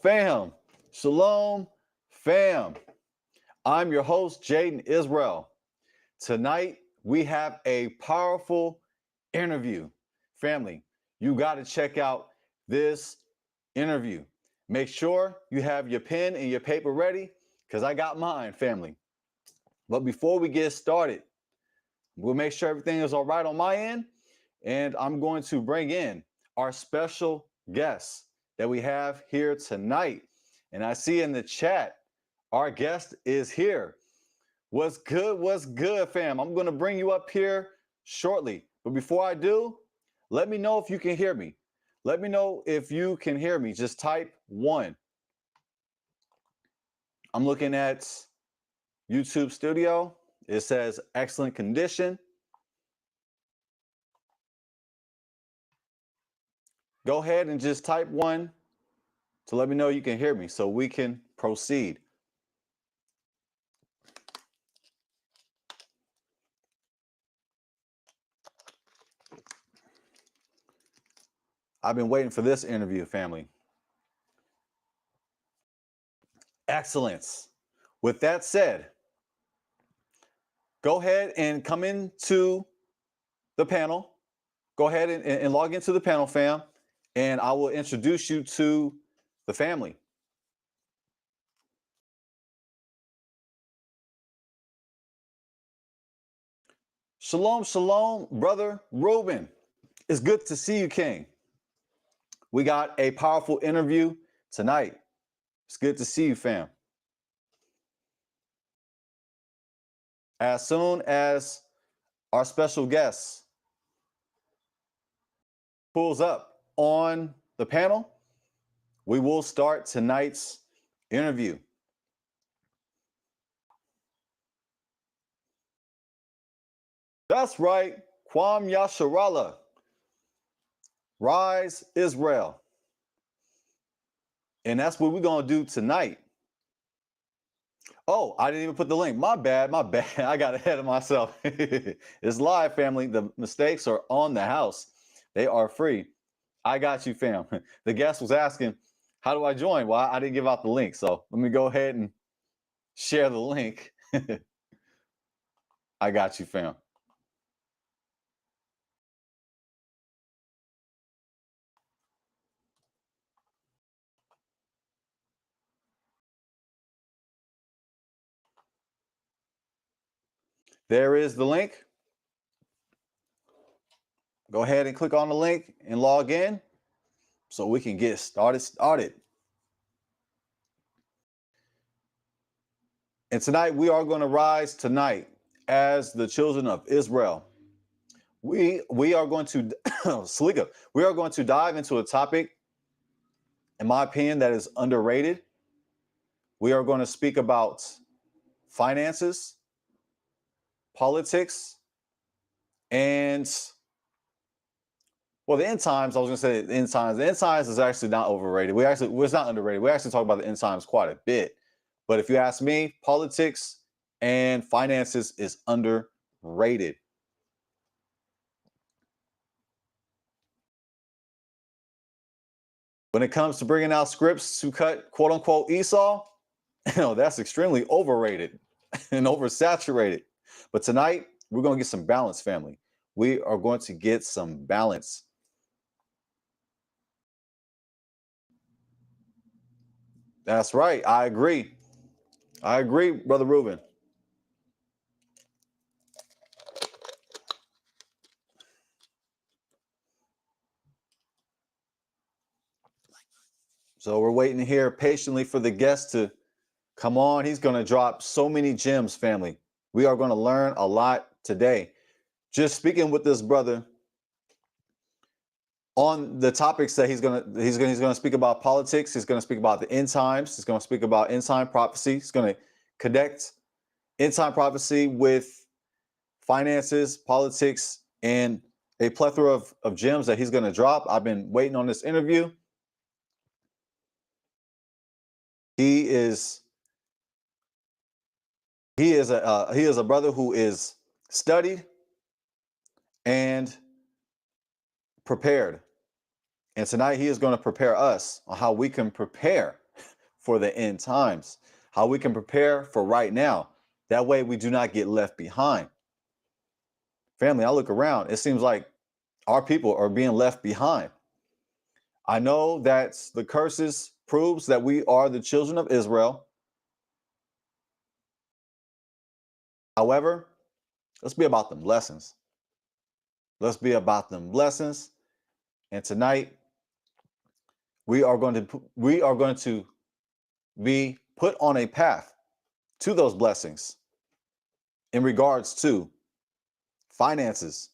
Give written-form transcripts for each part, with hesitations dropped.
Fam, shalom, fam. I'm your host, Jaden Israel. Tonight, we have a powerful interview. Family, you got to check out this interview. Make sure you have your pen and your paper ready because I got mine, family. But before we get started, we'll make sure everything is all right on my end. And I'm going to bring in our special guest that we have here tonight. And I see in the chat, our guest is here. What's good, fam? I'm going to bring you up here shortly. But before I do, let me know if you can hear me. Let me know if you can hear me. Just type 1. I'm looking at YouTube Studio. It says excellent condition. Go ahead and just type 1 to let me know you can hear me so we can proceed. I've been waiting for this interview, family. Excellence. With that said, go ahead and come into the panel. Go ahead and log into the panel, fam, and I will introduce you to the family. Shalom, shalom, brother Reuben. It's good to see you, King. We got a powerful interview tonight. It's good to see you, fam. As soon as our special guest pulls up on the panel, we will start tonight's interview. That's right, Kwam Yasharallah. Rise Israel. And that's what we're going to do tonight. Oh, I didn't even put the link. My bad. I got ahead of myself. It's live, family. The mistakes are on the house. They are free. I got you, fam. The guest was asking, how do I join? Well, I didn't give out the link. So let me go ahead and share the link. I got you, fam. There is the link. Go ahead and click on the link and log in so we can get started. And tonight we are going to rise tonight as the children of Israel. We are going to we are going to dive into a topic, in my opinion, that is underrated. We are going to speak about finances, politics, and well, the end times. I was going to say the end times. The end times is actually not overrated. It's not underrated. We actually talk about the end times quite a bit. But if you ask me, politics and finances is underrated. When it comes to bringing out scripts to cut quote unquote Esau, that's extremely overrated and oversaturated. But tonight, we're going to get some balance, family. We are going to get some balance. That's right. I agree. I agree, Brother Reuben. So we're waiting here patiently for the guest to come on. He's going to drop so many gems, family. We are going to learn a lot today. Just speaking with this brother on the topics that he's going to speak about politics. He's going to speak about the end times. He's going to speak about end time prophecy. He's going to connect end time prophecy with finances, politics, and a plethora of gems that he's going to drop. I've been waiting on this interview. He is a brother who is studied and prepared. And tonight he is going to prepare us on how we can prepare for the end times, how we can prepare for right now. That way we do not get left behind. Family, I look around, it seems like our people are being left behind. I know that the curses proves that we are the children of Israel. However, let's be about them blessings. Let's be about them blessings. And tonight we are going to be put on a path to those blessings in regards to finances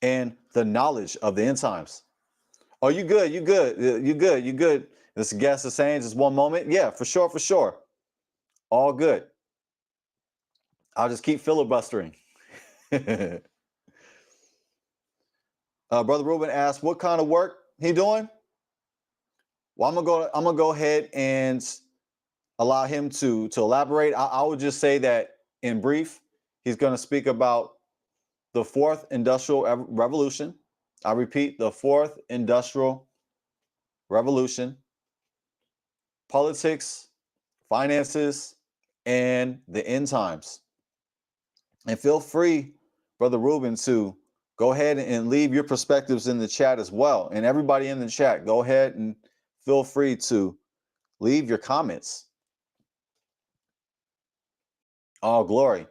and the knowledge of the end times. Oh, you good? You good? You good? You good? This guest is saying just one moment. Yeah, for sure, for sure. All good. I'll just keep filibustering. Brother Ruben asked, what kind of work he doing? Well, I'm gonna go ahead and allow him to elaborate. I would just say that in brief, he's going to speak about the fourth industrial revolution. I repeat, the fourth industrial revolution, politics, finances, and the end times. And feel free, Brother Ruben, to go ahead and leave your perspectives in the chat as well. And everybody in the chat, go ahead and feel free to leave your comments. All glory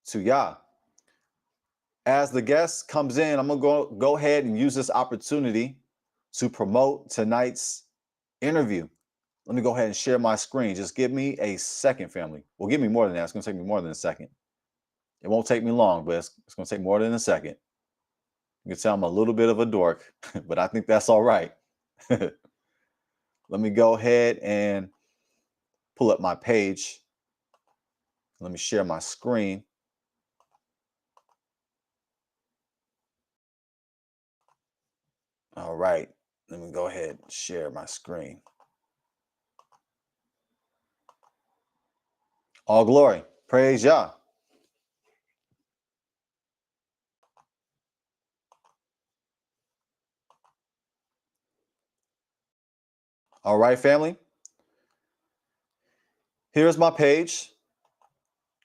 to Yah. As the guest comes in, I'm going to go ahead and use this opportunity to promote tonight's interview. Let me go ahead and share my screen. Just give me a second, family. Well, give me more than that. It's going to take me more than a second. It won't take me long, but it's going to take more than a second. You can tell I'm a little bit of a dork, but I think that's all right. Let me go ahead and pull up my page. Let me share my screen. All right. Let me go ahead and share my screen. All glory. Praise Yah. All right, family. Here's my page.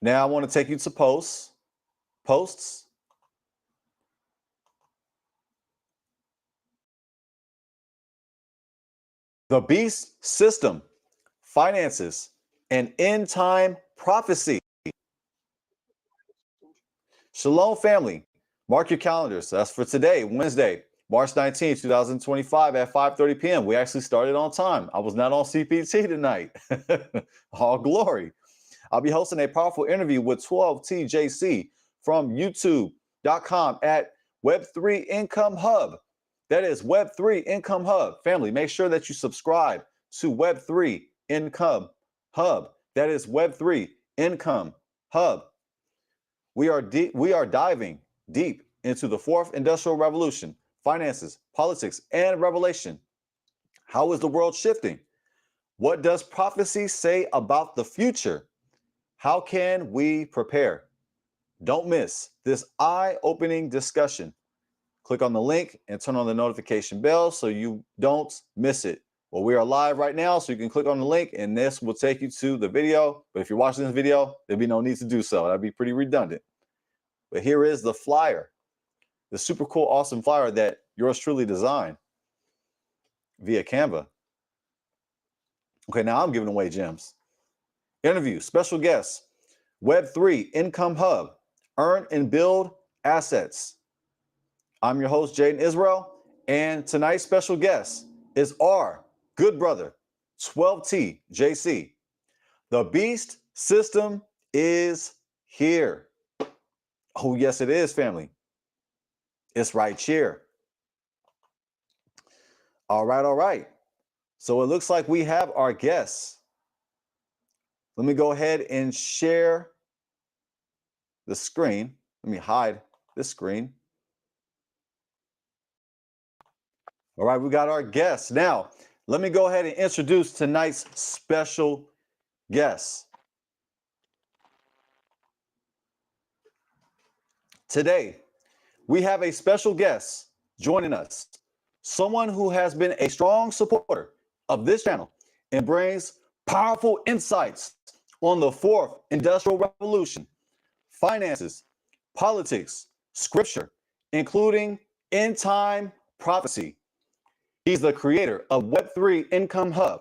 Now I want to take you to posts. The beast system, finances, and end time prophecy. Shalom, family. Mark your calendars. That's for today, Wednesday, March 19, 2025 at 5:30 p.m. We actually started on time. I was not on CPT tonight. All glory. I'll be hosting a powerful interview with 12TJC from youtube.com at Web3IncomeHub. That is Web3IncomeHub. Family, make sure that you subscribe to Web3IncomeHub. That is Web3IncomeHub. We are diving deep into the fourth industrial revolution, finances, politics, and revelation. How is the world shifting? What does prophecy say about the future? How can we prepare? Don't miss this eye-opening discussion. Click on the link and turn on the notification bell so you don't miss it. Well, we are live right now, so you can click on the link and this will take you to the video. But if you're watching this video, there'll be no need to do so. That'd be pretty redundant. But here is the flyer, the super cool, awesome flyer that yours truly designed via Canva. Okay, now I'm giving away gems. Interview, special guests, Web3IncomeHub, earn and build assets. I'm your host, Jaden Israel, and tonight's special guest is our good brother, 12TJC. The beast system is here. Oh, yes, it is, family. It's right here. All right, all right. So it looks like we have our guests. Let me go ahead and share the screen. Let me hide this screen. All right, we got our guests. Now, let me go ahead and introduce tonight's special guest. Today, we have a special guest joining us, someone who has been a strong supporter of this channel and brings powerful insights on the fourth industrial revolution, finances, politics, scripture, including end time prophecy. He's the creator of Web3IncomeHub,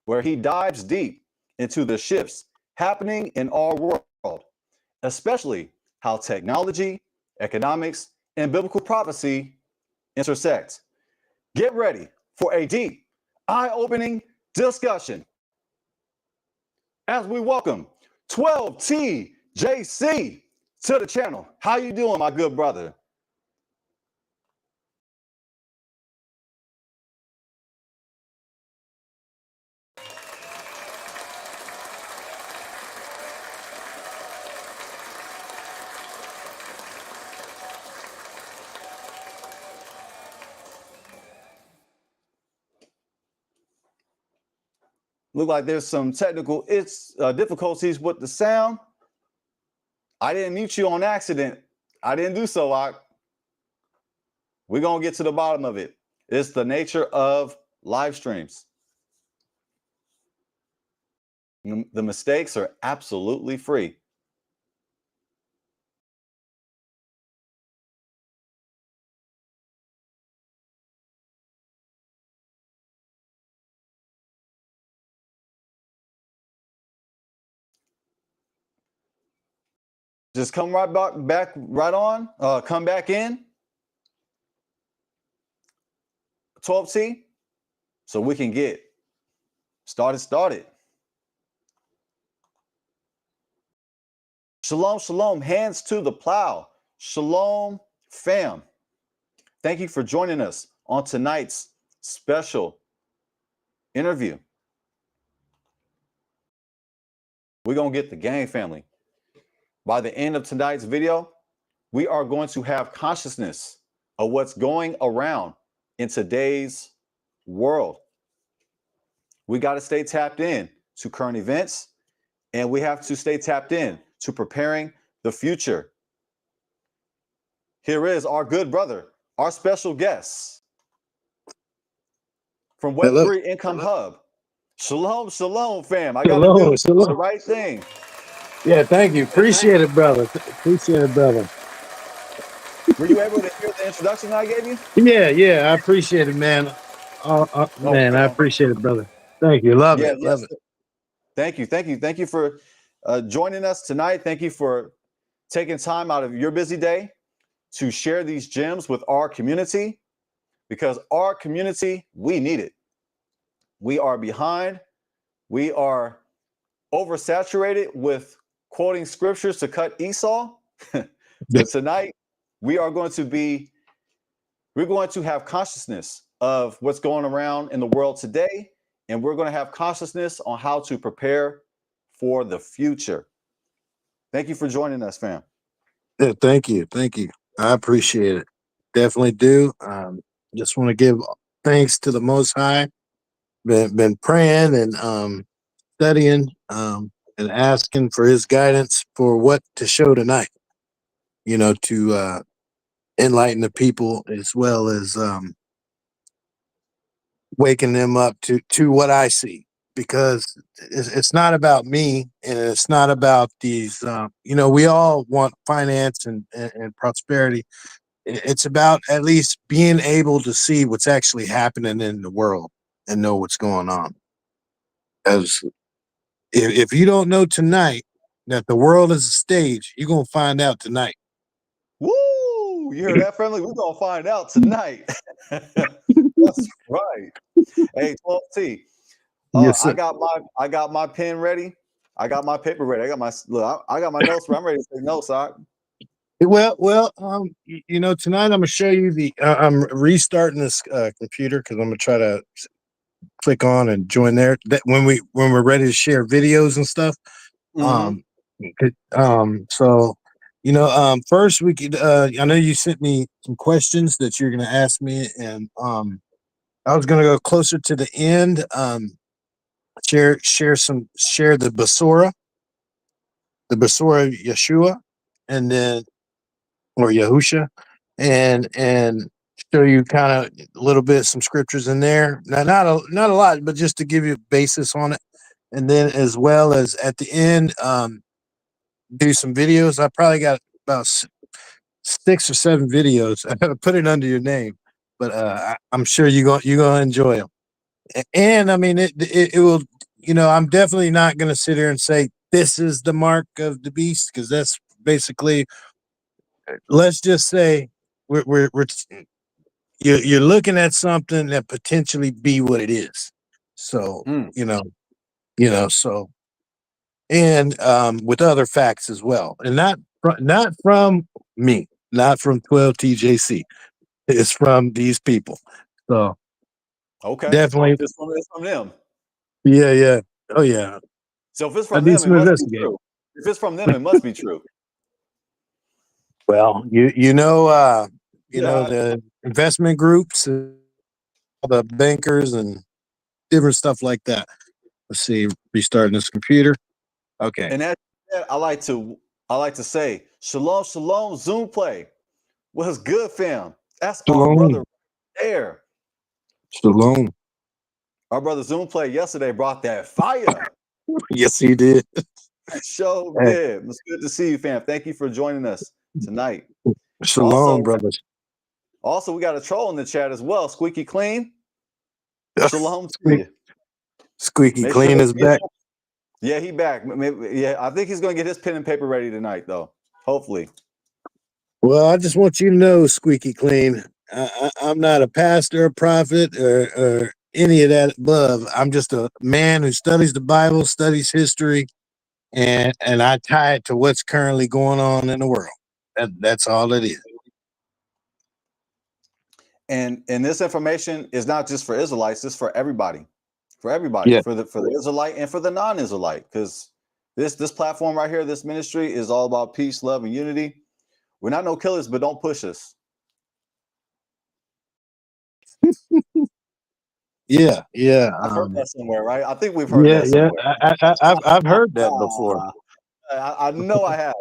where he dives deep into the shifts happening in our world, especially how technology, economics, and biblical prophecy intersect. Get ready for a deep, eye-opening discussion as we welcome 12TJC to the channel. How you doing, my good brother? Look like there's some technical difficulties with the sound. I didn't mute you on accident. I didn't do so. We're going to get to the bottom of it. It's the nature of live streams. The mistakes are absolutely free. Just come right back right on. Come back in 12T so we can get started. Shalom, shalom, hands to the plow. Shalom, fam. Thank you for joining us on tonight's special interview. We're going to get the gang, family. By the end of tonight's video, we are going to have consciousness of what's going around in today's world. We got to stay tapped in to current events, and we have to stay tapped in to preparing the future. Here is our good brother, our special guest from Web3IncomeHub. Shalom, shalom, fam. I got to do the right thing. Yeah, thank you. Appreciate it, brother. Appreciate it, brother. Were you able to hear the introduction I gave you? Yeah, I appreciate it, man. Man, I appreciate it, brother. Thank you. Love it. Thank you for joining us tonight. Thank you for taking time out of your busy day to share these gems with our community, because our community, we need it. We are behind. We are oversaturated with quoting scriptures to cut Esau. So tonight we're going to have consciousness of what's going around in the world today, and we're going to have consciousness on how to prepare for the future. Thank you for joining us, fam. Yeah, thank you. I appreciate it. Definitely do. Just want to give thanks to the Most High. Been praying and studying and asking for His guidance for what to show tonight. You know, to enlighten the people as well as waking them up to what I see, because it's not about me and it's not about these. We all want finance and prosperity. It's about at least being able to see what's actually happening in the world and know what's going on. As if you don't know tonight that the world is a stage, you're gonna find out tonight. Woo! You hear that, family? We're gonna find out tonight. That's right. Hey, 12T. Yes, I got my pen ready. I got my paper ready. I got my notes ready. I'm ready to take notes. Well, tonight I'm gonna show you I'm restarting this computer because I'm gonna try to click on and join there. That when we're ready to share videos and stuff. So first we could. I know you sent me some questions that you're gonna ask me, and I was gonna go closer to the end. Share the Basura Yeshua, and then or Yahusha, and show you kind of a little bit some scriptures in there. Now, not a lot, but just to give you a basis on it. and then as well as at the end, do some videos. I probably got about 6 or 7 videos. I put it under your name, but I'm sure you're gonna enjoy them. And I mean, it will. I'm definitely not gonna sit here and say this is the mark of the beast, because that's basically. Let's just say we're you're looking at something that potentially be what it is. So Mm, so, and with other facts as well, and not from me, not from 12 TJC. It's from these people. So okay. definitely, It's from them. yeah, yeah, oh yeah. So if it's I from do them, it some must be investigating. true. If it's from them, it must be true. Well, Yeah. the investment groups, the bankers, and different stuff like that. Let's see, restarting this computer. Okay. And as you said, I like to say, shalom, shalom, Zoom play. What's good, fam? That's our brother Shalom. there. Shalom. Our brother Zoom play yesterday brought that fire. Yes, he did. Show Hey, did. It's good to see you, fam. Thank you for joining us tonight. shalom, Also, brothers. we got a troll in the chat as well. Squeaky clean. Shalom to Squeak, you. squeaky Make sure clean is back. yeah, he back. Yeah, I think he's gonna get his pen and paper ready tonight, though. Hopefully. Well, I just want you to know, squeaky clean, I'm not a pastor, a prophet, or any of that above. I'm just a man who studies the Bible, studies history, and I tie it to what's currently going on in the world. That's all it is. And this information is not just for Israelites, it's for everybody. For everybody, Yeah, for the Israelite and for the non-Israelite. Because this platform right here, this ministry is all about peace, love, and unity. We're not no killers, but don't push us. yeah, yeah, I've heard that somewhere, right? I think we've heard yeah, that yeah. somewhere. I've heard that before. I know I have.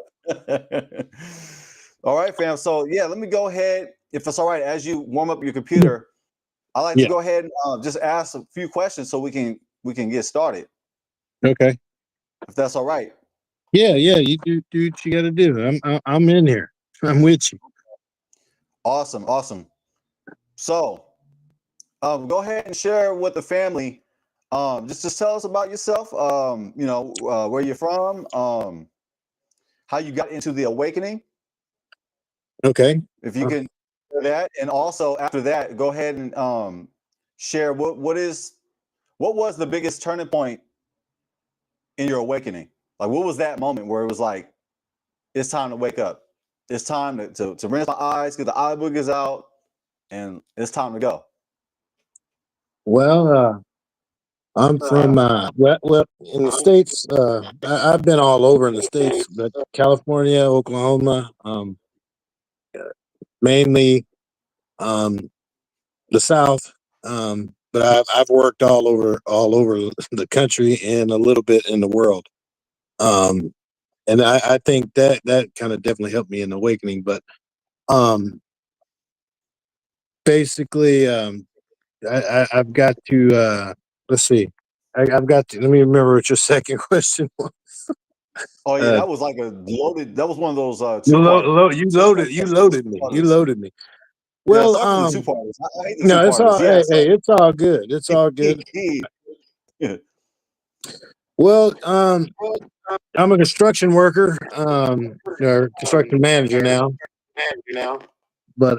All right, fam. So yeah, let me go ahead. If it's all right, as you warm up your computer, I like to Yeah. go ahead and just ask a few questions so we can get started. Okay. If that's all right. Yeah, yeah. You do what you got to do. I'm in here. I'm with you. Awesome, awesome. So go ahead and share with the family. Just tell us about yourself. Where you're from. How you got into the awakening. Okay. If you can share that, and also after that, go ahead and share what was the biggest turning point in your awakening. Like, what was that moment where it was like, it's time to wake up. It's time to rinse my eyes, get the eye boogers out, and it's time to go. Well, I'm from well in the states. I've been all over in the states, but California, Oklahoma, mainly um, the South. But I've worked all over the country and a little bit in the world. Um, and I think that kind of definitely helped me in the awakening. But um, basically, I've got to let's see. I've got to let me remember what your second question was. Oh yeah, Uh, that was like a loaded. That was one of those you two part. you loaded me. You loaded me. Yeah, Well, sorry for the two parters. I hate the two no, it's parters. all Yeah, hey, it's all good. It's all good. yeah. Well, I'm a construction worker, or construction manager now, but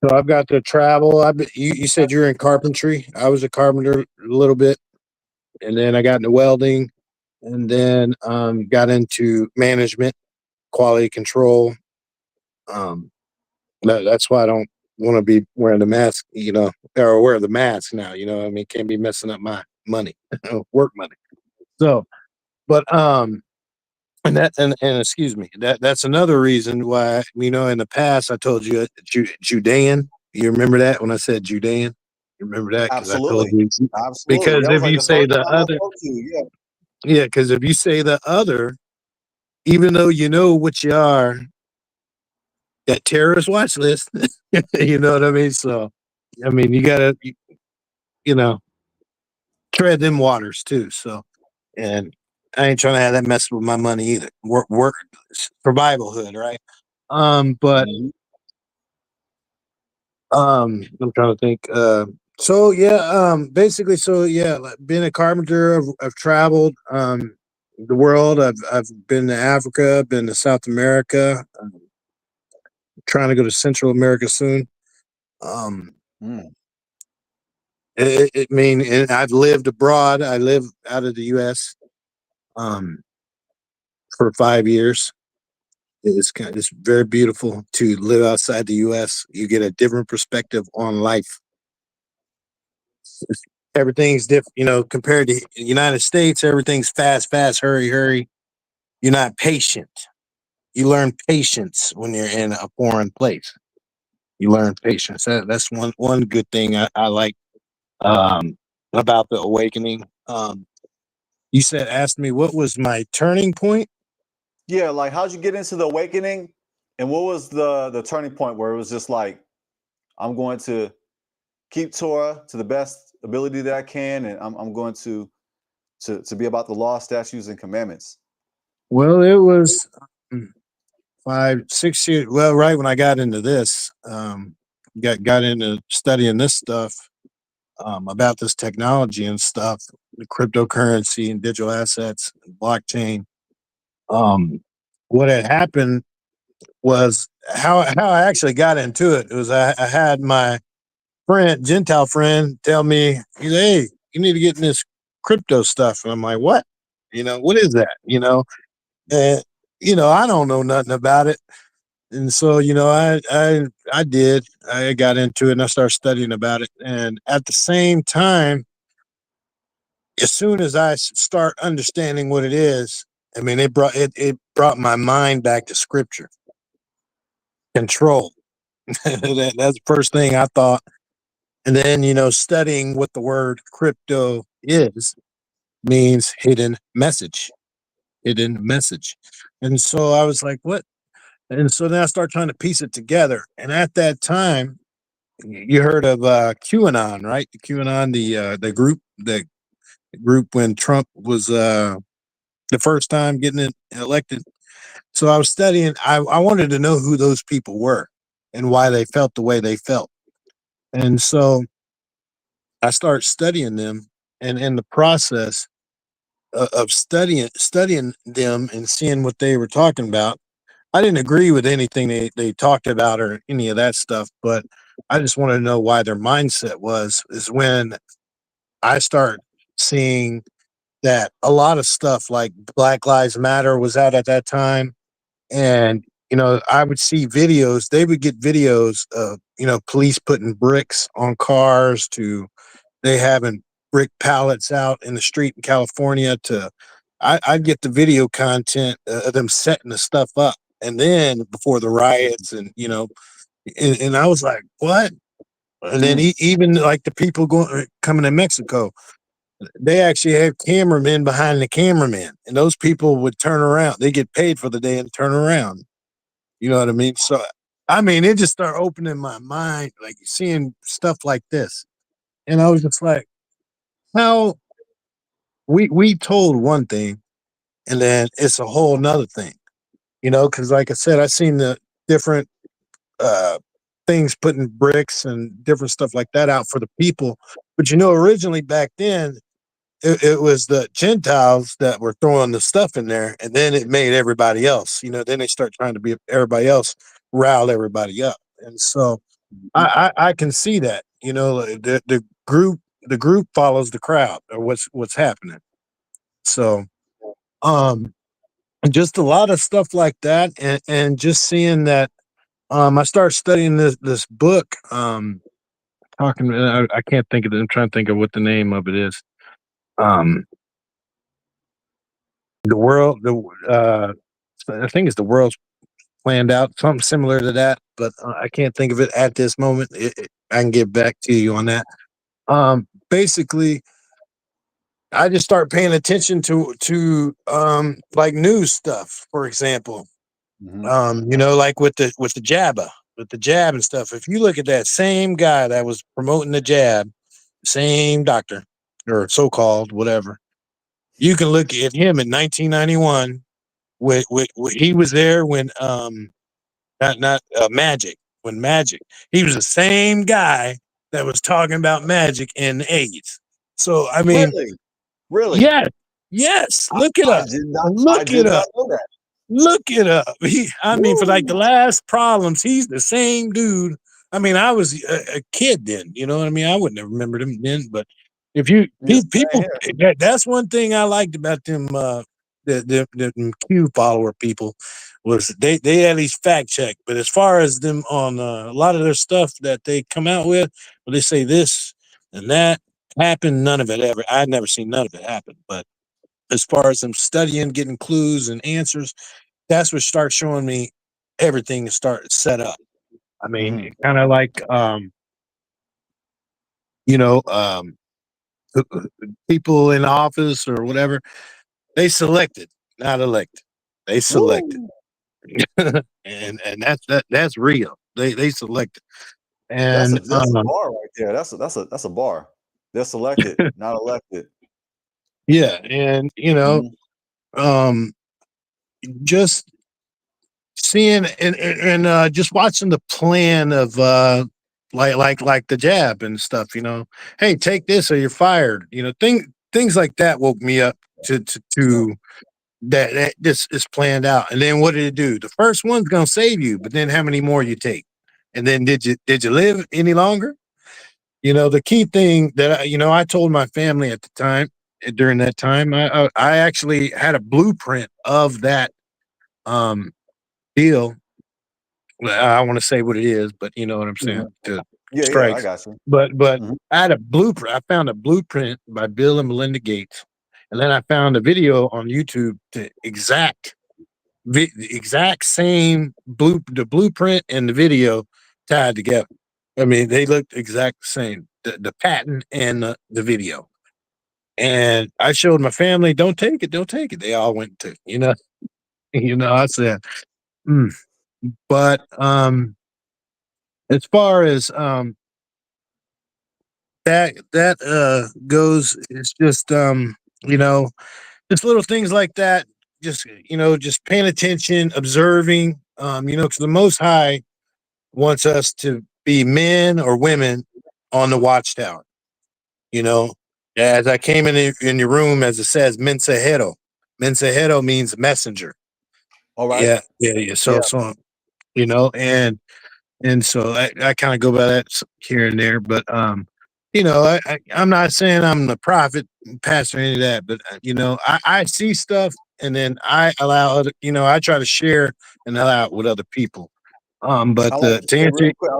so I've got to travel. You said you're in carpentry. I was a carpenter a little bit, and then I got into welding, and then got into management, quality control. Um, that's why I don't want to be wearing the mask, or wear the mask now. I mean, can't be messing up my money, work money. So, but and excuse me, that's another reason why, in the past I told you Judean. You remember that when I said Judean? You remember that because I told Absolutely, you, absolutely. because That was if like you the say first the time I other, spoke to you. Yeah. yeah, because if you say the other, even though you know what you are, that terrorist watch list, you know what I mean? So, I mean, you gotta, you know, tread them waters too. So, and I ain't trying to have that mess with my money either. Work survivalhood, right? But Mhm. I'm trying to think. So yeah, basically, so yeah, like being a carpenter, I've traveled the world. I've been to Africa, been to South America. Trying to go to Central America soon. Um, Mm. it mean, and I've lived abroad. I live out of the U.S. Um, for 5 years. It's very beautiful to live outside the U.S. You get a different perspective on life. Everything's different, compared to the United States. Everything's fast, fast, hurry, hurry. You're not patient. You learn patience when you're in a foreign place. You learn patience. That's one good thing I like um, about the awakening. You said, asked me what was my turning point. Yeah, like how'd you get into the awakening? And what was the turning point where it was just like, I'm going to keep Torah to the best ability that I can, and I'm going to be about the law, statutes, and commandments. Well, it was 5, 6 years. Well, right when I got into this, got into studying this stuff about this technology and stuff, the cryptocurrency and digital assets, and blockchain. Um, what had happened was how I actually got into it. It was I had my friend, Gentile friend, tell me, "Hey, you need to get in this crypto stuff," and I'm like, "What? What is that?" And I don't know nothing about it. And so, I did. I got into it and I started studying about it. And at the same time, as soon as I start understanding what it is, I mean, it brought my mind back to scripture control. That's the first thing I thought. And then, studying what the word crypto is means hidden message. And so I was like, what? And so then I start trying to piece it together. And at that time, you heard of QAnon, right? The QAnon, the group when Trump was the first time getting it elected. So I was studying. I wanted to know who those people were and why they felt the way they felt. And so I started studying them, and in the process of studying them and seeing what they were talking about, I didn't agree with anything they talked about or any of that stuff, but I just wanted to know why their mindset was. Is when I start seeing that a lot of stuff like Black Lives Matter was out at that time. And, I would see videos, they would get videos of, police putting bricks on cars to they having brick pallets out in the street in California to I'd get the video content of them setting the stuff up. And then before the riots and I was like, what? And then Mm. even like the people coming to Mexico, they actually have cameramen behind the cameraman, and those people would turn around. They get paid for the day and turn around. You know what I mean? So, I mean, it just started opening my mind, like seeing stuff like this, and I was just like, how we told one thing, and then it's a whole nother thing, because like I said, I seen the different uh things putting bricks and different stuff like that out for the people, but originally back then it was the Gentiles that were throwing the stuff in there, and then it made everybody else. Then they start trying to be everybody else, rile everybody up, and so Mhm. I can see that. Like, the group follows the crowd, or what's happening. So um, just a lot of stuff like that, and just seeing that. I started studying this book. Talking, I can't think of it. I'm trying to think of what the name of it is. Um, the world, I think it's the world's planned out, something similar to that, but I can't think of it at this moment. I can get back to you on that. Basically, I just start paying attention to like news stuff, for example. Mhm. Like with the jab and stuff. If you look at that same guy that was promoting the jab, same doctor. or so-called whatever. You can look at him in 1991. He was there when not Magic, when Magic. He was the same guy that was talking about magic and AIDS. So I mean, Really? Really? yes, yes. I, Look it I up. did not. I Look it did not up. know that. Look it up. I mean, for like the Woo! last problems, he's the same dude. I mean, I was a kid then, you know what I mean? I wouldn't have remembered him then, but if you Yes, same people, here. that's one thing I liked about them, the Q follower people was they at least fact check. But as far as them on a lot of their stuff that they come out with, where they say this and that happened, none of it ever. I'd never seen none of it happen. But as far as them studying, getting clues and answers, that's what starts showing me everything to start set up. I mean, Hmm. kind of like you know, people in office or whatever, they selected, not elected. They selected. Woo! And that's real. They selected. And That's a bar right there. That's a bar. They're selected, not elected. yeah, and Mhm. um just seeing and just watching the plan of like the jab and stuff, hey, take this or you're fired, things like that woke me up Yeah. to that this is planned out. And then what did it do? The first one's gonna save you, but then how many more you take? And then did you live any longer? The key thing that I told my family at the time, during that time, I actually had a blueprint of that um deal. I want to say what it is, but you know what I'm saying, Mhm. to Yeah, yeah, I strikes. got you. But Mhm. I had a blueprint. I found a blueprint by Bill and Melinda Gates, and then I found a video on YouTube to the exact same the blueprint and the video tied together. I mean, they looked exact the same. The patent and the video. And I showed my family, don't take it, don't take it. They all went to, I said, "Mm." But as far as that goes, it's just you know, just little things like that. Just just paying attention, observing. Because the Most High wants us to be men or women on the watchtower. You know, as I came in your room, as it says, mensajero. Mensajero means messenger. All right. Yeah, yeah, yeah. So, Yeah. so and so I kind of go by that here and there, but I'm not saying I'm the prophet, pastor, any of that, but I see stuff, and then I allow other, I try to share and allow it with other people. But I like to to say answer, real quick.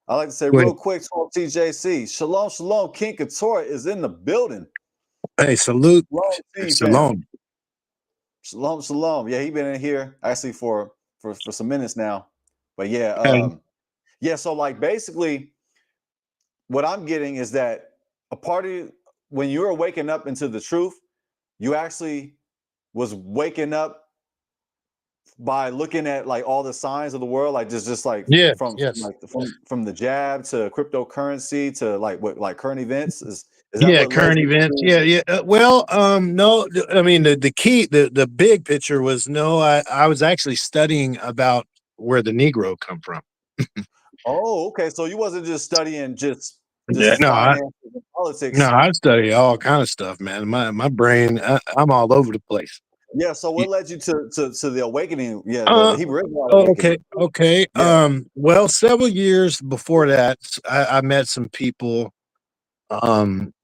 I like to say go ahead. real quick to TJC. Shalom, shalom. King Couture is in the building. Hey, salute, Shalom to you, fam. shalom. Shalom, shalom. Yeah, he been in here actually for some minutes now. But yeah, And yeah. So like basically, what I'm getting is that a part of when you're waking up into the truth, you actually was waking up by looking at like all the signs of the world, like just like yes, from yes, like from the jab to cryptocurrency to like what like current events is that yeah, what led current you events, to? yeah, yeah. Well, no, I mean the key, the big picture was no. I was actually studying about where the Negro come from. Oh, okay. So you wasn't just studying Yeah, just finance and no, politics. I study all kind of stuff, man. My brain, I'm all over the place. Yeah. So what led you to the awakening? Yeah, the Uh, Hebrew Israelite oh, okay, awakening. okay. Yeah. Well, several years before that, I met some people.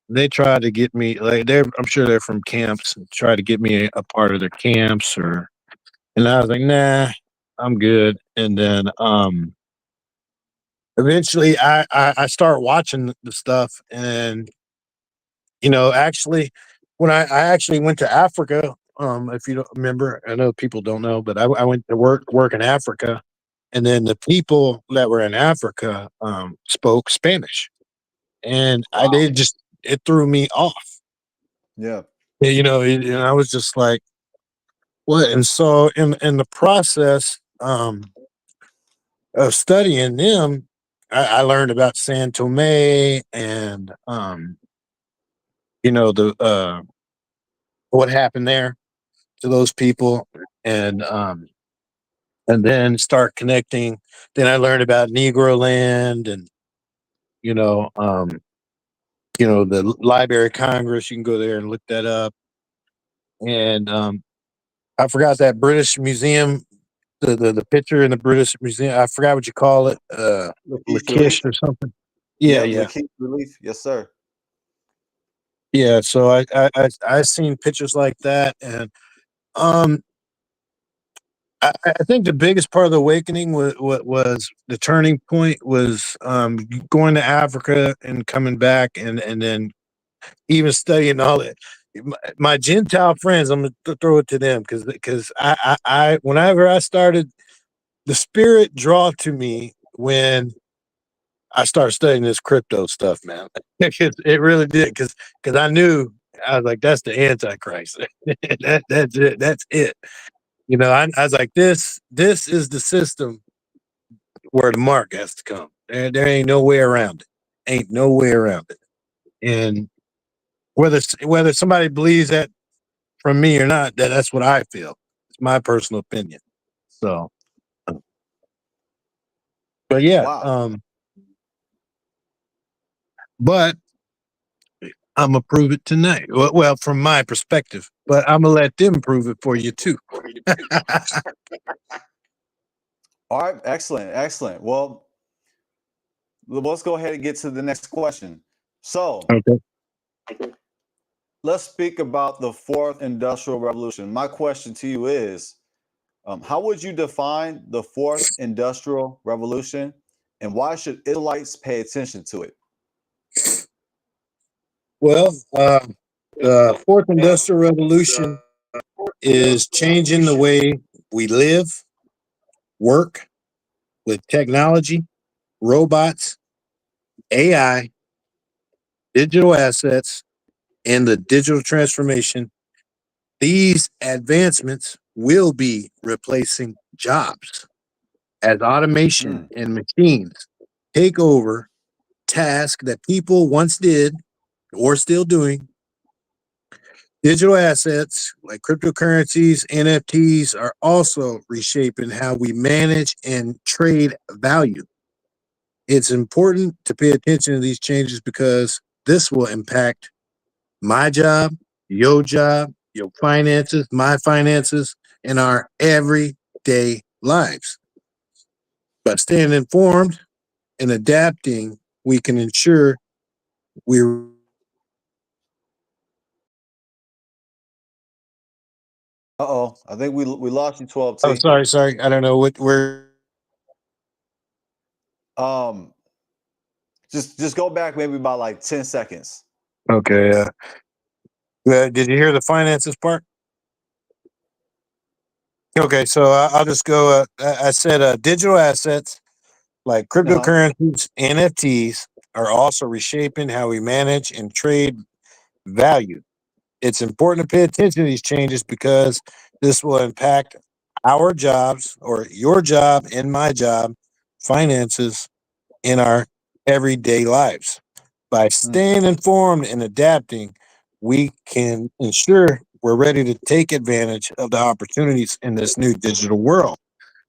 They tried to get me, like, I'm sure they're from camps, and tried to get me a part of their camps, and I was like, nah, I'm good. And then, eventually, I start watching the stuff, and actually, when I actually went to Africa, if you don't remember, I know people don't know, but I went to work in Africa, and then the people that were in Africa spoke Spanish, and Wow. it threw me off. Yeah. And I was just like, what? And so in the process of studying them, I learned about San Tome and the what happened there to those people, and then start connecting. Then I learned about Negro land, and you know, um, the Library of Congress. You can go there and look that up. And I forgot that British Museum, the picture in the British Museum. I forgot what you call it, Lakeith Lakish Relief. or something. Yeah, Yep, yeah, Lakeith Relief. Yes, sir. yeah. So I seen pictures like that, and um, I think the biggest part of the awakening was the turning point was going to Africa and coming back, and then even studying all that. My Gentile friends, I'm gonna throw it to them because I whenever I started, the spirit draw to me when I started studying this crypto stuff, man. It really did because I knew I was like, that's the Antichrist. That's it. That's it. I was like, this is the system where the mark has to come. There ain't no way around it. Ain't no way around it. And whether somebody believes that from me or not, that's what I feel. It's my personal opinion. So, but yeah, Wow. but I'm gonna prove it tonight. Well, from my perspective, but I'm gonna let them prove it for you too. All right. Excellent. Excellent. Well, let's go ahead and get to the next question. So Okay. let's speak about the fourth industrial revolution. My question to you is, how would you define the fourth industrial revolution, and why should Israelites pay attention to it? Well, the fourth industrial revolution is changing the way we live, work with technology, robots, AI, digital assets, and the digital transformation. These advancements will be replacing jobs as automation Mm, and machines take over tasks that people once did or still doing. Digital assets like cryptocurrencies, NFTs are also reshaping how we manage and trade value. It's important to pay attention to these changes because this will impact my job, your finances, my finances, and our everyday lives. By staying informed and adapting, we can ensure we're. uh-oh. I think we lost you, Oh, 12T. sorry. I don't know what where. Um, just go back maybe about like 10 seconds. Okay. Did you hear the finances part? Okay, so I'll just go. I said digital assets like Uh-huh. cryptocurrencies, NFTs are also reshaping how we manage and trade value. It's important to pay attention to these changes because this will impact our jobs or your job and my job, finances in our everyday lives. By Mm, staying informed and adapting, we can ensure we're ready to take advantage of the opportunities in this new digital world.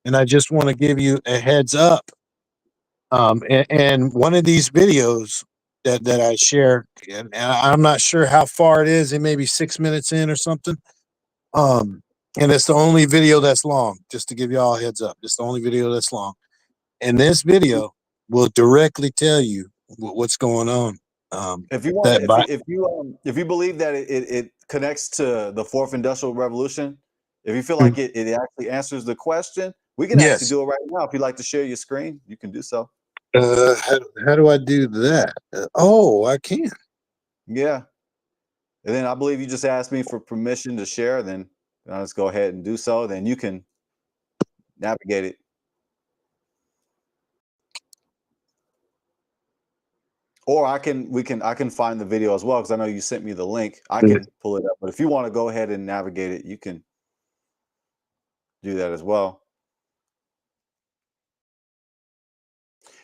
And I just want to give you a heads up. And one of these videos that I share, and I'm not sure how far it is. It may be 6 minutes in or something. Um, and it's the only video that's long. Just to give you all a heads up, it's the only video that's long. And this video will directly tell you what's going on. if you want to, That by if you believe that it connects to the fourth industrial revolution, if you feel Mm, like it actually answers the question, we can actually yes. do it right now. If you'd like to share your screen, you can do so. How do I do that? Oh, I can. Yeah. And then I believe you just asked me for permission to share. Then I'll just go ahead and do so. Then you can navigate it. Or I can find the video as well because I know you sent me the link. I Yes. can pull it up. But if you want to go ahead and navigate it, you can do that as well.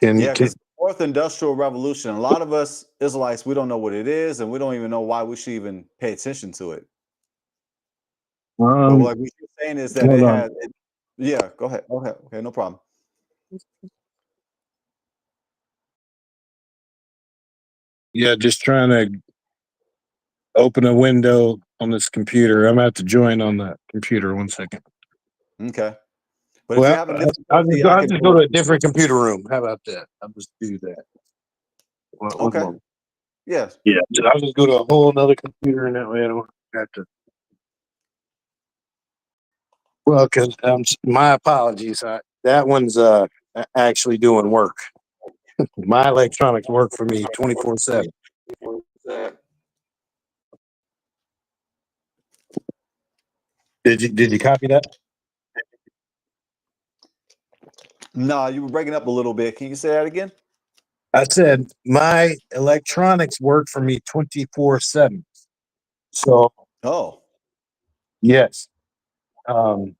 Can Yeah, can because fourth industrial revolution. A lot of us Israelites, we don't know what it is, and we don't even know why we should even pay attention to it. But like what you're saying is that hold it on. had, yeah, go ahead. Okay, okay, no problem. Yeah, just trying to open a window on this computer. I'm gonna have to join on the computer. 1 second. Okay. But if you're Well, having difficulty, I I'll can just do go to it. a different computer room. How about that? I'll just do that. One Okay. moment. Yes. Yeah, I'll just go to a whole another computer, and that way I don't have to. Well, because my apologies. That one's actually doing work. My electronics work for me 24/7. Did you copy that? No, you were breaking up a little bit. Can you say that again? I said my electronics work for me 24/7. So Oh, yes. Let's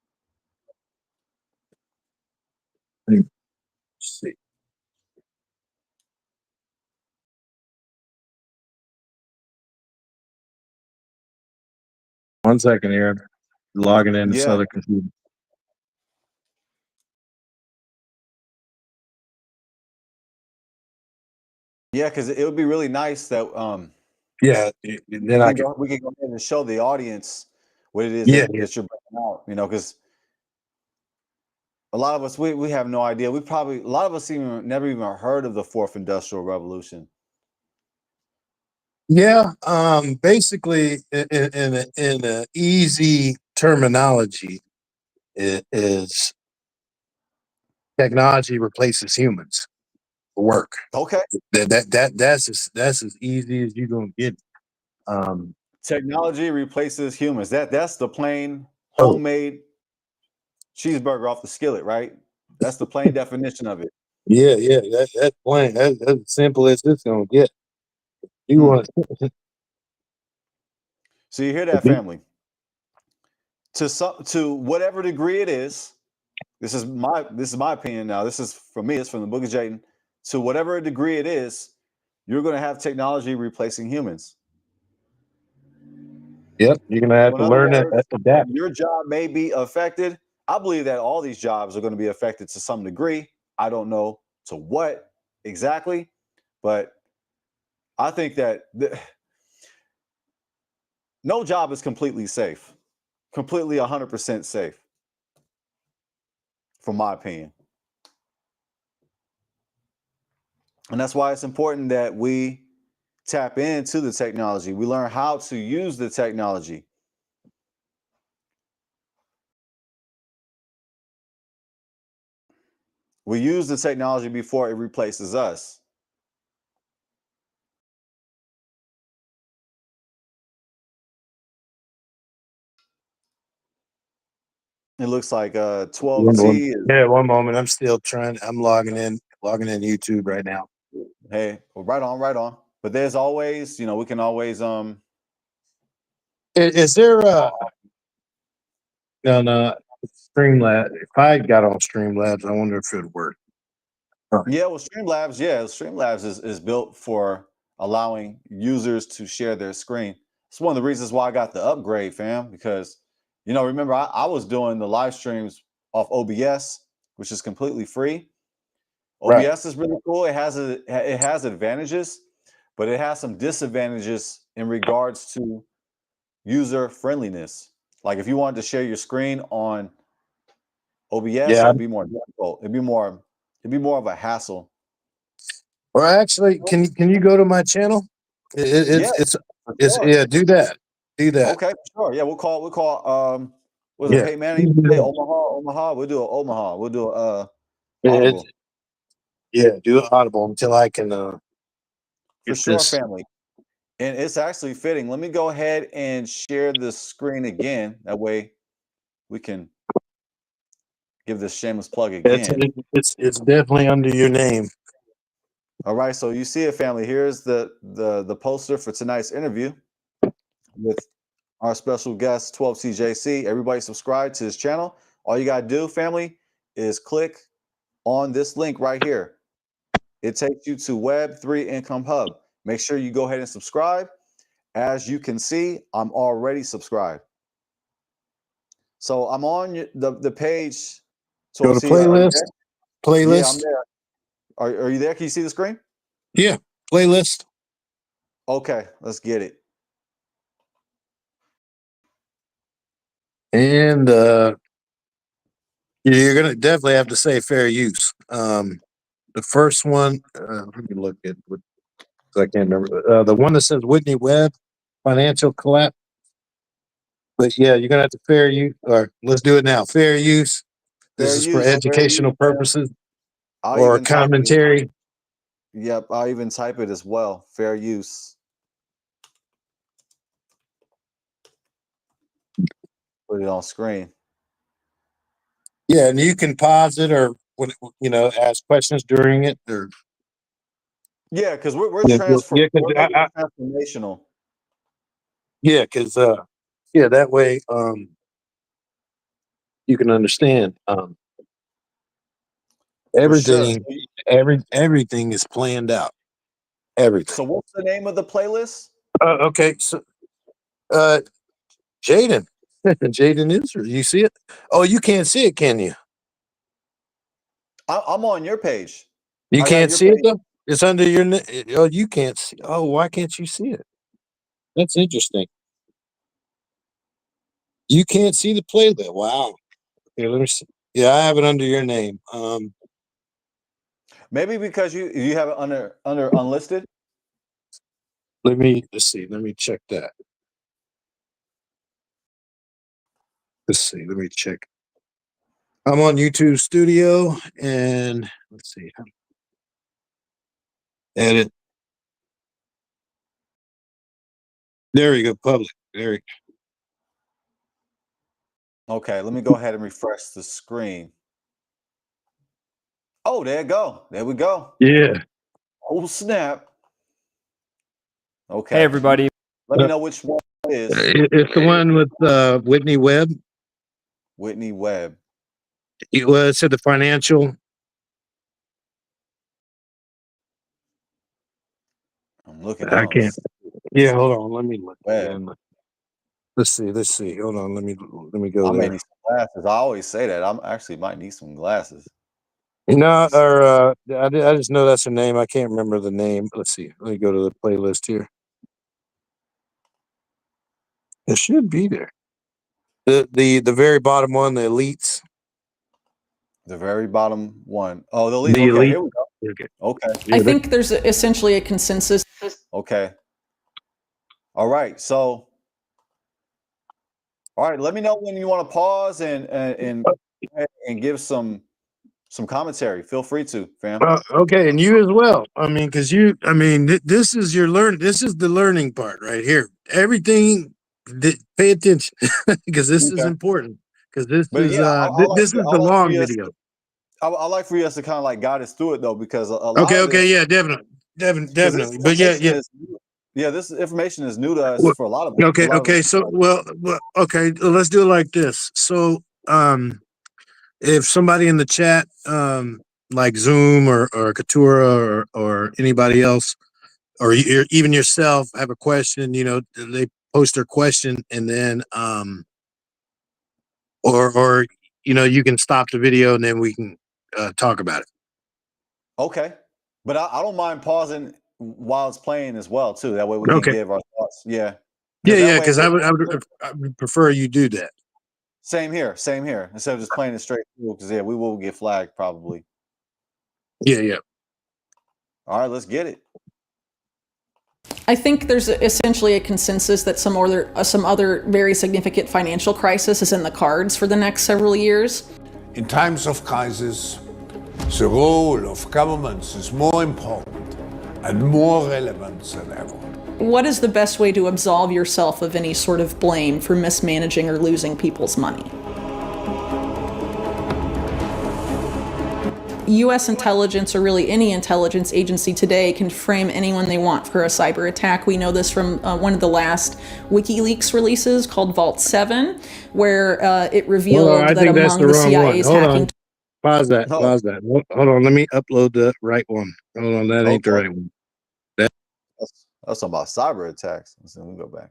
see. 1 second here. I'm logging in this yeah. other computer. Yeah, because it would be really nice that Yeah, then I could. we can go ahead and show the audience what it is Yeah, that, yeah. that you're bringing out, because a lot of us we have no idea. We probably a lot of us even never even heard of the fourth industrial revolution. Yeah, basically, in a easy terminology, it is technology replaces humans for work. Okay. That's as easy as you're gonna get. Um, Technology replaces humans. That's the plain oh homemade cheeseburger off the skillet, right? That's the plain definition of it. yeah, yeah, that's plain. That's as simple as it's gonna get. You Hmm. want So you hear to that, be? family? To whatever degree it is, this is my opinion now. This is from me. It's from the Book of Jayden. To whatever degree it is, you're going to have technology replacing humans. Yep, you're gonna have So in to other learn to words, adapt. your job may be affected. I believe that all these jobs are going to be affected to some degree. I don't know to what exactly, but I think that no job is completely safe, completely 100% safe, from my opinion. And that's why it's important that we tap into the technology. We learn how to use the technology. We use the technology before it replaces us. It looks like 12T is, Yeah, 1 moment. I'm logging in YouTube right now. hey, well, right on, right on. But there's always, we can always Is there a no Streamlabs? If I got on Streamlabs, I wonder if it would work. Right. yeah, well, Streamlabs is built for allowing users to share their screen. It's one of the reasons why I got the upgrade, fam, because remember I was doing the live streams off OBS, which is completely free. Right. OBS is really cool. It has advantages, but it has some disadvantages in regards to user friendliness. Like if you wanted to share your screen on OBS, it Yeah. would be more difficult. It'd be more of a hassle. Or actually, can you go to my channel? It, Yeah, for it's sure. yeah. Do that. Do that. Okay, sure. Yeah, we'll call was it Yeah. Hey Manny? Hey Omaha. We'll do an Omaha. We'll do a It's Audible. yeah. Do it audible until I can For get sure, this. family. And it's actually fitting. Let me go ahead and share the screen again. That way we can give this shameless plug again. It's definitely under your name. All right, so you see it, family. Here's the poster for tonight's interview with our special guest, 12TJC. Everybody subscribe to his channel. All you gotta do, family, is click on this link right here. it takes you to Web3 Income Hub. Make sure you go ahead and subscribe. As you can see, I'm already subscribed. So I'm on the page. So Go to see, are you playlist. there? Playlist. Yeah, I'm there. Are you there? Can you see the screen? Yeah, playlist. Okay, let's get it. And you're gonna definitely have to say fair use. The first one, let me look at what I can't remember. The one that says Whitney Webb, financial collapse. But yeah, you're gonna have to fair use, or let's do it now. Fair use. This Fair is for use. Fair educational use. purposes I'll or even type it. commentary. Yep, I'll even type it as well. Fair use. Put it on screen. Yeah, and you can pause it or ask questions during it. Or Yeah, because we're yeah, we're making it transformational. yeah, because that way you can understand For sure. everything is planned out. Everything. So what's the name of the playlist? Okay, so Jaden. Jaden Israel. You see it? Oh, you can't see it, can you? I'm on your page. You I got can't your see page. it though? It's under your oh, you can't see. Oh, why can't you see it? That's interesting. You can't see the playlist. Wow. Okay, let me see. Yeah, I have it under your name. Maybe because you have it under unlisted. Let's see. Let me check that. Let's see. Let me check. I'm on YouTube Studio and let's see. Edit. There you go. Public. There you go. Okay, let me go ahead and refresh the screen. Oh, there you go. There we go. Yeah. Oh, snap. Okay. Hey, everybody. Let me know which one it is. It's the one with Whitney Webb. Whitney Webb. It said the financial. I'm looking I now. can't. Yeah, hold on. Let me look. Webb. Let's see. Hold on. Let me go I there. may need some glasses. I always say that. I'm actually might need some glasses. No, or I just know that's her name. I can't remember the name. Let's see. Let me go to the playlist here. It should be there. The very bottom one, the elites. The very bottom one. Oh, the elite. The Okay, elite. here we go. Okay. Okay. Yeah, I think there's essentially a consensus. Okay. All right. So, all right. Let me know when you want to pause and give some commentary. Feel free to, fam. okay, and you as well. I mean, because this is your learn. This is the learning part right here. Everything. Pay attention because this is Okay. important. Because this But is yeah, this is the long video. I like for you guys to kind of like guide us through it though, because a lot Okay. of this, Yeah, definitely. But yeah. This information is new to us for a lot of us. Okay. So, okay. Let's do it like this. So, if somebody in the chat, like Zoom or Katura or anybody else, or even yourself, have a question, they post their question, and then, or you can stop the video and then we can talk about it. Okay, but I don't mind pausing while it's playing as well too. That way we can give our thoughts. Yeah. Yeah. Because I would prefer you do that. Same here. Instead of just playing it straight through, because we will get flagged probably. Yeah. All right, let's get it. I think there's essentially a consensus that some other very significant financial crisis is in the cards for the next several years. In times of crisis, the role of governments is more important and more relevant than ever. What is the best way to absolve yourself of any sort of blame for mismanaging or losing people's money? U.S. intelligence, or really any intelligence agency today, can frame anyone they want for a cyber attack. We know this from one of the last WikiLeaks releases called Vault 7, where it revealed that among the CIA's hacking. Pause that. No. Pause that. Hold on. Let me upload the right one. Hold on. That ain't the Okay. right one. That's something about cyber attacks. Let's see, let me go back.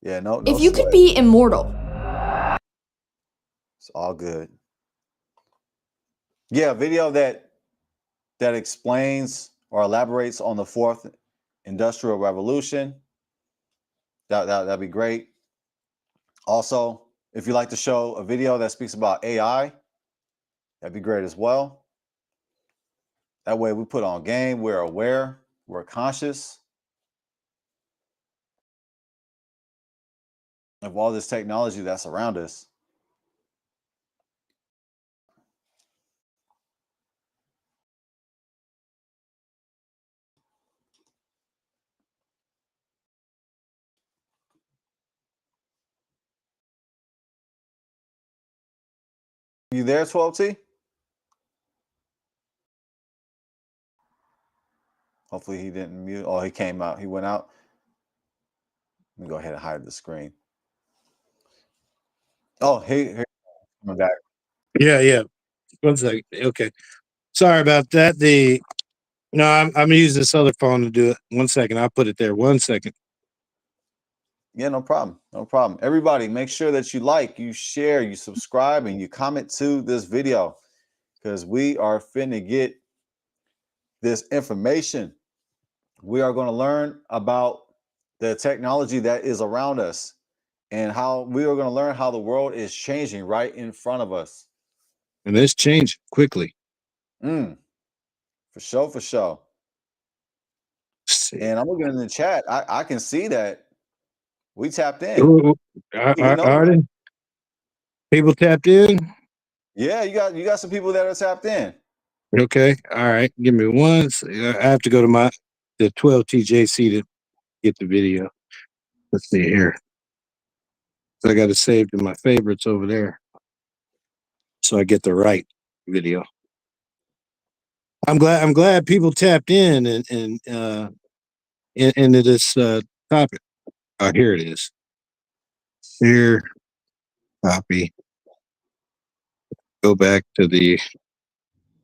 Yeah, no If you could sweat. be immortal, It's all good. Yeah, a video that explains or elaborates on the fourth industrial revolution. That'd be great. Also, if you like to show a video that speaks about AI, that'd be great as well. That way we put on game, we're aware, we're conscious of all this technology that's around us. You there, 12T? Hopefully he didn't mute. Oh, he came out. He went out. Let me go ahead and hide the screen. Oh, here coming back. Yeah. 1 second. Okay. Sorry about that. I'm using this other phone to do it. 1 second. I'll put it there. 1 second. Yeah, no problem. No problem. Everybody, make sure that you like, you share, you subscribe, and you comment to this video because we are finna get this information. We are going to learn about the technology that is around us and how we are going to learn how the world is changing right in front of us. And it's changing quickly. For sure, for sure. And I'm looking in the chat. I can see that we tapped in. Ooh, are they? People tapped in? Yeah, you got some people that are tapped in. Okay. All right. Give me one. I have to go to the 12TJC to get the video. Let's see here. So I got it saved in my favorites over there. So I get the right video. I'm glad people tapped in and into this topic. Oh, here it is. Here, copy. Go back to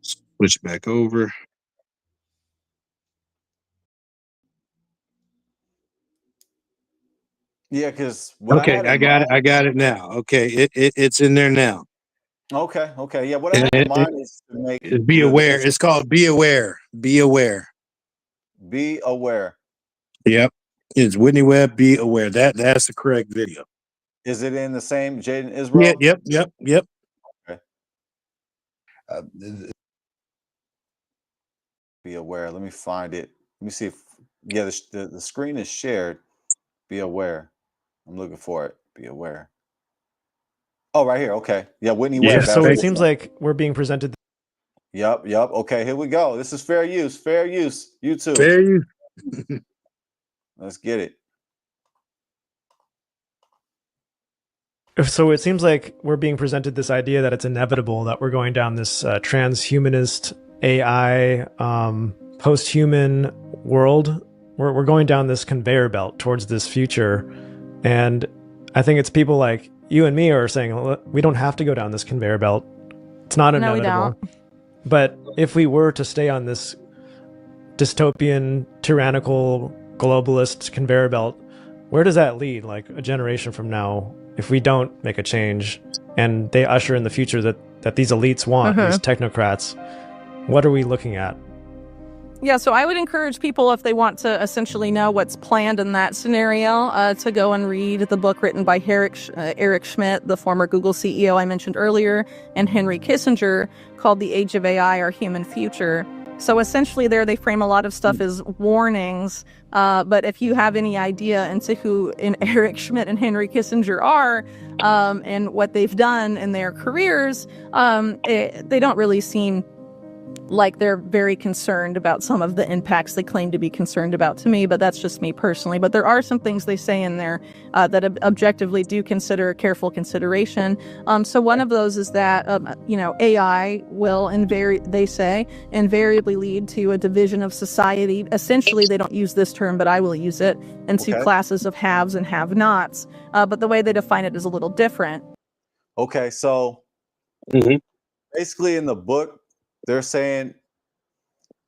switch back over. Yeah, because what Okay, I had in got it. mind. I got it now. Okay, it's in there now. Okay. Yeah, what I had in mind is to make Be aware. It's called Be Aware. Be Aware. Be aware. Yep. It's Whitney Webb. Be Aware. That's the correct video. Is it in the same Jaden Israel? Yep. Okay. Be aware. Let me find it. Let me see if the screen is shared. Be aware. I'm looking for it. Be aware. Oh, right here. Okay. Yeah, Whitney Webb. So it seems like we're being presented. Yep. Okay, here we go. This is fair use. Fair use. YouTube. Fair use. Let's get it. So it seems like we're being presented this idea that it's inevitable that we're going down this transhumanist AI post-human world. We're going down this conveyor belt towards this future, and I think it's people like you and me are saying we don't have to go down this conveyor belt. It's not inevitable. No, we don't. But if we were to stay on this dystopian, tyrannical, globalist conveyor belt, where does that lead? Like a generation from now, if we don't make a change and they usher in the future that these elites want, these technocrats, what are we looking at? Yeah, so I would encourage people, if they want to essentially know what's planned in that scenario, to go and read the book written by Eric Schmidt, the former Google CEO I mentioned earlier, and Henry Kissinger, called The Age of AI, Our Human Future. So essentially there they frame a lot of stuff as warnings, but if you have any idea into who Eric Schmidt and Henry Kissinger are and what they've done in their careers, they don't really seem like they're very concerned about some of the impacts they claim to be concerned about to me, but that's just me personally. But there are some things they say in there that objectively do consider careful consideration. So one of those is that, AI will they say, invariably lead to a division of society. Essentially, they don't use this term, but I will use it, into classes of haves and have-nots. But the way they define it is a little different. Okay, so Mhm. Basically, in the book, they're saying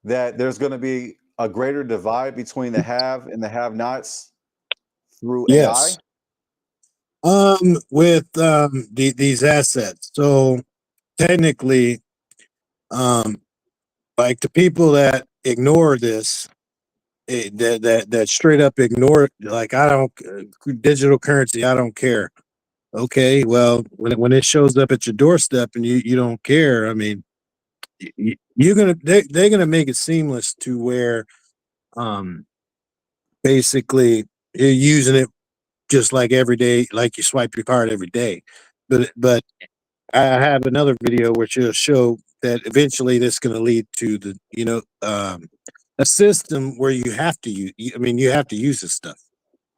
that there's going to be a greater divide between the have and the have-nots through AI. Yes. With these assets. So technically, like the people that ignore this, that straight up ignore it, like I don't digital currency, I don't care. Okay, well, when it shows up at your doorstep and you don't care, I mean, they're gonna make it seamless to where um basically you're using it just like every day, like you swipe your card every day. But I have another video which will show that eventually this is going to lead to the a system where you have to use. I mean, you have to use this stuff.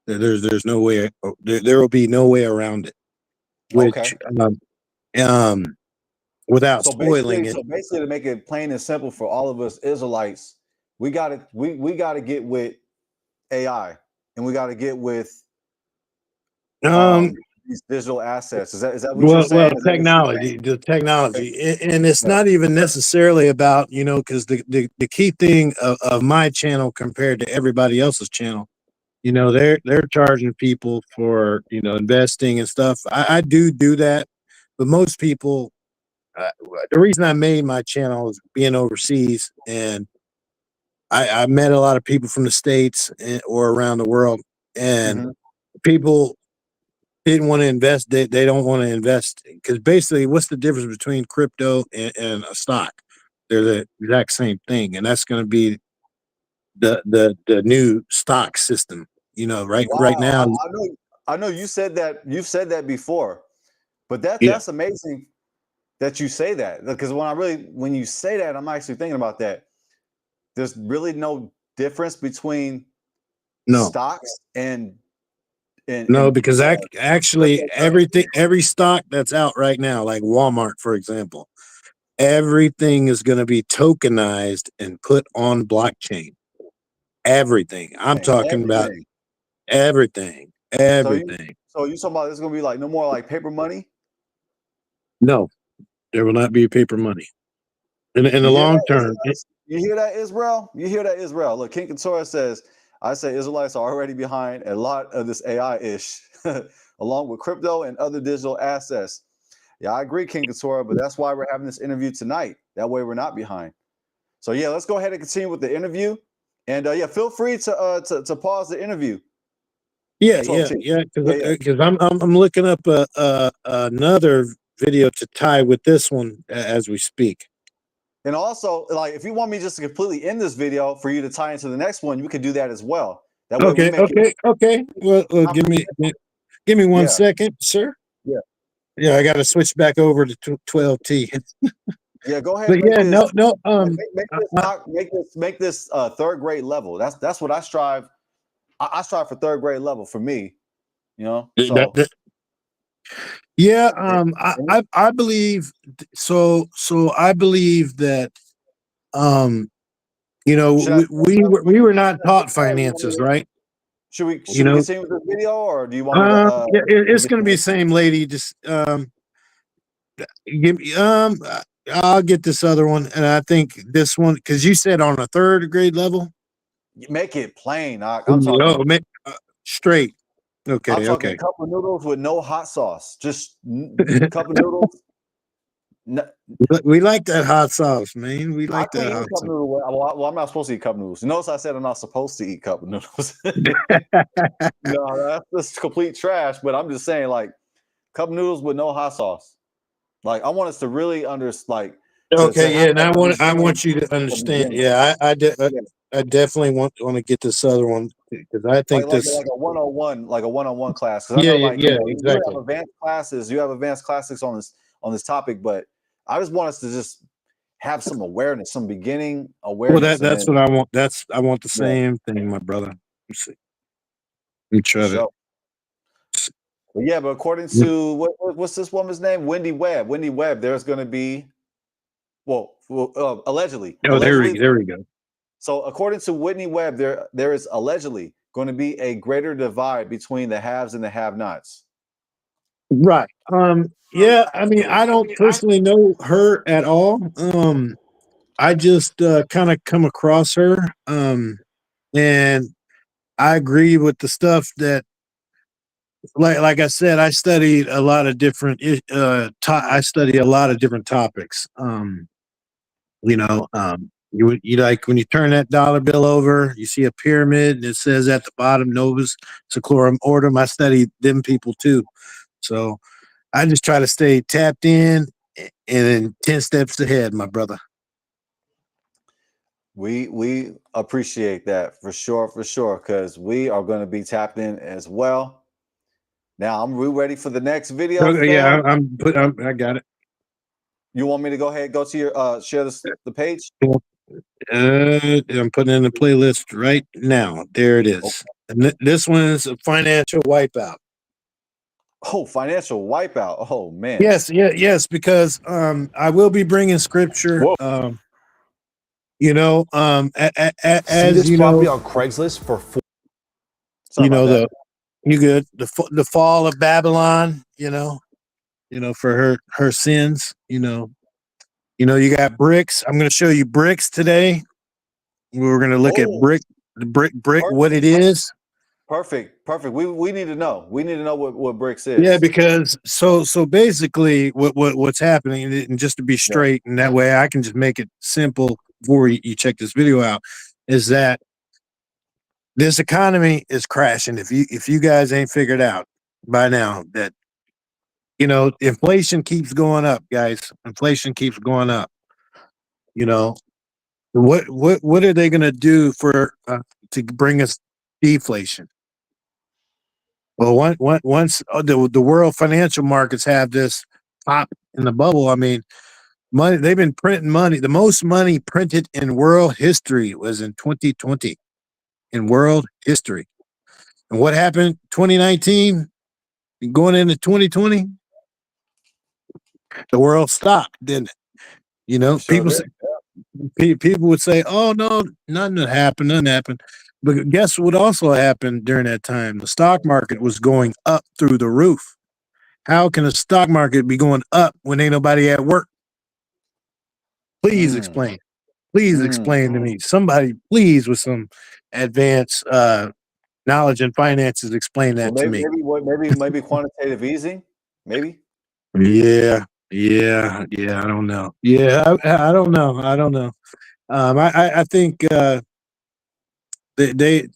There's no way. There will be no way around it. Okay. Which um without spoiling it. So basically, to make it plain and simple for all of us Israelites, we got to get with AI, and we got to get with Um, these digital assets. Is that what you're well, saying? Is that what you're saying? the technology, and it's Yeah. not even necessarily about because the key thing of my channel compared to everybody else's channel, they're charging people for investing and stuff. I do that, but most people, the reason I made my channel is being overseas, and I met a lot of people from the States or around the world, and Mhm. people didn't want to invest. They don't want to invest because basically, what's the difference between crypto and a stock? They're the exact same thing, and that's going to be the new stock system. Right Wow, now. I know you said that you've said that before, but Yeah. that's amazing that you say that, because when you say that, I'm actually thinking about that. There's really no difference between No, stocks no, and because actually cryptocurrency. every stock that's out right now, like Walmart, for example, everything is going to be tokenized and put on blockchain. Everything. I'm talking about Everything. everything. So you Everything. so you talking about it's gonna be like no more like paper money? No, there will not be paper money in the You hear long that, term. Israelites? You hear that, Israel? You hear that, Israel? Look, King Keturah says, I say Israelites are already behind a lot of this AI-ish, along with crypto and other digital assets. Yeah, I agree, King Keturah, but that's why we're having this interview tonight. That way we're not behind. So yeah, let's go ahead and continue with the interview. And yeah, feel free to pause the interview. Yeah, 12 yeah, Chief. yeah. Yeah, yeah. Because I'm looking up another video to tie with this one as we speak. And also, like, if you want me just to completely end this video for you to tie into the next one, you can do that as well. That way we Okay, make it okay. Well, give me one yeah, second, sir. yeah. Yeah, I got to switch back over to 12T. Yeah, go ahead But and make yeah, this no. make this third grade level. That's what I strive. I strive for third grade level for me, you know. That, So that, yeah, it, I believe so. So I believe that um, should I we were not should taught finances, right? You should we know, continue with this video, or do you want me to yeah, it's get going to be to the same lady. Just give me I'll get this other one, and I think this one because you said on a third grade level. make it plain? I'm Oh, talking straight. I'm Okay, talking okay. cup of noodles with no hot sauce. Just cup of noodles. We like that hot sauce, man. We I like can't that eat hot cup sauce. noodle. Well, I'm not supposed to eat cup noodles. Notice I said I'm not supposed to eat cup noodles. No, that's complete trash. But I'm just saying, like, cup noodles with no hot sauce. Like, I want us to really to Okay, yeah, have and that I understanding want you to from the understand. beginning. Yeah, Yeah. I definitely want to get this other one because I think this. Like a one-on-one class. Because I Yeah, know, yeah, like, yeah, you have exactly. advanced classes. You have advanced classes on this topic, but I just want us to just have some awareness, some beginning Well, awareness, and that's then what I want. I want the yeah, same thing, my brother. Let's see. Let me for try to. sure. But yeah, but according to what's this woman's name? Wendy Webb. Wendy Webb. There's going to be allegedly. Oh, there we go. So according to Whitney Webb, there is allegedly going to be a greater divide between the haves and the have-nots. Right. Yeah, I mean, I don't personally know her at all. I just kind of come across her. And I agree with the stuff that, like I said, I studied a lot of different I study a lot of different topics. You like when you turn that dollar bill over, you see a pyramid and it says at the bottom Novus Seclorum Ortum. I studied them people too. So I just try to stay tapped in and then 10 steps ahead, my brother. We appreciate that for sure, because we are going to be tapped in as well. Now we ready for the next video, Okay, fam? yeah, I got it. You want me to go ahead, go to your share the page? I'm putting in the playlist right now. There it Okay. is. And this one is a financial wipeout. Oh, financial wipeout. Oh man. Yes, because I will be bringing scripture. Whoa. See As this you property know, on Craigslist for Sorry about that. the fall of Babylon. For her sins. You got bricks. I'm going to show you bricks today. We're going to look at brick, what it is. Perfect. We need to know. We need to know what bricks is. Yeah, because so basically, what's happening, and just to be straight, and that way I can just make it simple before you check this video out, is that this economy is crashing. If you guys ain't figured out by now that inflation keeps going up, guys. Inflation keeps going up. What are they going to do to bring us deflation? Well, once the world financial markets have this pop in the bubble, I mean, money, they've been printing money. The most money printed in world history was in 2020 in world history. And what happened 2019 going into 2020? The world stopped, didn't it? Sure did. People would say, "Oh no, nothing happened." But guess what also happened during that time? The stock market was going up through the roof. How can a stock market be going up when ain't nobody at work? Please explain. Please explain to me. Somebody, please, with some advanced knowledge in finances, explain that to me. Maybe quantitative easing. Maybe. Yeah. I don't know. Yeah, I don't know. I think they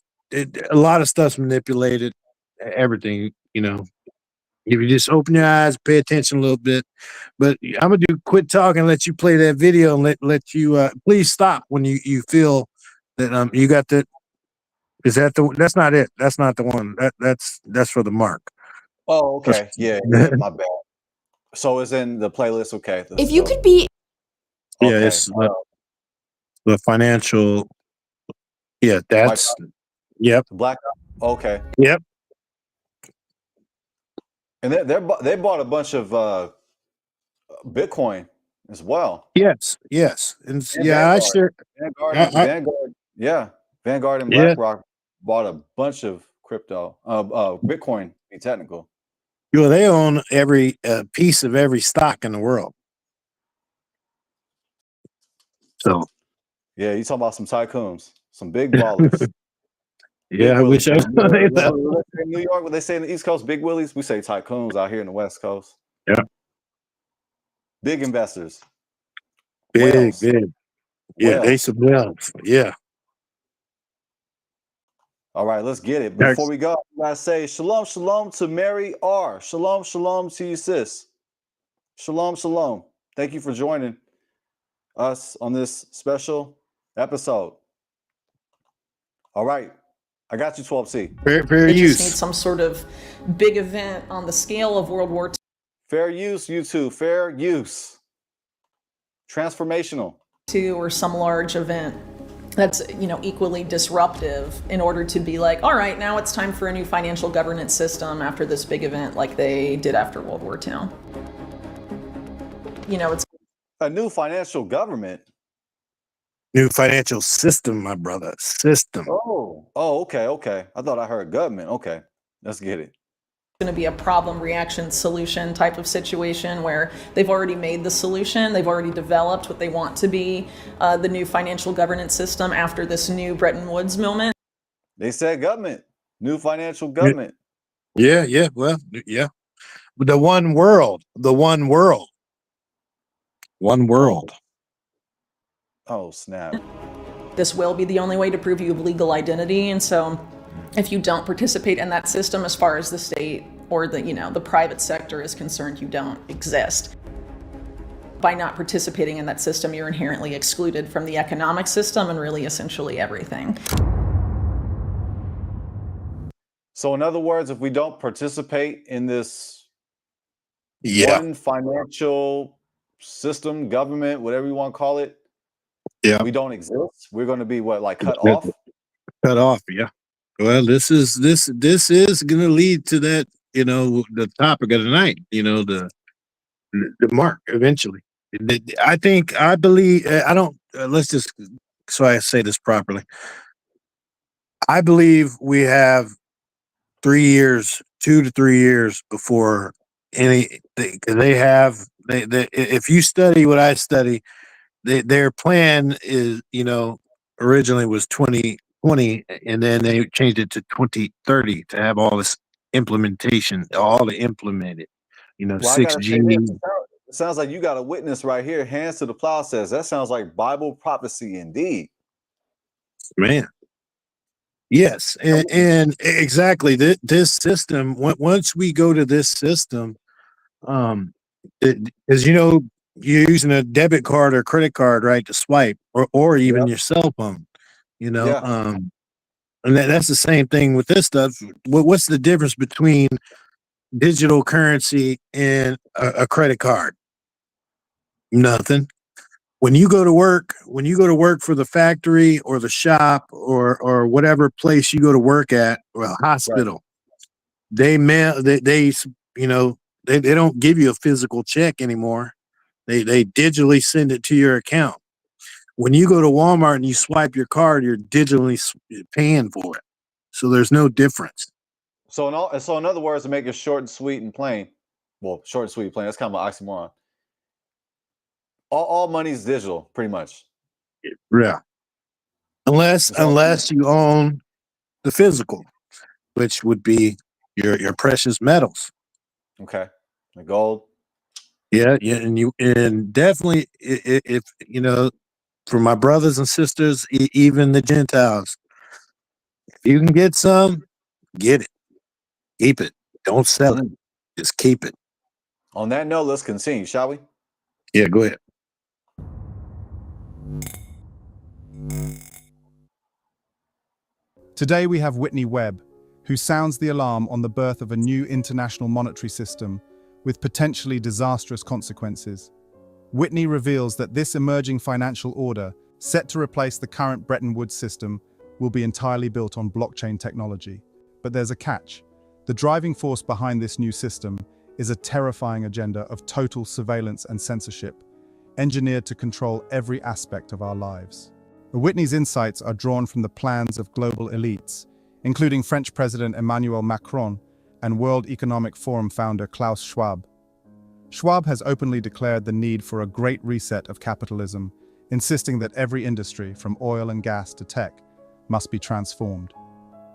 a lot of stuff's manipulated. Everything, if you just open your eyes, pay attention a little bit. But I'm gonna quit talking, let you play that video, and let you please stop when you feel that you got that. Is that that's not it. That's not the one. That's for the mark. Oh, okay. Yeah, my bad. So it's in the playlist. Okay. If you could be Yeah, it's the financial. Yeah, that's yep. Black. Okay. Yep. And they bought a bunch of Bitcoin as well. Yes. And yeah, Vanguard. Yeah. Vanguard and BlackRock bought a bunch of crypto, Bitcoin, to be technical. Well, they own every piece of every stock in the world. So, yeah, you talking about some tycoons, some big ballers. Yeah, I wish I was. In New York, what they say in the East Coast, big willies. We say tycoons out here in the West Coast. Yeah, big investors. Big. Yeah, they some whales. Yeah. All right, let's get it. Before we go, I gotta say shalom to Mary R. Shalom to you, sis. Shalom. Thank you for joining us on this special episode. All right, I got you, 12C. Fair use. Just need some sort of big event on the scale of World War II. Fair use, you two. Fair use. Transformational. Or some large event that's equally disruptive in order to be like, all right, now it's time for a new financial governance system after this big event like they did after World War II. It's a new financial government. New financial system, my brother. System. Oh, okay. I thought I heard government. Okay, let's get it. going to be a problem reaction solution type of situation where they've already made the solution, they've already developed what they want to be the new financial governance system after this new Bretton Woods moment. They said government, new financial government. Yeah, well, yeah. The one world. Oh, snap. This will be the only way to prove you have legal identity, and so if you don't participate in that system as far as the state or the private sector is concerned, you don't exist. By not participating in that system, you're inherently excluded from the economic system and really essentially everything. So in other words, if we don't participate in this one financial system, government, whatever you want to call it, we don't exist. We're going to be what, like cut off? Cut off, yeah. Well, this is going to lead to that, the topic of the night, the mark eventually. I believe, let's just, so I say this properly. I believe we have 2 to 3 years before if you study what I study, their plan is, originally was 2020, and then they changed it to 2030 to have all this implementation, all to implement it. Well, 6G. It sounds like you got a witness right here. Hands to the plow says that sounds like Bible prophecy indeed. Man. Yes, and exactly this system. Once we go to this system, because you're using a debit card or credit card, right, to swipe, or even your cell phone, and that's the same thing with this stuff. What's the difference between digital currency and a credit card? Nothing. When you go to work for the factory or the shop or whatever place you go to work at, or a hospital, they don't give you a physical check anymore. They digitally send it to your account. When you go to Walmart and you swipe your card, you're digitally paying for it. So there's no difference. So in other words, to make it short and sweet and plain, short and sweet and plain, that's kind of an oxymoron. All money is digital, pretty much. Yeah. Unless you own the physical, which would be your precious metals. Okay. The gold. Yeah, and definitely if for my brothers and sisters, even the Gentiles, if you can get some, get it. Keep it. Don't sell it. Just keep it. On that note, let's continue, shall we? Yeah, go ahead. Today we have Whitney Webb, who sounds the alarm on the birth of a new international monetary system with potentially disastrous consequences. Whitney reveals that this emerging financial order, set to replace the current Bretton Woods system, will be entirely built on blockchain technology. But there's a catch. The driving force behind this new system is a terrifying agenda of total surveillance and censorship, engineered to control every aspect of our lives. Whitney's insights are drawn from the plans of global elites, including French President Emmanuel Macron and World Economic Forum founder Klaus Schwab. Schwab has openly declared the need for a great reset of capitalism, insisting that every industry, from oil and gas to tech, must be transformed.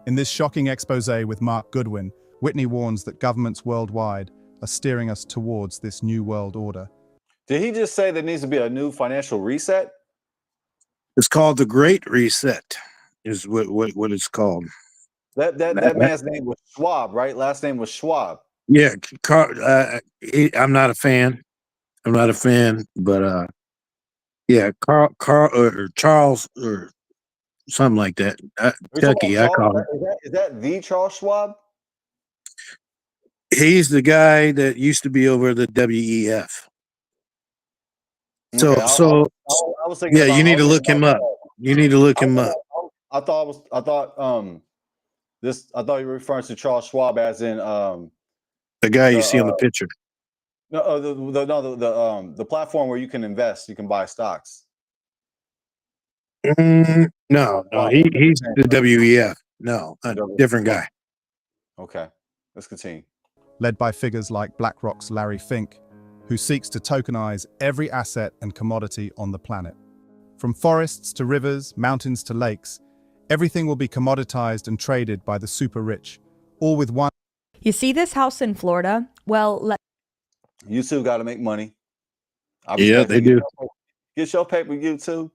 In this shocking exposé with Mark Goodwin, Whitney warns that governments worldwide are steering us towards this new world order. Did he just say there needs to be a new financial reset? It's called the Great Reset, is what it's called. That man's name was Schwab, right? Last name was Schwab. Yeah, I'm not a fan. But Carl or Charles or something like that. Kentucky, I call it. Is that the Charles Schwab? He's the guy that used to be over the WEF. Okay, I was thinking. Yeah, you need to look him up. You need to look him up. I thought you were referring to Charles Schwab as in the guy you see on the picture. No, the platform where you can invest, you can buy stocks. No, he's the WEF. No, a different guy. Okay, let's continue. led by figures like BlackRock's Larry Fink, who seeks to tokenize every asset and commodity on the planet. From forests to rivers, mountains to lakes, everything will be commoditized and traded by the super rich, all with one. You see this house in Florida? Well, YouTube got to make money. I Yeah, respect they it. do. Get your paper, YouTube.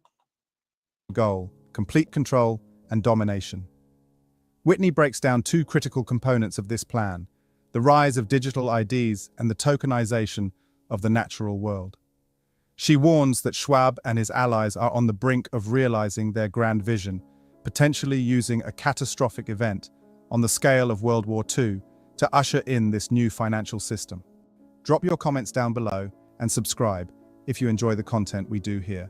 Goal: complete control and domination. Whitney breaks down two critical components of this plan: the rise of digital IDs and the tokenization of the natural world. She warns that Schwab and his allies are on the brink of realizing their grand vision, potentially using a catastrophic event on the scale of World War II to usher in this new financial system. Drop your comments down below and subscribe if you enjoy the content we do here.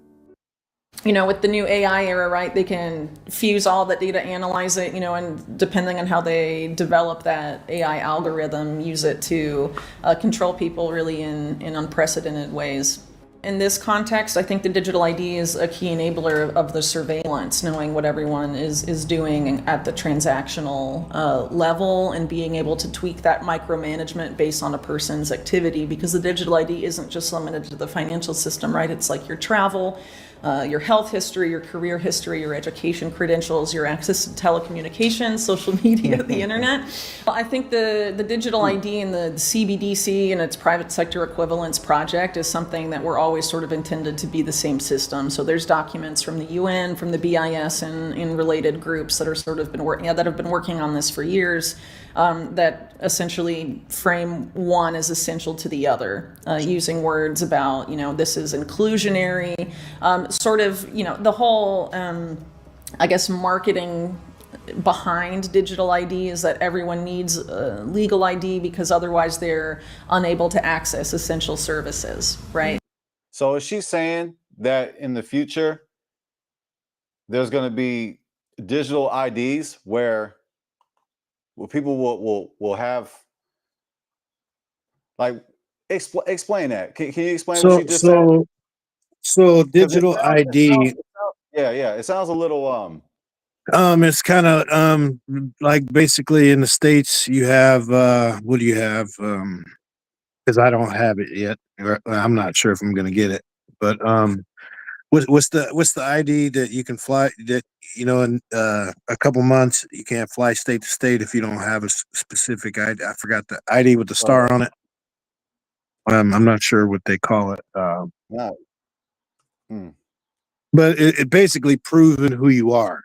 You know, with the new AI era, right, they can fuse all that data, analyze it, you know, and depending on how they develop that AI algorithm, use it to control people really in unprecedented ways. In this context, I think the digital ID is a key enabler of the surveillance, knowing what everyone is doing at the transactional level and being able to tweak that micromanagement based on a person's activity, because the digital ID isn't just limited to the financial system, right? It's like your travel, your health history, your career history, your education credentials, your access to telecommunications, social media, the internet. I think the digital ID and the CBDC and its private sector equivalence project is something that we're always sort of intended to be the same system. So there's documents from the UN, from the BIS, and related groups that are sort of that have been working on this for years, that essentially frame one as essential to the other, using words about, you know, this is inclusionary, sort of, you know, the whole, I guess, marketing behind digital ID is that everyone needs a legal ID because otherwise they're unable to access essential services, right? So is she saying that in the future there's going to be digital IDs where people will have, like, explain that? Can you explain what she just said? So 'Cause digital ID, it sounds a little it's kind of like basically in the States you have what do you have? Because I don't have it yet. Or I'm not sure if I'm going to get it, but what's the ID that you can fly, that you know, in a couple months you can't fly state to state if you don't have a specific ID. I forgot the ID with the star on it. I'm not sure what they call it. not. Hmm. But it basically proving who you are,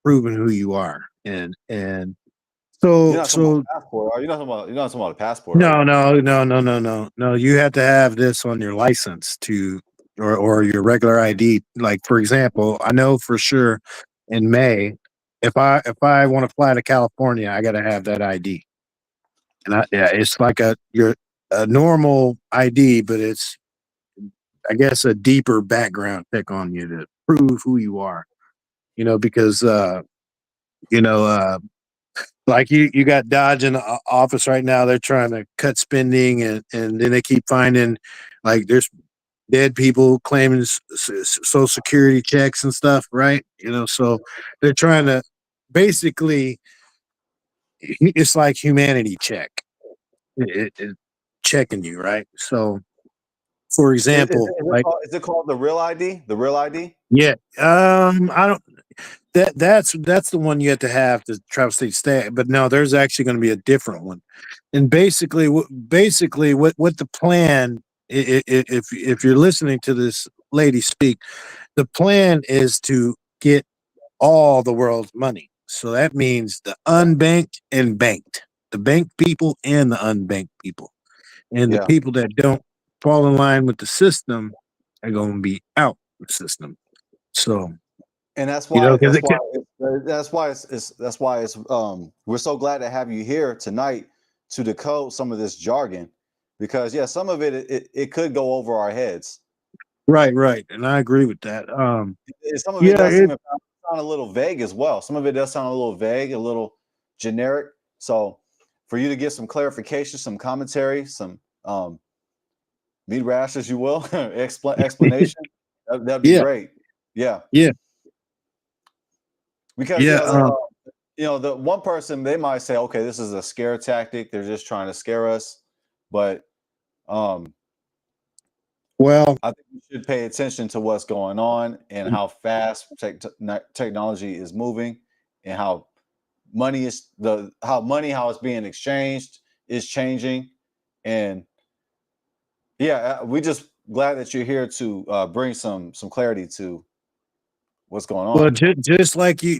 and You're not talking so about a passport, are you? You're not talking about a passport, are you? no. You have to have this on your license to, or your regular ID. Like for example, I know for sure in May, if I want to fly to California, I got to have that ID. And it's like a normal ID, but it's, I guess, a deeper background check on you to prove who you are. You know, because you know, like you got Dodge in the office right now. They're trying to cut spending, and then they keep finding, like, there's dead people claiming social security checks and stuff, right? You know, so they're trying to basically, it's like humanity check, it checking you, right? So, for example, like, Is it called the real ID? The real ID? yeah, I don't. That's the one you have to travel state to state. But no, there's actually going to be a different one. And basically, what the plan, if you're listening to this lady speak, the plan is to get all the world's money. So that means the unbanked and banked, the banked people and the unbanked people, and the Yeah. people that don't fall in line with the system are going to be out of the system. So. And that's You why know, that's why it's we're so glad to have you here tonight to decode some of this jargon, because some of it could go over our heads. Right, and I agree with that. Some of it does even sound a little vague as well. Some of it does sound a little vague, a little generic. So for you to give some clarification, some commentary, some midrash, as you will, explanation, that'd be great. Yeah. Yeah. Because the one person, they might say, okay, this is a scare tactic. They're just trying to scare us. But Well, I think we should pay attention to what's going on and how fast technology is moving, and how how it's being exchanged is changing. And yeah, we just glad that you're here to bring some clarity to what's going well, on. just like you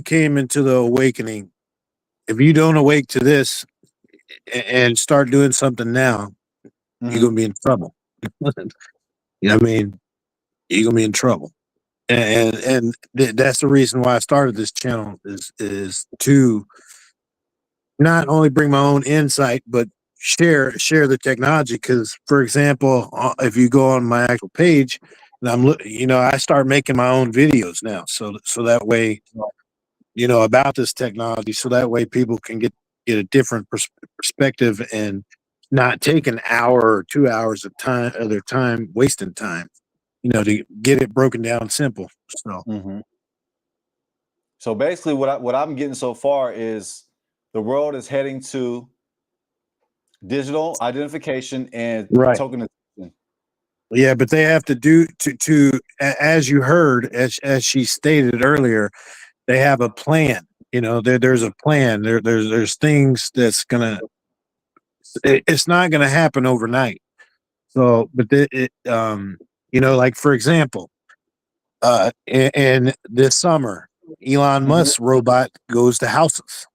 came into the awakening. If you don't awake to this and start doing something now, you're gonna be in trouble. You know what I mean? You're gonna be in trouble. That's the reason why I started this channel is to not only bring my own insight, but share the technology. Because, for example, if you go on my actual page, and I start making my own videos now, so that way, about this technology, so that way people can get a different perspective and not take an hour or 2 hours of their time wasting time, to get it broken down simple. So. So basically, what I'm getting so far is the world is heading to digital identification and Right. tokenization. Yeah, but they have to do as you heard, as she stated earlier, they have a plan. There's a plan. There's things that's gonna. It's not gonna happen overnight. So, but like for example, in this summer, Elon Musk's robot goes to houses.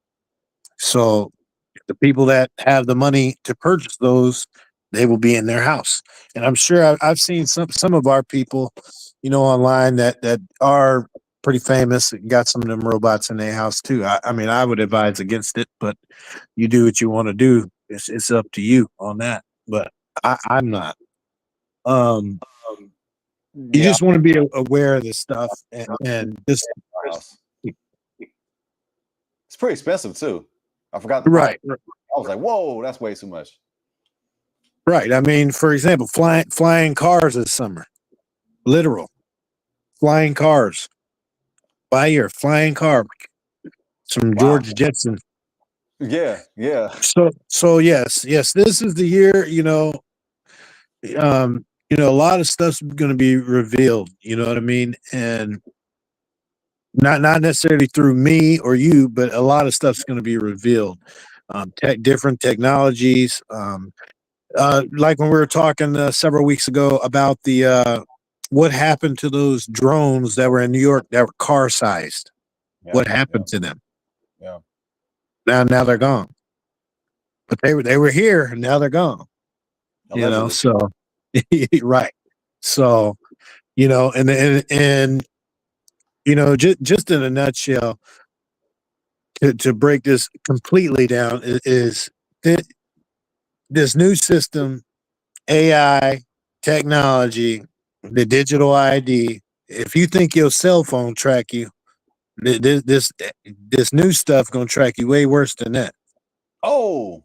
So the people that have the money to purchase those, they will be in their house. And I'm sure I've seen some of our people, online that are pretty famous, got some of them robots in their house too. I mean, I would advise against it, but you do what you want to do. It's up to you on that. But I'm not. You Yeah, just want to be aware of this stuff and just it's pretty expensive too. I forgot the price. right. I was like, whoa, that's way too much. Right. I mean, for example, flying cars this summer, literal flying cars. Buy your flying car, some Wow. George Jetson. Yeah. So yes, this is the year. A lot of stuff's going to be revealed. You know what I mean, and not necessarily through me or you, but a lot of stuff's going to be revealed. Different technologies. Like when we were talking several weeks ago about the what happened to those drones that were in New York that were car sized. What happened to them? Yeah. Now they're gone. But they were here and now they're gone. Allegedly. So right. So, and just in a nutshell, to break this completely down is this new system, AI, technology, the digital ID. If you think your cell phone track you, this new stuff gonna track you way worse than that. Oh.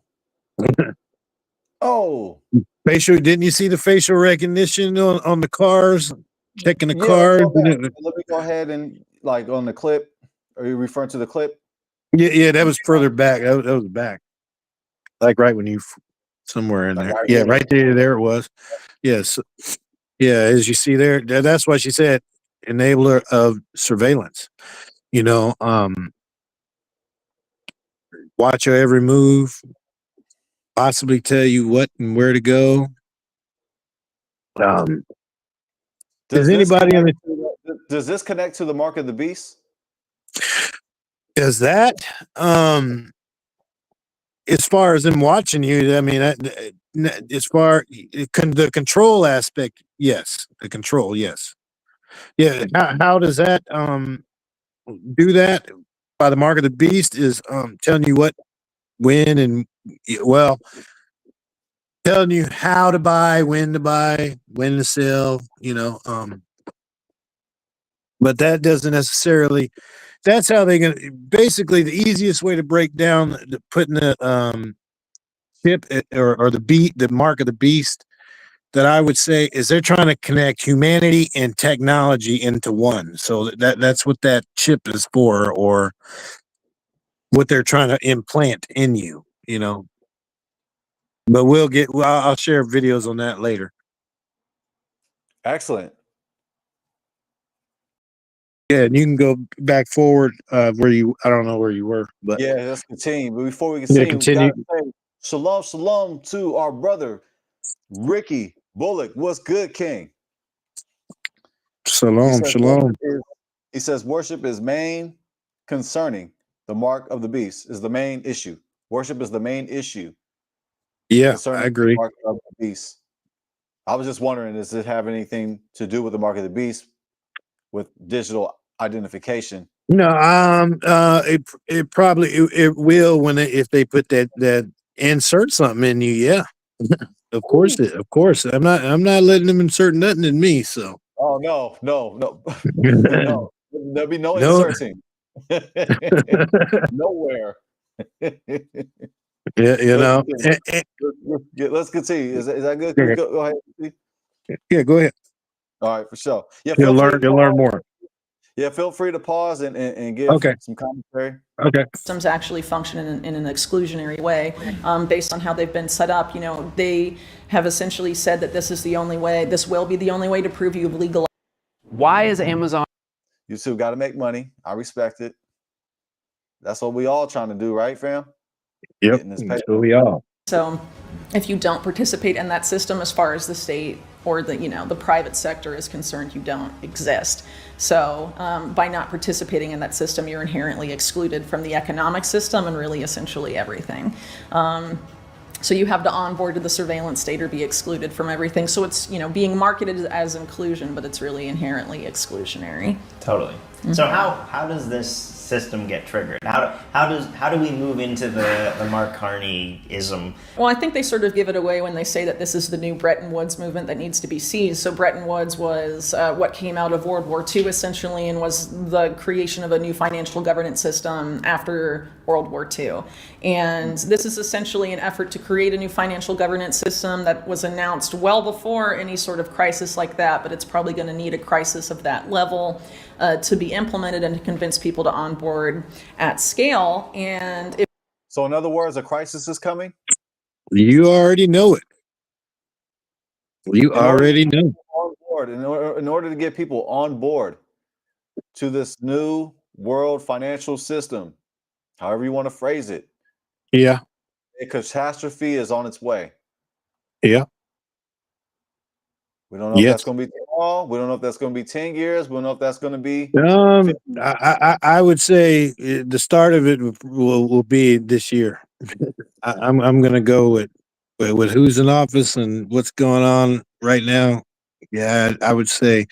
Facial, didn't you see the facial recognition on the cars? Checking the Yeah, cars. let me go ahead and like on the clip. Are you referring to the clip? Yeah, that was further back. That was back. Like right when you somewhere in there. Yeah, right there it was. Yes. Yeah, as you see there, that's why she said enabler of surveillance. Watch your every move, possibly tell you what and where to go. Does Does this connect to the mark of the beast? Is that as far as them watching you? I mean, as far the control aspect, yes, the control, yes, yeah. How does that do that? By the mark of the beast is telling you what, when, and well, telling you how to buy, when to sell. But that doesn't necessarily. That's how they're gonna. Basically, the easiest way to break down putting the chip or the mark of the beast that I would say is they're trying to connect humanity and technology into one. So that's what that chip is for, or what they're trying to implant in you, you know. But I'll share videos on that later. Excellent. Yeah, and you can go back forward I don't know where you were, but Yeah, let's continue. But before we yeah, continue, we continue. gotta say shalom, shalom to our brother Ricky Bullock. What's good, King? He Shalom, says shalom. worship is main concerning the mark of the beast is the main issue. Worship is the main issue Yeah, concerning I the agree. mark of the beast. I was just wondering, does it have anything to do with the mark of the beast with digital identification? No, it probably it will if they put that insert something in you. Yeah, of course of course. I'm not letting them insert nothing in me. So Oh no, no, there'll be no no. inserting. Nowhere. Yeah, you Let's know. continue. Let's continue. Is that good? Can we go ahead? Yeah, go ahead. All right, for sure. Yeah, You'll feel free learn more. Yeah, feel free to pause and give some commentary. Okay. Systems actually function in an exclusionary way, based on how they've been set up. You know, they have essentially said that this is the only way. This will be the only way to prove you've legalized. Why is Amazon? You two got to make money. I respect it. That's what we all trying to do, right, fam? Yep. Getting this paper. So we are. So if you don't participate in that system, as far as the state or the private sector is concerned, you don't exist. So by not participating in that system, you're inherently excluded from the economic system and really essentially everything. So you have to onboard to the surveillance state or be excluded from everything. So it's, being marketed as inclusion, but it's really inherently exclusionary. Totally. Mm-hmm. So how does this system get triggered? How do we move into the Mark Carney-ism? Well, I think they sort of give it away when they say that this is the new Bretton Woods movement that needs to be seized. So Bretton Woods was what came out of World War II, essentially, and was the creation of a new financial governance system after World War II. And this is essentially an effort to create a new financial governance system that was announced well before any sort of crisis like that, but it's probably going to need a crisis of that level to be implemented and to convince people to onboard at scale. And so, in other words, a crisis is coming? You already know it. You already know. On board, in order to get people on board to this new world financial system, however you want to phrase it. Yeah. A catastrophe is on its way. Yeah. We don't know if that's going to be tomorrow. We don't know if that's going to be 10 years. We don't know if that's going to be. I would say the start of it will be this year. I'm going to go with who's in office and what's going on right now. Yeah, I would say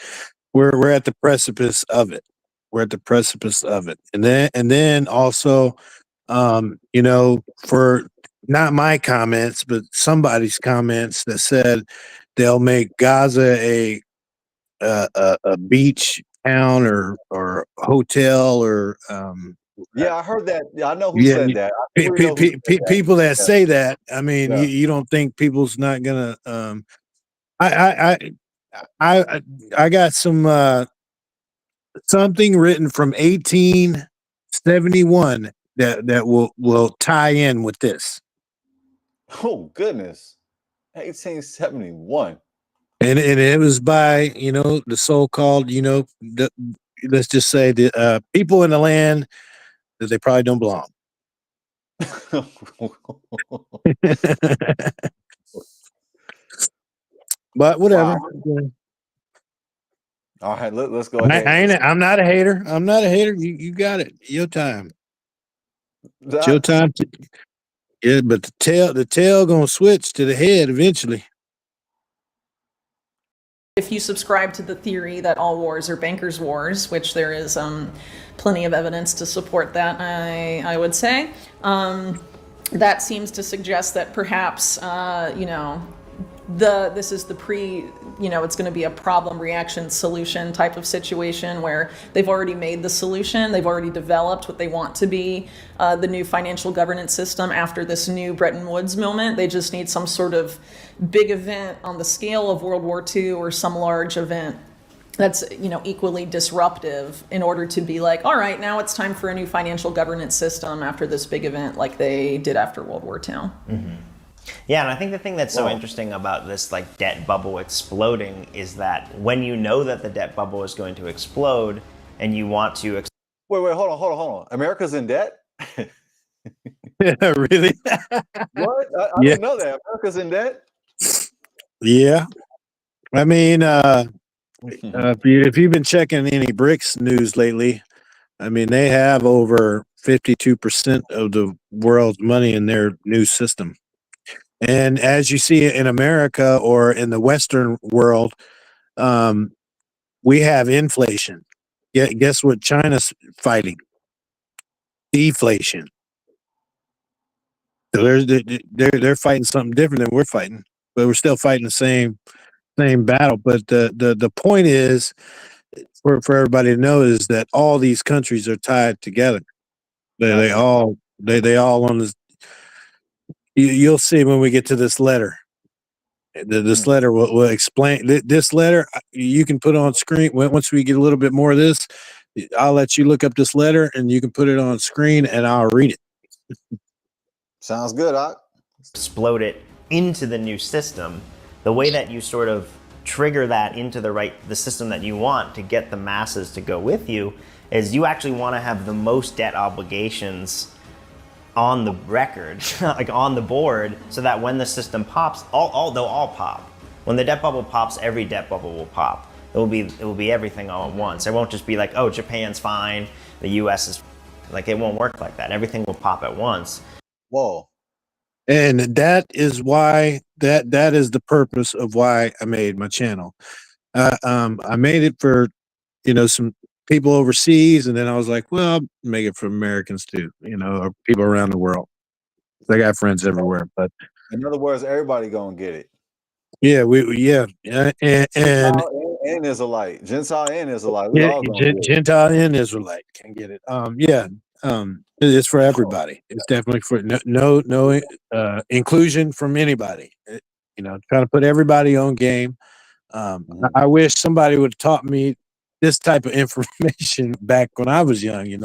we're at the precipice of it. We're at the precipice of it, and then also, for not my comments, but somebody's comments that said they'll make Gaza a beach town or hotel or yeah, I heard that. Yeah, I know who said that. People that say that. I mean, you don't think people's not gonna. I got some something written from 1871 that will tie in with this. Oh goodness, 1871. And it was by, the so-called, let's just say the people in the land that they probably don't belong. But whatever. Wow. All right, let's go ahead. I'm not a hater. I'm not a hater. You got it. Your time. It's your time. Yeah, but the tail gonna switch to the head eventually. If you subscribe to the theory that all wars are bankers' wars, which there is plenty of evidence to support that, I would say, that seems to suggest that perhaps, this is the it's going to be a problem reaction solution type of situation where they've already made the solution. They've already developed what they want to be the new financial governance system after this new Bretton Woods moment. They just need some sort of big event on the scale of World War II or some large event that's, equally disruptive in order to be like, all right, now it's time for a new financial governance system after this big event like they did after World War II. Mm-hmm. Yeah, and I think the thing that's so interesting about this like debt bubble exploding is that when you know that the debt bubble is going to explode and you want to Wait, hold on. America's in debt? Really? What? I didn't know that. America's in debt? Yeah. I mean, if you've been checking any BRICS news lately, I mean, they have over 52% of the world's money in their new system. And as you see in America or in the Western world, we have inflation. Guess what China's fighting? Deflation. So they're fighting something different than we're fighting, but we're still fighting the same battle. But the point is for everybody to know is that all these countries are tied together. They all on this. You'll see when we get to this letter. This letter will explain. This letter you can put on screen once we get a little bit more of this. I'll let you look up this letter and you can put it on screen and I'll read it. Sounds good. explode it into the new system. The way that you sort of trigger that into the system that you want to get the masses to go with you is you actually want to have the most debt obligations on the record, like on the board, so that when the system pops, they'll all pop. When the debt bubble pops, every debt bubble will pop. It will be everything all at once. It won't just be like, oh, Japan's fine, the US is like, it won't work like that. Everything will pop at once. Whoa. And that is why that is the purpose of why I made my channel. I made it for, some people overseas, and then I was like, well, I'll make it for Americans too, or people around the world. I got friends everywhere, but in other words, everybody gonna get it. Yeah, and Israelite, Gentile and Israelite. We all gonna Gentile and Israelite can get it. It's for everybody. It's definitely for no inclusion from anybody. Trying to put everybody on game. I wish somebody would have taught me this type of information back when I was young. In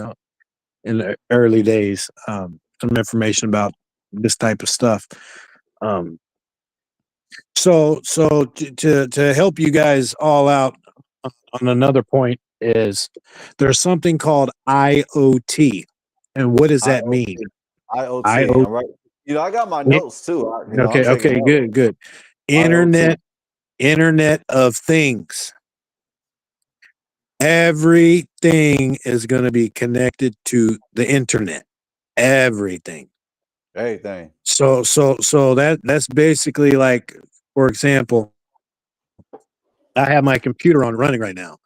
the early days, some information about this type of stuff. So to help you guys all out on another point is there's something called IoT. And what does that mean? IoT. All right. I got my notes too. Okay, good. Internet of Things. Everything is going to be connected to the internet. Everything. So that's basically like, for example, I have my computer on running right now.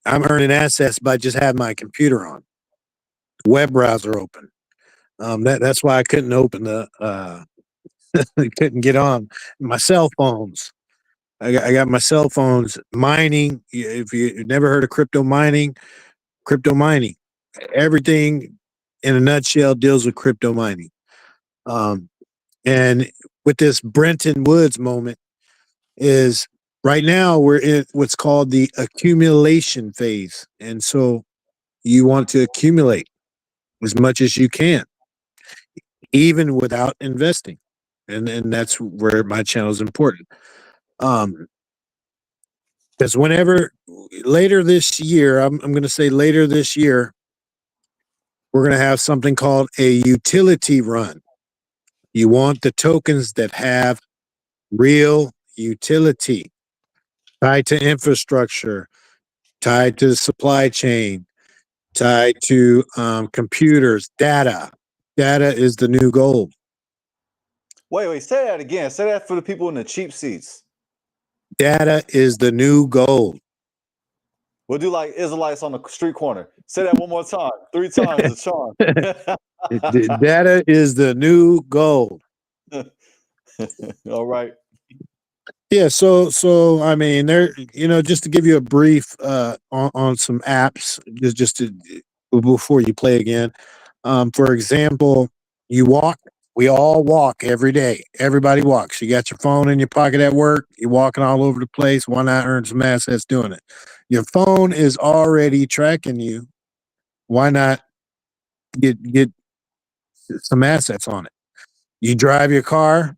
I'm earning assets by just having my computer on. Web browser open. That's why I couldn't open couldn't get on my cell phones. I got my cell phones mining. If you never heard of crypto mining, everything in a nutshell deals with crypto mining. And with this Brenton Woods moment is right now we're in what's called the accumulation phase. And so you want to accumulate as much as you can, even without investing. And that's where my channel is important. Because whenever later this year, I'm going to say later this year, we're going to have something called a utility run. You want the tokens that have real utility, tied to infrastructure, tied to the supply chain, tied to computers, data. Data is the new gold. Wait, say that again. Say that for the people in the cheap seats. Data is the new gold. We'll do like Israelites on the street corner. Say that one more time. 3 times the charm. Data is the new gold. All right. Yeah, so I mean, there, just to give you a brief on some apps, just to before you play again. For example, you walk We all walk every day. Everybody walks. You got your phone in your pocket at work. You're walking all over the place. Why not earn some assets doing it? Your phone is already tracking you. Why not get some assets on it? You drive your car.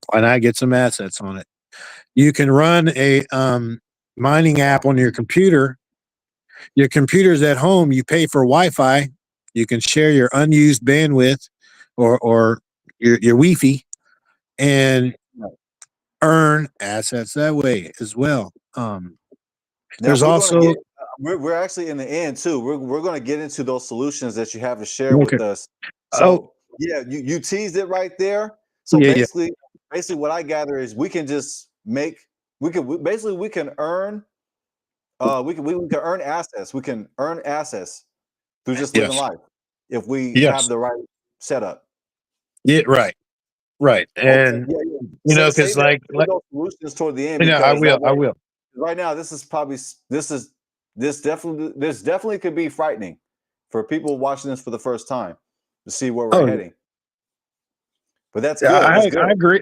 Why not get some assets on it? You can run a mining app on your computer. Your computer's at home. You pay for Wi-Fi. You can share your unused bandwidth or your Wi-Fi and earn assets that way as well. There's also we're actually in the end too. We're going to get into those solutions that you have to share with us. So yeah, you teased it right there. So basically what I gather is we can just make we can earn we can earn assets. We can earn assets through just living life if we have the right setup. Yeah, right. And you know, because like those solutions toward the end. I will. Right now, this definitely could be frightening for people watching this for the first time to see where we're heading. But that's good.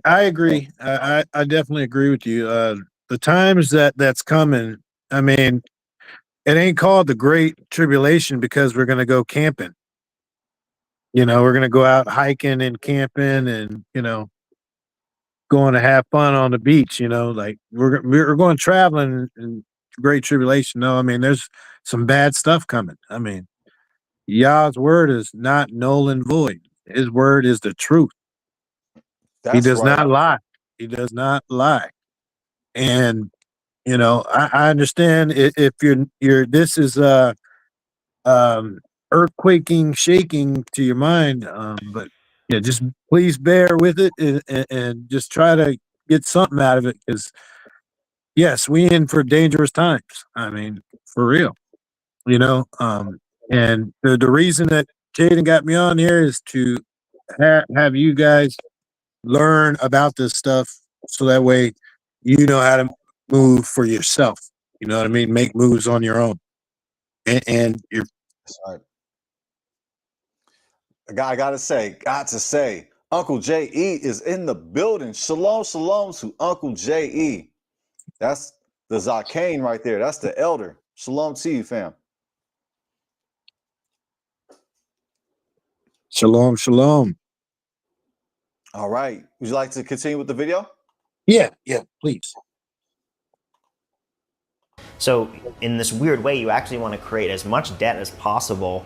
I agree. I definitely agree with you. The times that's coming. I mean, it ain't called the Great Tribulation because we're going to go camping. You know, we're going to go out hiking and camping and, you know, going to have fun on the beach, you know, like we're going traveling in Great Tribulation. No, I mean, there's some bad stuff coming. I mean, Yah's word is not null and void. His word is the truth. He does not lie. He does not lie. And, you know, I understand if this is earthquaking, shaking to your mind, but yeah, just please bear with it and just try to get something out of it, because yes, we in for dangerous times. I mean, for real, you know. And the reason that Jaden got me on here is to have you guys learn about this stuff, so that way you know how to move for yourself. You know what I mean? Make moves on your own, and you're. Right. I got to say, Uncle J.E. is in the building. Shalom to Uncle J.E. That's the Zakane right there. That's the elder. Shalom to you, fam. Shalom. All right. Would you like to continue with the video? Yeah, please. So in this weird way, you actually want to create as much debt as possible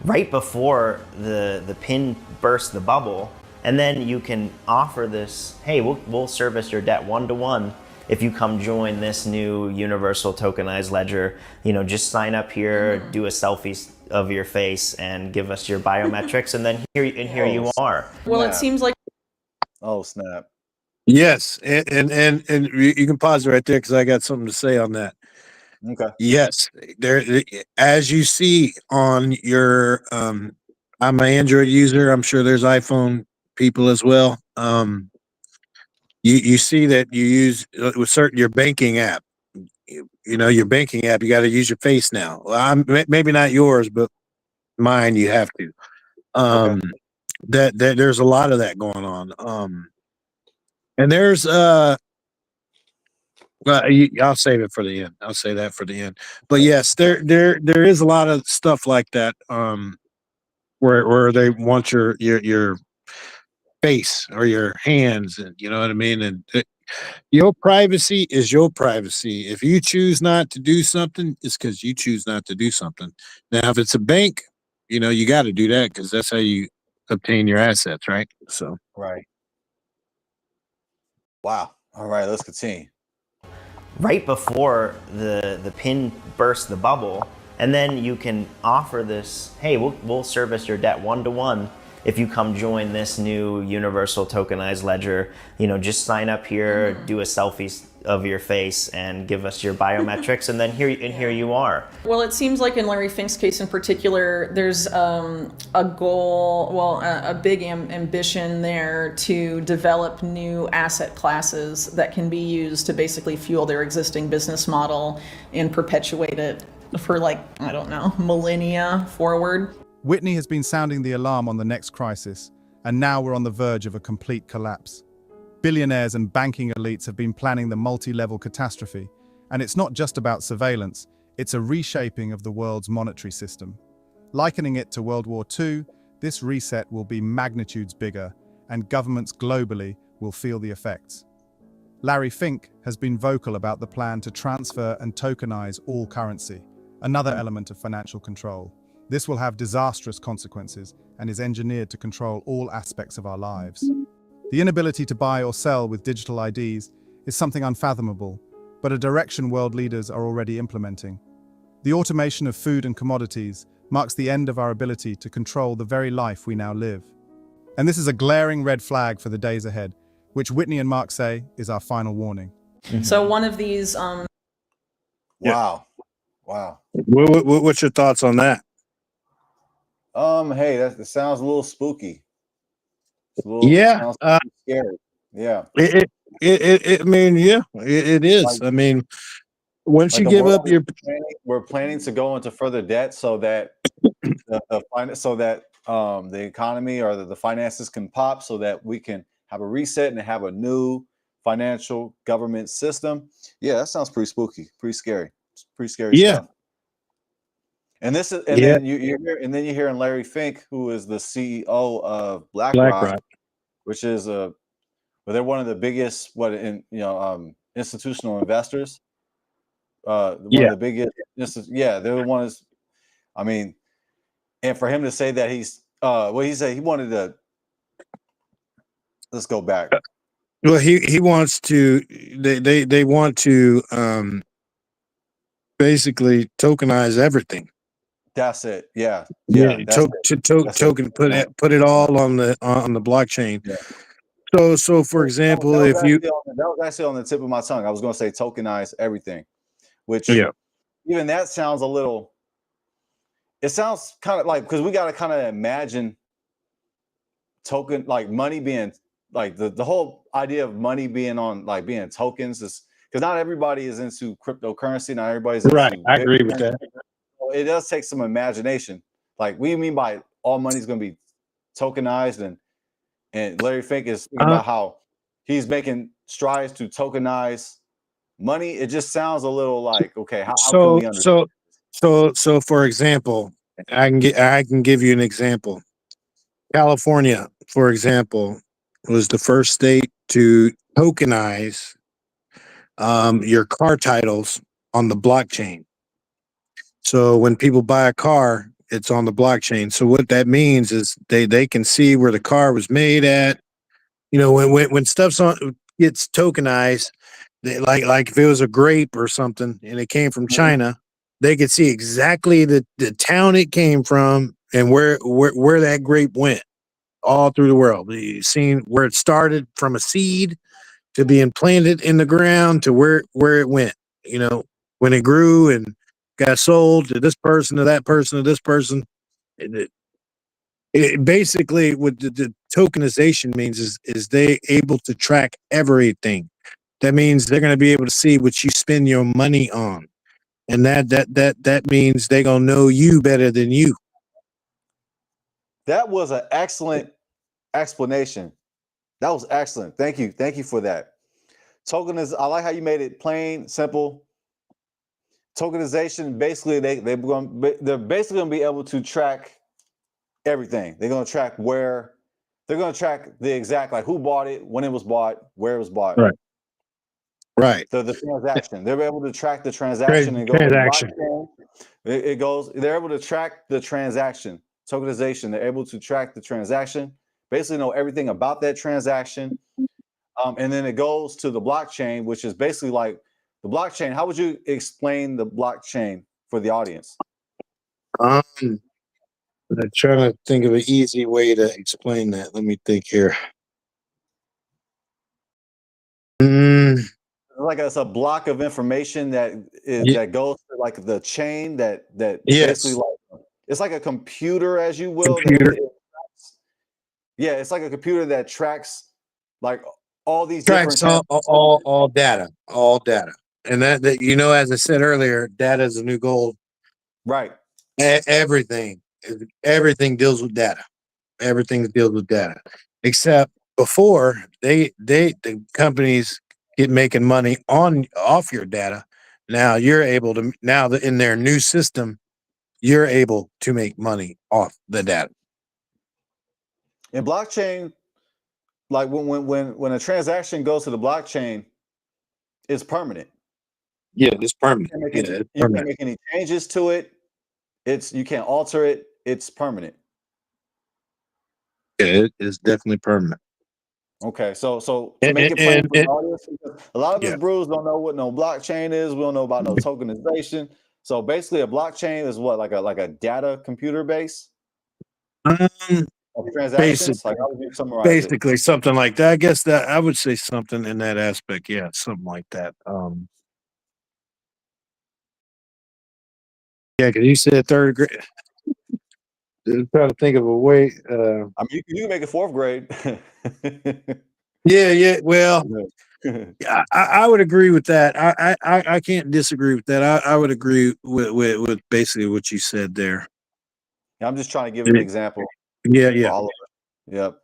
right before the pin bursts the bubble, and then you can offer this, hey, we'll service your debt 1-to-1 if you come join this new universal tokenized ledger. You know, just sign up here, do a selfie of your face, and give us your biometrics, and then here you are. Well, it seems like. Oh snap! Yes, and you can pause it right there because I got something to say on that. Okay. Yes, there, as you see on your, I'm an Android user. I'm sure there's iPhone people as well. You see that you use with your banking app. You know, your banking app. You got to use your face now. Well, maybe not yours, but mine. You have to. Okay. That there's a lot of that going on. And there's I'll save it for the end. I'll say that for the end. But yes, there is a lot of stuff like that. Where they want your face or your hands, and you know what I mean. And your privacy is your privacy. If you choose not to do something, it's because you choose not to do something. Now, if it's a bank, you know you got to do that because that's how you obtain your assets, right? So right. Wow. All right, let's continue. Right before the pin bursts the bubble, and then you can offer this, hey, we'll service your debt 1-to-1 if you come join this new universal tokenized ledger. You know, just sign up here, do a selfie of your face, and give us your biometrics, and then here you are. Well, it seems like in Larry Fink's case in particular, there's a goal, a big ambition there to develop new asset classes that can be used to basically fuel their existing business model and perpetuate it for, like, I don't know, millennia forward. Whitney has been sounding the alarm on the next crisis, and now we're on the verge of a complete collapse. Billionaires and banking elites have been planning the multi-level catastrophe, and it's not just about surveillance, it's a reshaping of the world's monetary system. Likening it to World War II, this reset will be magnitudes bigger, and governments globally will feel the effects. Larry Fink has been vocal about the plan to transfer and tokenize all currency, another element of financial control. This will have disastrous consequences and is engineered to control all aspects of our lives. The inability to buy or sell with digital IDs is something unfathomable, but a direction world leaders are already implementing. The automation of food and commodities marks the end of our ability to control the very life we now live. And this is a glaring red flag for the days ahead, which Whitney and Mark say is our final warning. So one of these Wow. Wow. What's your thoughts on that? Hey, that sounds a little spooky. Yeah. Sounds scary. Yeah. I mean, yeah, it is. Like, I mean, once like you give up your, we're planning to go into further debt so that the economy or the finances can pop, so that we can have a reset and have a new financial government system. Yeah, that sounds pretty spooky, pretty scary. It's pretty scary stuff. And this is, and then you're hearing Larry Fink, who is the CEO of BlackRock, which is they're one of the biggest institutional investors. One of the biggest. They're the ones. I mean, and for him to say that he's he said he wanted to. Let's go back. Well, he wants to. They want to basically tokenize everything. That's it. Yeah. Token. Put it all on the blockchain. Yeah. So for example, that was actually on the tip of my tongue. I was going to say tokenize everything, which even that sounds a little. It sounds kind of like, because we got to kind of imagine token, like money being like the whole idea of money being on, like being tokens, is because not everybody is into cryptocurrency. Not everybody's into right. I agree with that. So it does take some imagination. Like, what do you mean by all money's going to be tokenized? And Larry Fink is thinking about how he's making strides to tokenize money. It just sounds a little like, okay, how can we understand? So for example, I can give you an example. California, for example, was the first state to tokenize your car titles on the blockchain. So when people buy a car, it's on the blockchain. So what that means is they can see where the car was made at. You know, when stuff gets tokenized, like if it was a grape or something and it came from China, they could see exactly the town it came from and where that grape went all through the world. You've seen where it started from a seed to being planted in the ground to where it went, you know, when it grew and got sold to this person, to that person, to this person. It basically, what the tokenization means is they able to track everything. That means they're going to be able to see what you spend your money on. And that means they're going to know you better than you. That was an excellent explanation. That was excellent. Thank you. Thank you for that. I like how you made it plain, simple. Tokenization, basically, they're basically going to be able to track everything. They're going to track they're going to track the exact, like who bought it, when it was bought, where it was bought. Right. So the transaction, they're able to track the transaction and go to the blockchain. They're able to track the transaction. Tokenization, they're able to track the transaction, basically know everything about that transaction. And then it goes to the blockchain, which is basically like the blockchain. How would you explain the blockchain for the audience? I'm trying to think of an easy way to explain that. Let me think here. Like it's a block of information that goes to like the chain that basically, like it's like a computer, as you will. It's like a computer that tracks like all these tracks all data, and that you know, as I said earlier, data is the new gold. Right. Everything deals with data. everything deals with data. Except before the companies get making money off your data. Now you're able to in their new system, you're able to make money off the data. In blockchain, like when a transaction goes to the blockchain, it's permanent. Yeah, it's permanent. You can't make any changes to it. You can't alter it. It's permanent. Yeah, it is definitely permanent. Okay, so to make it plain for the audience, a lot of us brews don't know what no blockchain is. We don't know about no tokenization. So basically, a blockchain is what, like a data computer base of transactions. Like, how would you summarize basically something like that. I guess that I would say something in that aspect. Yeah, something like that. Yeah, because you said third grade. I'm trying to think of a way. I mean, you can make it fourth grade. Yeah. Well, I would agree with that. I can't disagree with that. I would agree with basically what you said there. I'm just trying to give an example. Yeah. For all of it. Yep.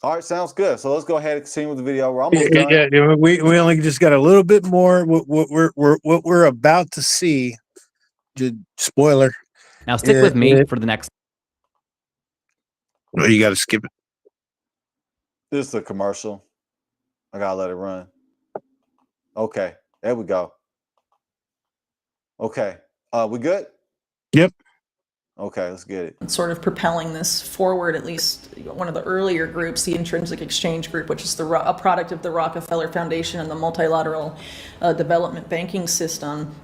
All right, sounds good. So let's go ahead and continue with the video. We're almost done. Yeah, we only just got a little bit more. What we're about to see. Spoiler. Now stick with me for the next. Well, you got to skip it. This is a commercial. I gotta let it run. Okay, there we go. Okay, we good? Yep. Okay, let's get it. Sort of propelling this forward, at least one of the earlier groups, the Intrinsic Exchange Group, which is a product of the Rockefeller Foundation and the multilateral development banking system,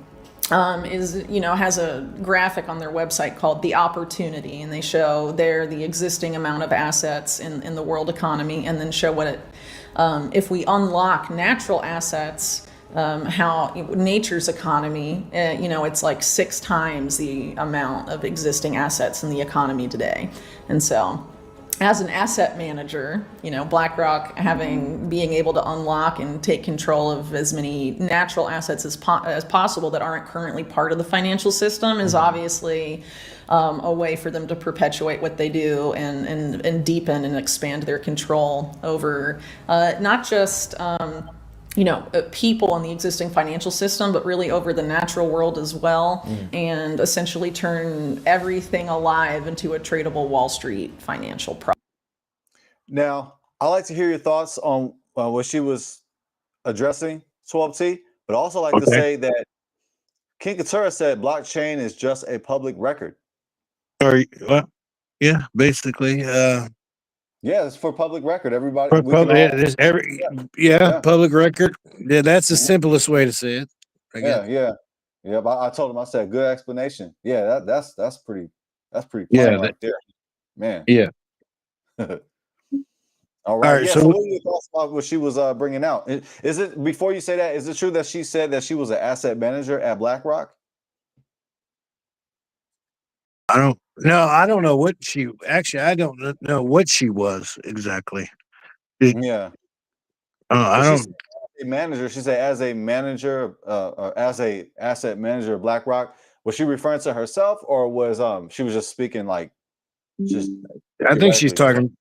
has a graphic on their website called The Opportunity, and they show there the existing amount of assets in the world economy, and then show what it, if we unlock natural assets, how nature's economy, it's like 6 times the amount of existing assets in the economy today. And so as an asset manager, BlackRock being able to unlock and take control of as many natural assets as possible that aren't currently part of the financial system is obviously a way for them to perpetuate what they do and deepen and expand their control over not just people in the existing financial system, but really over the natural world as well, and essentially turn everything alive into a tradable Wall Street financial product. Now, I'd like to hear your thoughts on what she was addressing, 12T, but also like to say that King Katura said blockchain is just a public record. Yeah, basically. Yeah, it's for public record. Everybody. Public record. Yeah, that's the simplest way to say it. Yeah. I told him. I said, good explanation. Yeah, that's pretty plain right there, man. Yeah. All right. Yeah. So what are your thoughts about what she was bringing out? Is it, before you say that, is it true that she said that she was an asset manager at BlackRock? I don't know what she I don't know what she was exactly. Yeah. I don't. A manager. She said as a manager, or as a asset manager of BlackRock. Was she referring to herself, or was she was just speaking like just? I think she's talking.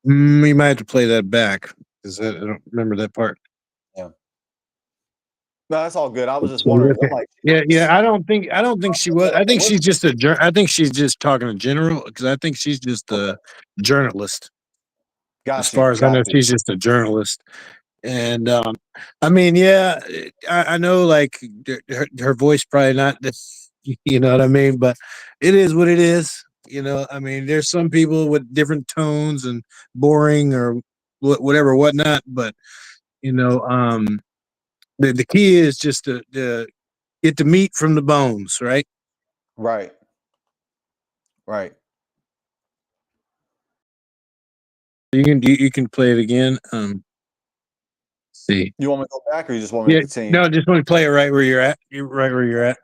We might have to play that back because I don't remember that part. Yeah. No, that's all good. I was just wondering. I'm like, yeah. I don't think she was. I think she's just I think she's just talking in general because I think she's just a journalist. As far as I know, she's just a journalist. And I mean, I know like her voice probably not, you know what I mean, but it is what it is. I mean, there's some people with different tones and boring or whatever, whatnot. But the key is just to get the meat from the bones, right? Right. You can play it again. See. You want me to go back, or you just want me to continue? No, just want to play it right where you're at. You're right where you're at.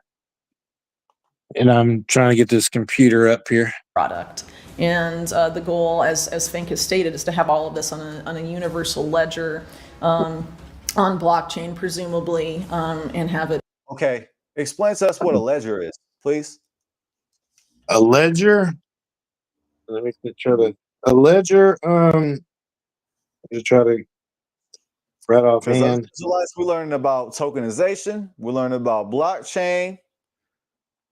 And I'm trying to get this computer up here. Product. And the goal, as Fink has stated, is to have all of this on a universal ledger on blockchain, presumably, and have it. Okay. Explain to us what a ledger is, please. A ledger? Let me try to a ledger. Just try to right offhand. Israelites, we're learning about tokenization. We're learning about blockchain.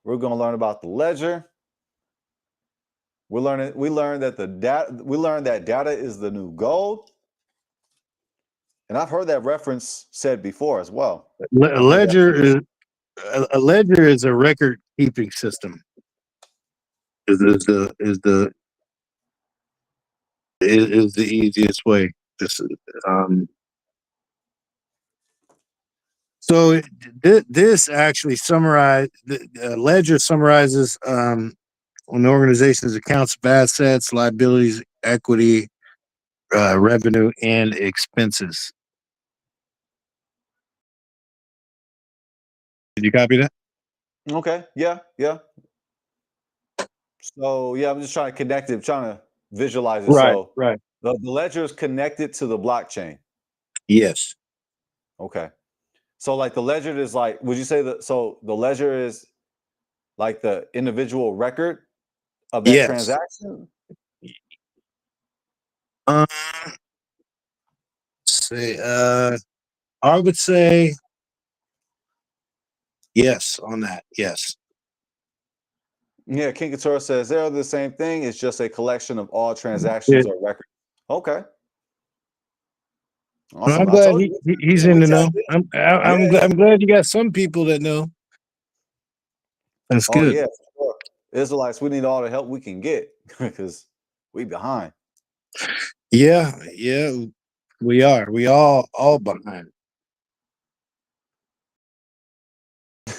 We're going to learn about the ledger. We learned that data is the new gold. And I've heard that reference said before as well. A ledger is a record keeping system. Is the easiest way. So this actually ledger summarizes an organization's accounts of assets, liabilities, equity, revenue, and expenses. Did you copy that? Okay. Yeah. So yeah, I'm just trying to connect it, trying to visualize it. Right. So Right. the ledger is connected to the blockchain. Yes. Okay. So like the ledger is like, would you say the ledger is like the individual record of that transaction? I would say yes on that. Yes. Yeah, King Couture says they're the same thing. It's just a collection of all transactions or records. Okay. Awesome. I'm glad he's in the know. I'm glad you got some people that know. That's good. Yeah, for sure. Israelites, we need all the help we can get because we behind. Yeah, we are. We all behind.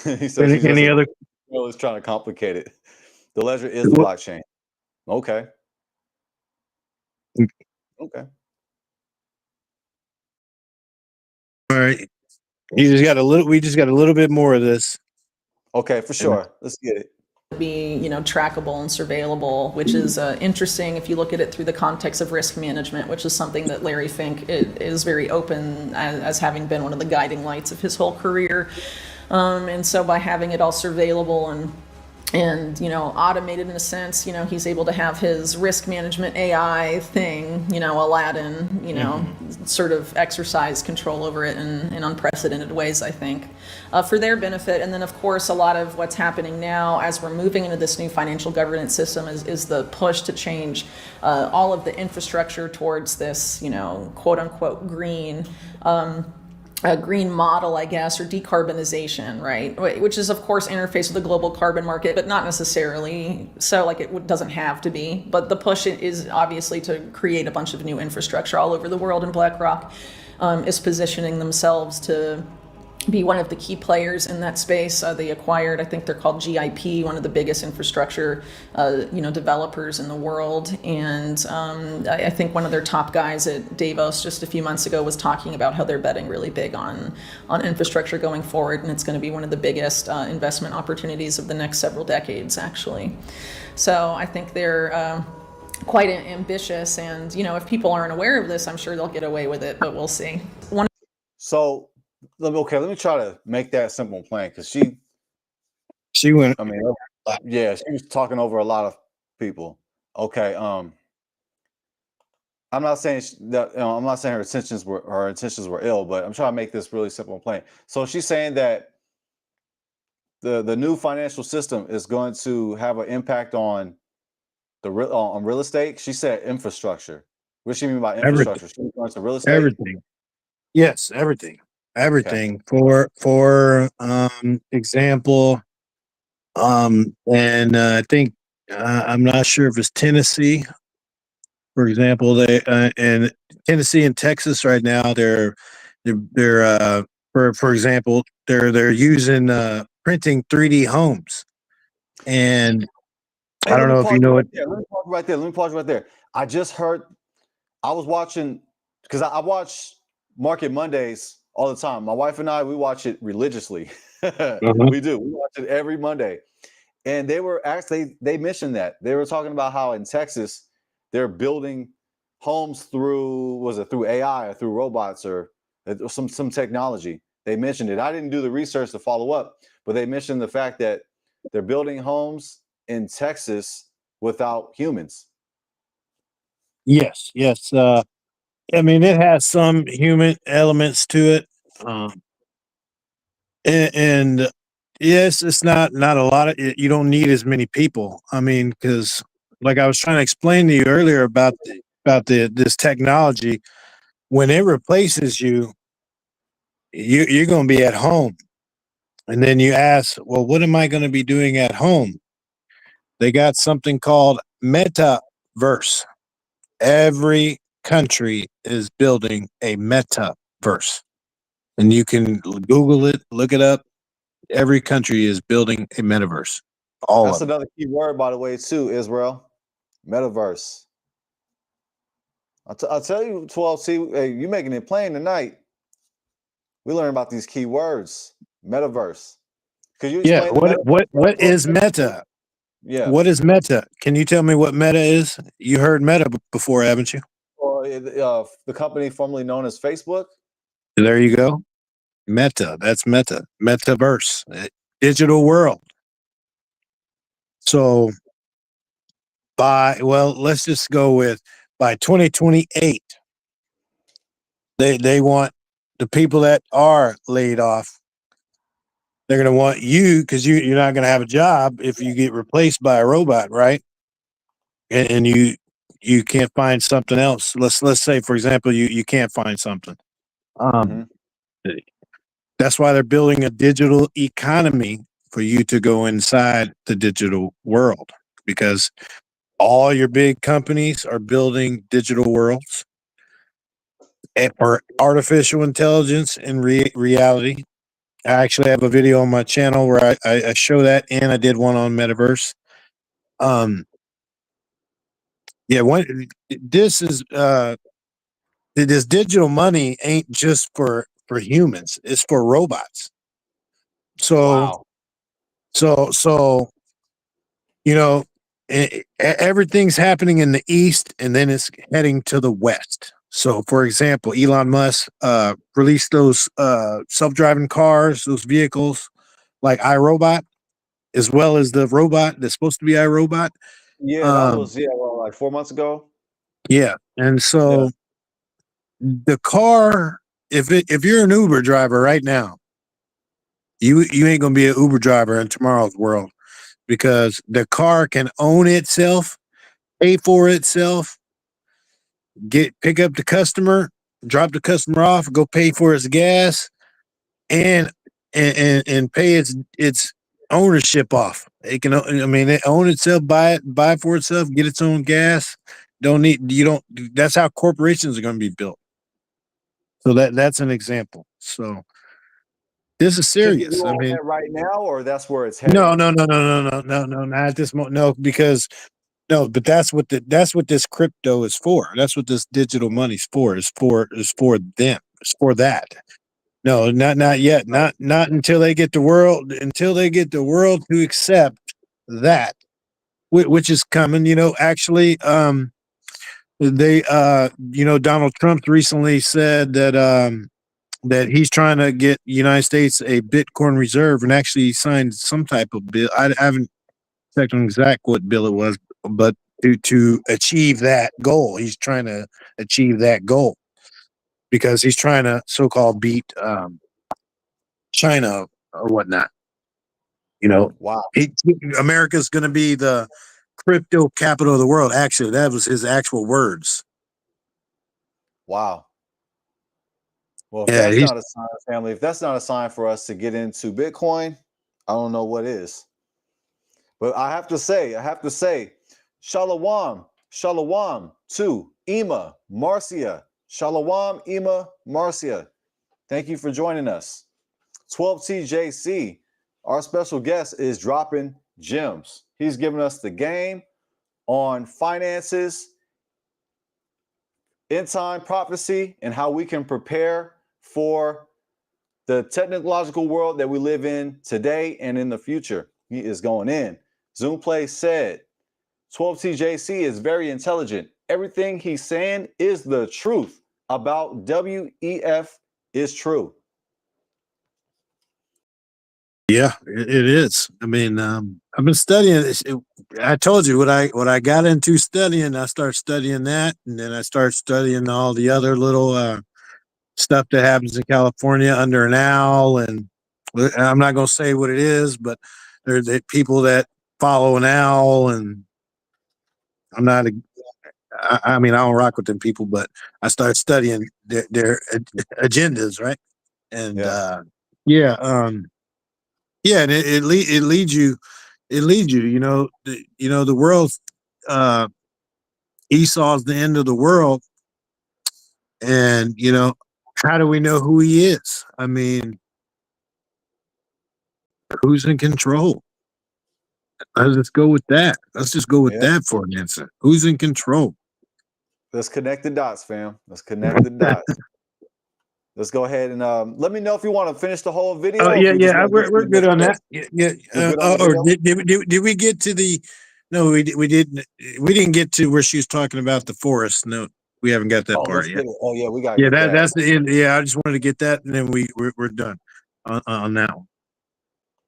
He says any other? Is trying to complicate it. The ledger is the blockchain. Okay. Okay. All right. We just got a little bit more of this. Okay, for sure. Let's get it. Be trackable and surveillable, which is interesting if you look at it through the context of risk management, which is something that Larry Fink is very open as having been one of the guiding lights of his whole career. And so by having it all surveillable and automated in a sense, he's able to have his risk management AI thing, Aladdin, sort of exercise control over it in unprecedented ways, I think, for their benefit. And then, of course, a lot of what's happening now as we're moving into this new financial governance system is the push to change all of the infrastructure towards this, quote unquote, green a green model, I guess, or decarbonization, right? Which is, of course, interface with the global carbon market, but not necessarily so. Like it doesn't have to be. But the push is obviously to create a bunch of new infrastructure all over the world, and BlackRock is positioning themselves to be one of the key players in that space. They acquired, I think they're called GIP, one of the biggest infrastructure, developers in the world. And I think one of their top guys at Davos just a few months ago was talking about how they're betting really big on infrastructure going forward. And it's going to be one of the biggest investment opportunities of the next several decades, actually. So I think they're quite ambitious. And, if people aren't aware of this, I'm sure they'll get away with it, but we'll see. Let me try to make that simple and plain because she went. I mean, yeah, she was talking over a lot of people. Okay, I'm not saying that I'm not saying her intentions were ill, but I'm trying to make this really simple and plain. So she's saying that the new financial system is going to have an impact on on real estate. She said infrastructure. What does she mean by infrastructure? She means to real estate. Everything. Yes, everything. Everything. Okay. For example, and I think I'm not sure if it's Tennessee. For example, they in Tennessee and Texas right now, they're for example, they're using printing 3D homes, and I don't know if you know it. Let me pause right there. I just heard. I was watching because I watch Market Mondays all the time. My wife and I, we watch it religiously. We do. We watch it every Monday. And they mentioned that. They were talking about how in Texas, they're building homes through AI or through robots or some technology. They mentioned it. I didn't do the research to follow up, but they mentioned the fact that they're building homes in Texas without humans. Yes, yes. I mean, it has some human elements to it, um, and yes, it's not a lot of. You don't need as many people. I mean, because like I was trying to explain to you earlier about this technology, when it replaces you, you're going to be at home, and then you ask, well, what am I going to be doing at home? They got something called metaverse. Every country is building a metaverse. And you can Google it, look it up. Every country is building a metaverse. All That's of them. another key word, by the way, too, Israel. Metaverse. I'll tell you, 12C, hey, you making it plain tonight. We learn about these key words. Metaverse. Could you Yeah. explain the metaverse? What is meta? Yeah. What is meta? Can you tell me what meta is? You heard meta before, haven't you? Or the company formerly known as Facebook. There you go. Meta. That's meta. Metaverse. Digital world. So let's just go with by 2028, they want the people that are laid off. They're going to want you because you're not going to have a job if you get replaced by a robot, right? And you can't find something else. Let's say, for example, you can't find something. Mhm. That's why they're building a digital economy for you to go inside the digital world, because all your big companies are building digital worlds or artificial intelligence in reality. I actually have a video on my channel where I show that, and I did one on metaverse. Um, yeah, this is this digital money ain't just for humans; it's for robots. So Wow. so you know, everything's happening in the east, and then it's heading to the west. So, for example, Elon Musk released those self-driving cars, those vehicles like iRobot, as well as the robot that's supposed to be iRobot. Yeah, that was well, like 4 months ago. Yeah, and Yeah. so the car, if you're an Uber driver right now, you ain't gonna be an Uber driver in tomorrow's world, because the car can own itself, pay for itself, pick up the customer, drop the customer off, go pay for its gas, and pay its ownership off. It can, I mean, it own itself, buy for itself, get its own gas. Don't need you don't. That's how corporations are going to be built. So that's an example. So this is Can you serious. do I all mean, that right now, or that's where it's no, heading? no, no, no, no, no, no, no, not at this moment. No, because no, but that's what this crypto is for. That's what this digital money's for. Is for them. It's for that. No, not yet. Not until they get the world to accept that, which is coming. Actually, Donald Trump recently said that he's trying to get the United States a Bitcoin reserve, and actually signed some type of bill. I haven't checked on exact what bill it was, but to achieve that goal, he's trying to achieve that goal because he's trying to so-called beat China or whatnot. Wow. America's going to be the crypto capital of the world. Actually, that was his actual words. Wow. Well, if Yeah, that's he's not a sign, family, if that's not a sign for us to get into Bitcoin, I don't know what is. But I have to say, Shalom, Shalom to Ema, Marcia, Shalom, Ema, Marcia. Thank you for joining us. 12TJC, our special guest, is dropping gems. He's giving us the game on finances, end time prophecy, and how we can prepare for the technological world that we live in today and in the future. He is going in. Zoomplay said, 12TJC is very intelligent. Everything he's saying is the truth about WEF is true. Yeah, it is. I mean, I've been studying this. I told you what I got into studying. I started studying that, and then I started studying all the other little stuff that happens in California under an owl. And I'm not going to say what it is, but there's the people that follow an owl, and I'm not. I mean, I don't rock with them people, but I started studying their agendas, right? And yeah, and it leads you. It leads you. The world. Esau's the end of the world, and how do we know who he is? I mean, who's in control? Let's just go with that. Let's just go with that for an answer. Who's in control? Let's connect the dots, fam. Let's connect the dots. Let's go ahead and let me know if you want to finish the whole video. Oh yeah, we're good on that. Yeah. Or did we get to the? No, we didn't. We didn't get to where she was talking about the forest. No, we haven't got that part yet. Oh yeah, we got. Yeah, that's the end. Yeah, I just wanted to get that, and then we're done on that one.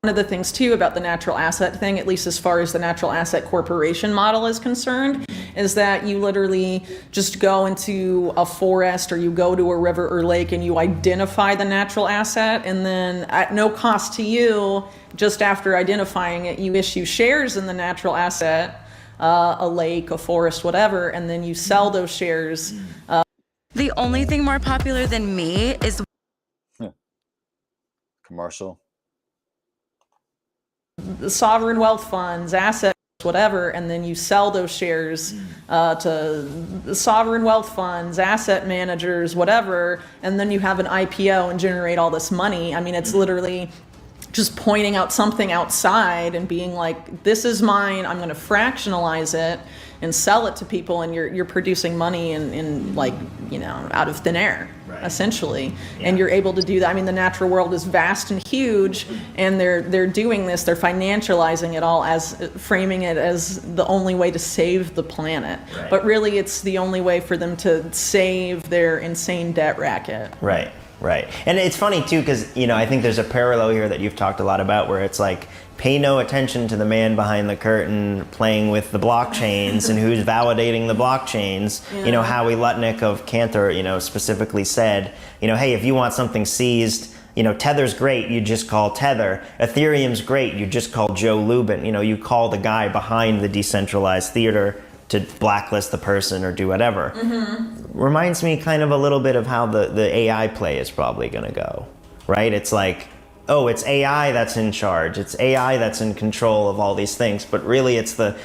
One of the things too about the natural asset thing, at least as far as the natural asset corporation model is concerned, is that you literally just go into a forest or you go to a river or lake and you identify the natural asset, and then at no cost to you, just after identifying it, you issue shares in the natural asset, a lake, a forest, whatever, and then you sell those shares. The only thing more popular than me is commercial. The sovereign wealth funds, assets, whatever, and then you sell those shares to the sovereign wealth funds, asset managers, whatever, and then you have an IPO and generate all this money. I mean, it's literally just pointing out something outside and being like, this is mine, I'm going to fractionalize it and sell it to people, and you're producing money in like, out of thin air, essentially. And you're able to do that. I mean, the natural world is vast and huge, and they're doing this, they're financializing it all, as framing it as the only way to save the planet. But really it's the only way for them to save their insane debt racket. Right. And it's funny too, because I think there's a parallel here that you've talked a lot about, where it's like, pay no attention to the man behind the curtain playing with the blockchains and who's validating the blockchains. Yeah. Howie Lutnick of Cantor, specifically said, hey, if you want something seized, Tether's great, you just call Tether. Ethereum's great, you just call Joe Lubin. You call the guy behind the decentralized theater to blacklist the person or do whatever. Reminds me kind of a little bit of how the AI play is probably going to go, right? It's like, oh, it's AI that's in charge. It's AI that's in control of all these things, but really it's the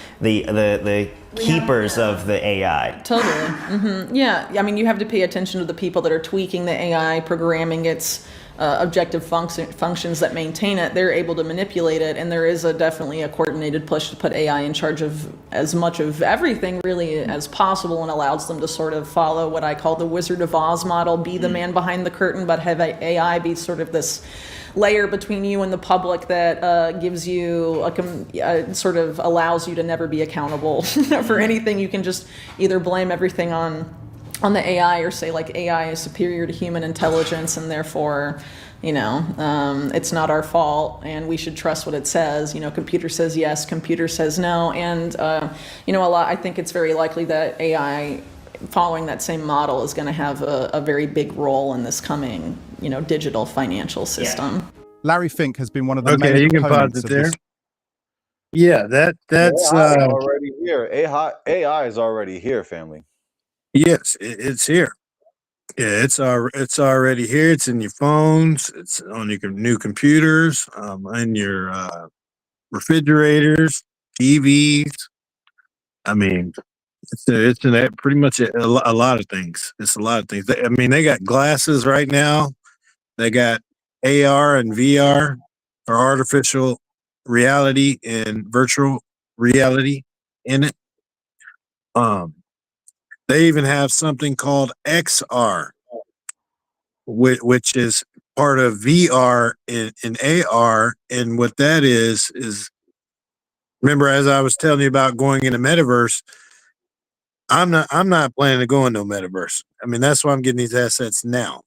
keepers of the AI. Totally. Yeah. I mean, you have to pay attention to the people that are tweaking the AI, programming its objective functions that maintain it. They're able to manipulate it, and there is definitely a coordinated push to put AI in charge of as much of everything really as possible, and allows them to sort of follow what I call the Wizard of Oz model, be the man behind the curtain, but have AI be sort of this layer between you and the public that gives you sort of allows you to never be accountable for anything. You can just either blame everything on the AI, or say like AI is superior to human intelligence, and therefore, it's not our fault and we should trust what it says. Computer says yes, computer says no. And, I think it's very likely that AI, following that same model, is going to have a very big role in this coming, digital financial system. Larry Fink has been one of the Okay, main you can pause proponents it of there. this. Yeah, that's AI already here. AI is already here, family. yes, it's here. Yeah, it's already here. It's in your phones. It's on your new computers, in your refrigerators, TVs. I mean, it's in pretty much a lot of things. It's a lot of things. They got glasses right now. They got AR and VR, or artificial reality and virtual reality in it. They even have something called XR, which is part of VR and AR. And what that is remember, as I was telling you about going in a metaverse, I'm not planning to go into no metaverse. That's why I'm getting these assets now.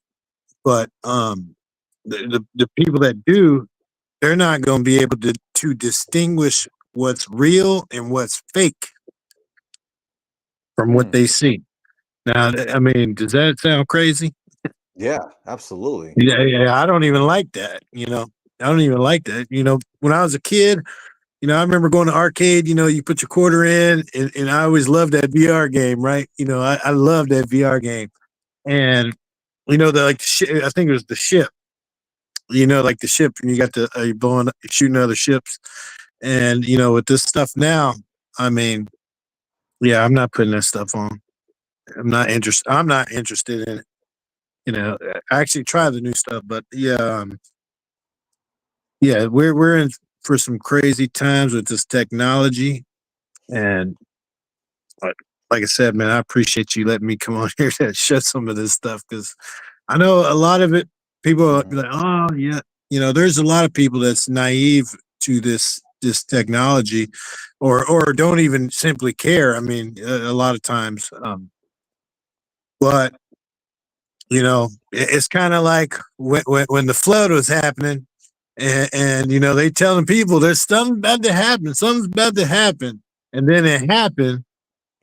But the people that do, they're not going to be able to distinguish what's real and what's fake from what they see. Now, I mean, does that sound crazy? Yeah, absolutely. Yeah, I don't even like that. I don't even like that. When I was a kid, I remember going to arcade. You put your quarter in, and I always loved that VR game, right? I loved that VR game, and I think it was the ship. Like the ship, and you got the you're blowing, shooting other ships, and with this stuff now, I mean, yeah, I'm not putting that stuff on. I'm not interested. I'm not interested in it. I actually try the new stuff, but yeah, yeah, we're in for some crazy times with this technology, and like I said, man, I appreciate you letting me come on here to share some of this stuff because I know a lot of it. People are like, oh yeah, there's a lot of people that's naive to this technology, or don't even simply care. I mean, a lot of times, but it's kind of like when the flood was happening, and they telling people there's something about to happen, something's about to happen, and then it happened.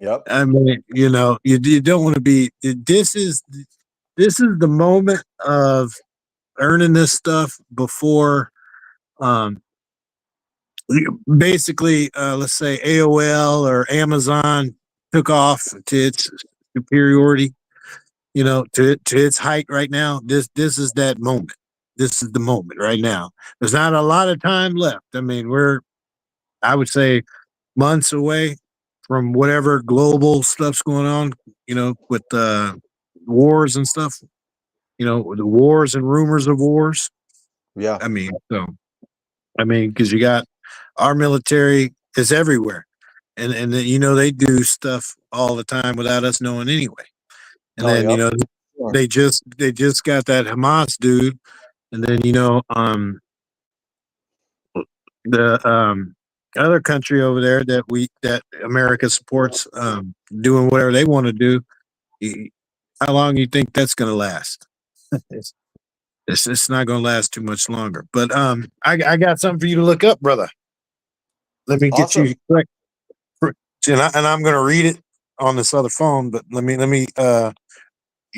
Yep. I mean, you don't want to be. This is the moment of earning this stuff before, um, basically, let's say AOL or Amazon took off to its superiority. To its height right now. This is that moment. This is the moment right now. There's not a lot of time left. I mean, I would say, months away from whatever global stuff's going on, with wars and stuff, the wars and rumors of wars. Yeah. I mean, because you got our military is everywhere. And they do stuff all the time without us knowing anyway. And then, yep. they just got that Hamas dude. And then, the other country over there that America supports, doing whatever they want to do. How long do you think that's going to last? It's not going to last too much longer. But I got something for you to look up, brother. Let me get Awesome. you correct. And I'm going to read it on this other phone. But let me.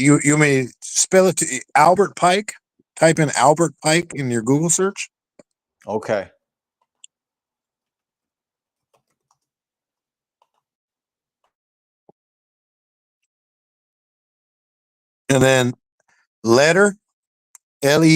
You may spell it to Albert Pike. Type in Albert Pike in your Google search. Okay. And then letter, Letter.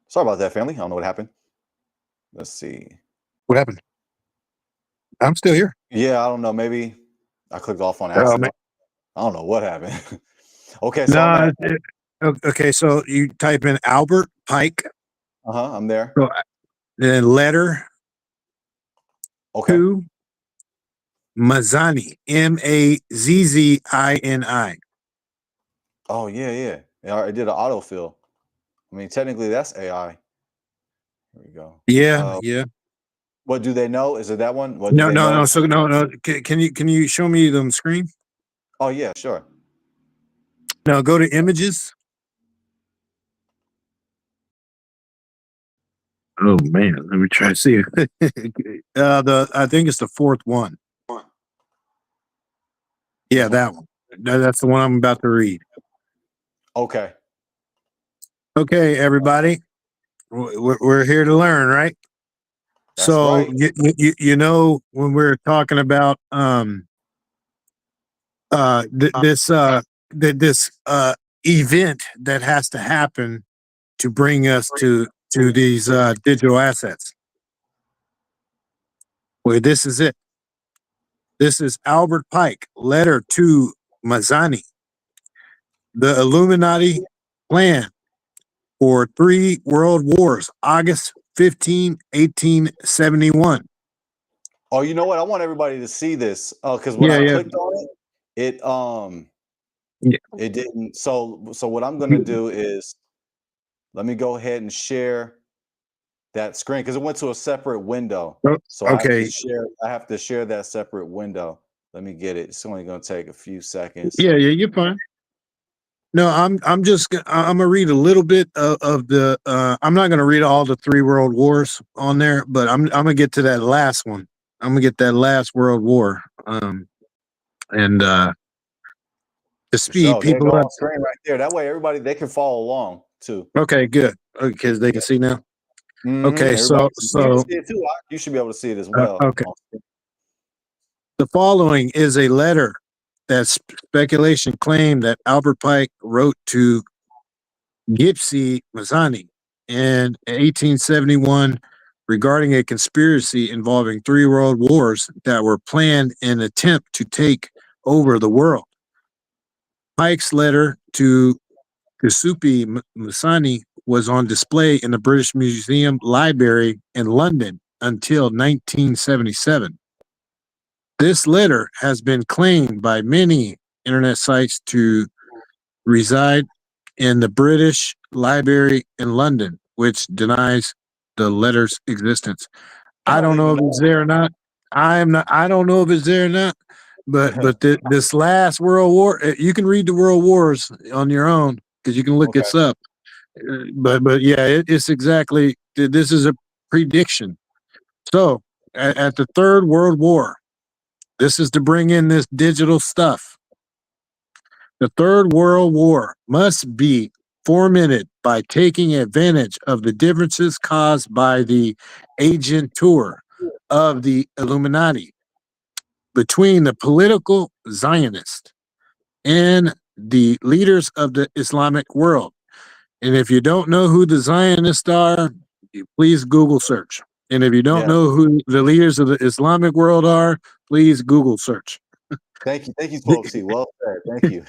Sorry about that, family. I don't know what happened. Let's see. What happened? I'm still here. Yeah, I don't know. Maybe I clicked off on Oh, accident. I don't know what happened. Okay, so no, I'm okay. So you type in Albert Pike. I'm there. So then letter. Okay. To Mazzani, Mazzini. Oh yeah. I did an autofill. I mean, technically that's AI. Here we go. Yeah, yeah. What do they know? Is it that one? What No, do they know? no. So no. Can you show me the screen? Oh yeah, sure. Now go to images. Oh man, let me try to see. I think it's the fourth one. Yeah, that one. That's the one I'm about to read. Okay. Okay, everybody, we're here to learn, right? That's so right. when we're talking about this event that has to happen to bring us to these digital assets. Well, this is it. This is Albert Pike, letter to Mazzani. The Illuminati plan for 3 world wars, August 15, 1871. Oh, you know what? I want everybody to see this because when I clicked on it, it didn't. So what I'm going to do is let me go ahead and share that screen because it went to a separate window. So Okay. I have to share that separate window. Let me get it. It's only going to take a few seconds. Yeah, you're fine. No, I'm gonna read a little bit of the. I'm not gonna read all the 3 world wars on there, but I'm gonna get to that last one. I'm gonna get that last world war. And to speed So there you people go up. on screen right there. That way, everybody they can follow along too. Okay, good. Because they can see now. Okay, Everybody so you see it too. You should be able to see it as well. okay. The following is a letter that speculation claimed that Albert Pike wrote to Gypsy Mazzani in 1871 regarding a conspiracy involving 3 world wars that were planned in an attempt to take over the world. Pike's letter to Giuseppe Mazzani was on display in the British Museum Library in London until 1977. This letter has been claimed by many internet sites to reside in the British Library in London, which denies the letter's existence. I don't know if it's there or not. I don't know if it's there or not. But this last World War, you can read the World Wars on your own because you can look this up. But yeah, it's exactly. This is a prediction. So at the Third World War, this is to bring in this digital stuff. The Third World War must be fomented by taking advantage of the differences caused by the agentur of the Illuminati between the political Zionists and the leaders of the Islamic world. And if you don't know who the Zionists are, please Google search. And if you don't know who the leaders of the Islamic world are, please Google search. Thank you, folks. Well said. Thank you.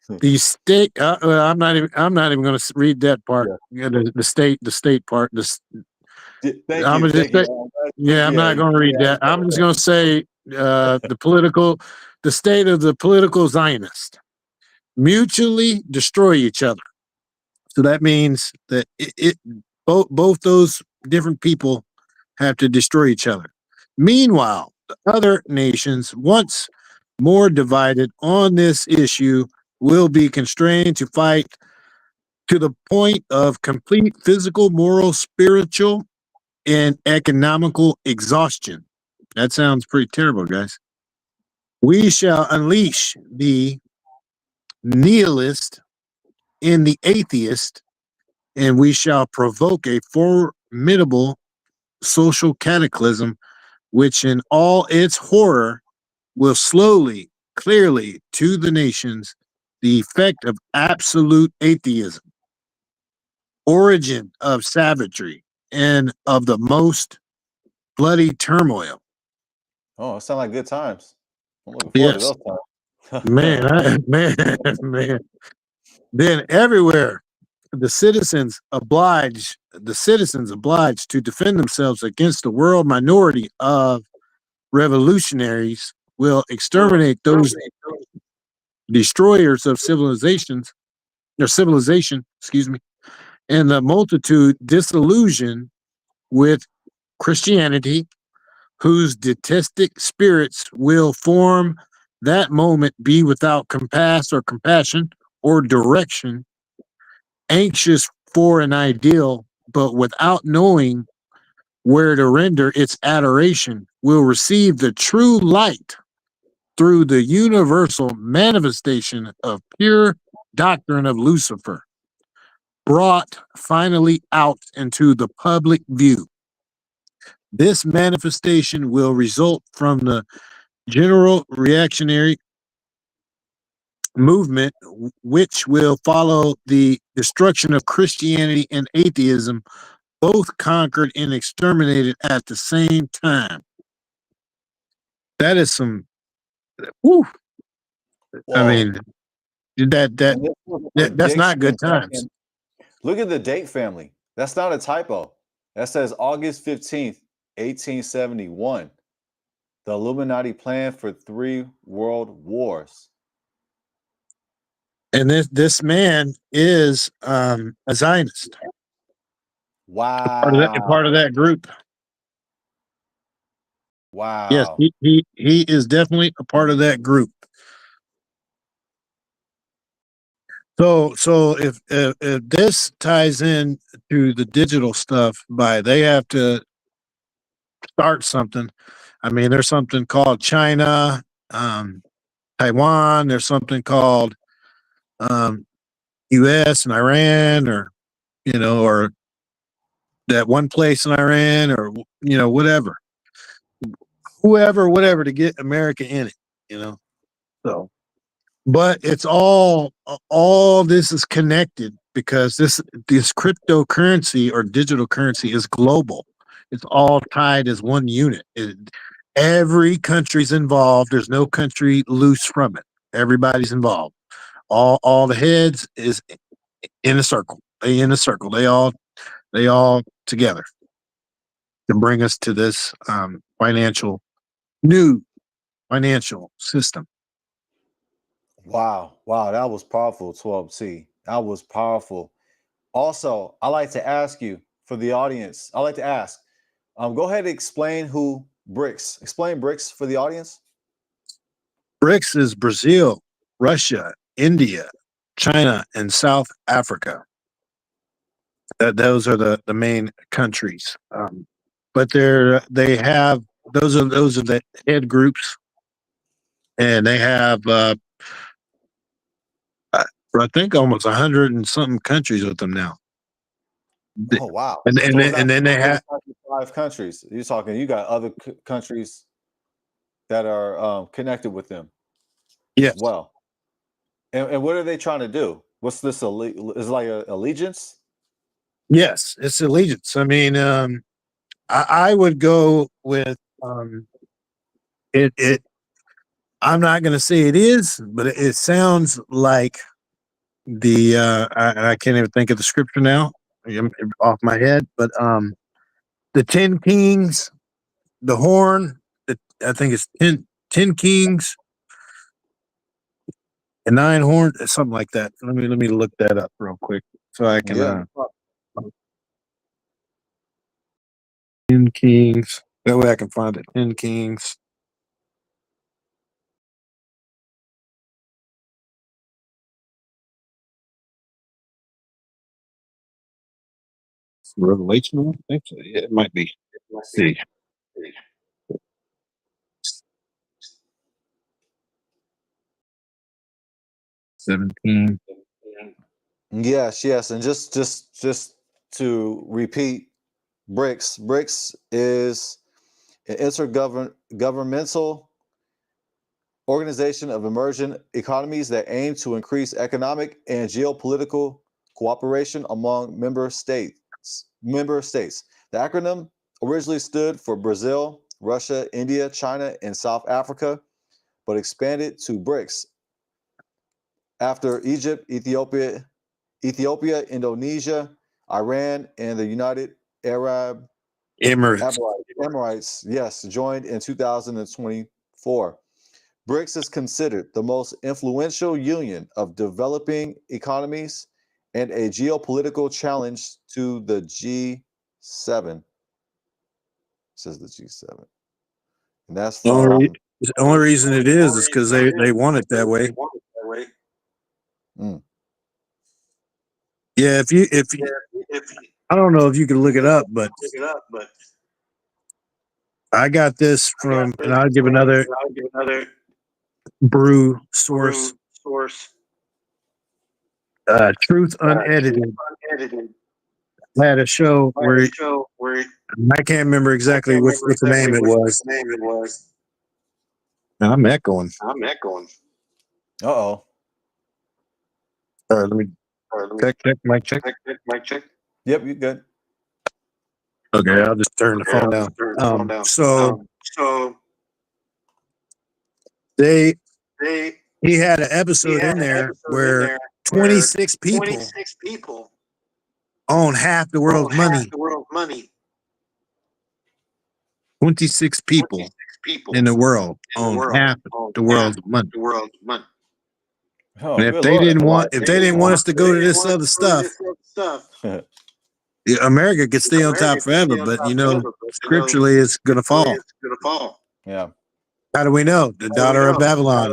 The state. I'm not even going to read that part. Yeah, the state part. I'm not going to read that. I'm just going to say the state of the political Zionists mutually destroy each other. So that means that both those different people have to destroy each other. Meanwhile, the other nations, once more divided on this issue, will be constrained to fight to the point of complete physical, moral, spiritual, and economical exhaustion. That sounds pretty terrible, guys. We shall unleash the nihilist and the atheist, and we shall provoke a formidable social cataclysm, which in all its horror will slowly, clearly to the nations the effect of absolute atheism, origin of savagery, and of the most bloody turmoil. Oh, it sounds like good times. I'm looking forward to those Man, times. man. Then everywhere the citizens obliged to defend themselves against the world minority of revolutionaries will exterminate those destroyers of civilization, and the multitude disillusioned with Christianity, whose detestic spirits will form that moment be without compassion or direction, anxious for an ideal, but without knowing where to render its adoration, will receive the true light through the universal manifestation of pure doctrine of Lucifer, brought finally out into the public view. This manifestation will result from the general reactionary movement, which will follow the destruction of Christianity and atheism, both conquered and exterminated at the same time. That is some. Whew. I mean, that's not good times. Look at the date, family. That's not a typo. That says August 15th, 1871. The Illuminati planned for 3 world wars. And this man is a Zionist. Wow. Part of that group. Yes, Wow. he is definitely a part of that group. So if this ties in to the digital stuff, they have to start something. I mean, there's something called China, Taiwan. There's something called U.S. and Iran, or or that one place in Iran, or whatever, whatever, to get America in it. So, but it's all this is connected because this cryptocurrency or digital currency is global. It's all tied as one unit. Every country's involved. There's no country loose from it. Everybody's involved. All the heads is in a circle. They in a circle. They all together to bring us to this new financial system. Wow. Wow. That was powerful, 12T. That was powerful. Also, I like to ask you, for the audience, I like to ask, go ahead and explain who BRICS. Explain BRICS for the audience. BRICS is Brazil, Russia, India, China, and South Africa. Those are the main countries. But they have those are the head groups, and they have I think almost 100 and something countries with them now. Oh wow! And So it's not then they have 5 countries. You're talking. You got other countries that are connected with them. Yes. As well. And what are they trying to do? What's this? Is it like a allegiance? Yes, it's allegiance. I mean, I would go with it. I'm not going to say it is, but it sounds like the I can't even think of the scripture now off my head, but the 10 kings, the horn, I think it's 10 kings and 9 horns, something like that. Let me look that up real quick so I can 10 kings. That way I can find it. 10 kings. Revelation, I think so. Yeah, it might be. Let's see. 17. Yes, and just to repeat, BRICS is an intergovernmental organization of emerging economies that aim to increase economic and geopolitical cooperation among member states. The acronym originally stood for Brazil, Russia, India, China, and South Africa, but expanded to BRICS after Egypt, Ethiopia, Indonesia, Iran, and the United Arab Emirates, yes, joined in 2024. BRICS is considered the most influential union of developing economies and a geopolitical challenge to the G7. Says the G7. And that's from The only reason it is because they want it that way. Yeah, if you I don't know if you can look it up, but I got this from, and I'll give another brew source. Truth Unedited had a show where I can't remember exactly what the name it was. And I'm echoing. Uh-oh. Let me check, mic check. Yep, you good. Okay, I'll just turn the phone down. So he had an episode in there where 26 people own half the world's money. 26 people in the world own half the world's money. Oh, And if they didn't want us to go to this other stuff, America could stay on top forever, but scripturally it's gonna fall. Yeah. How do we know? The daughter of Babylon.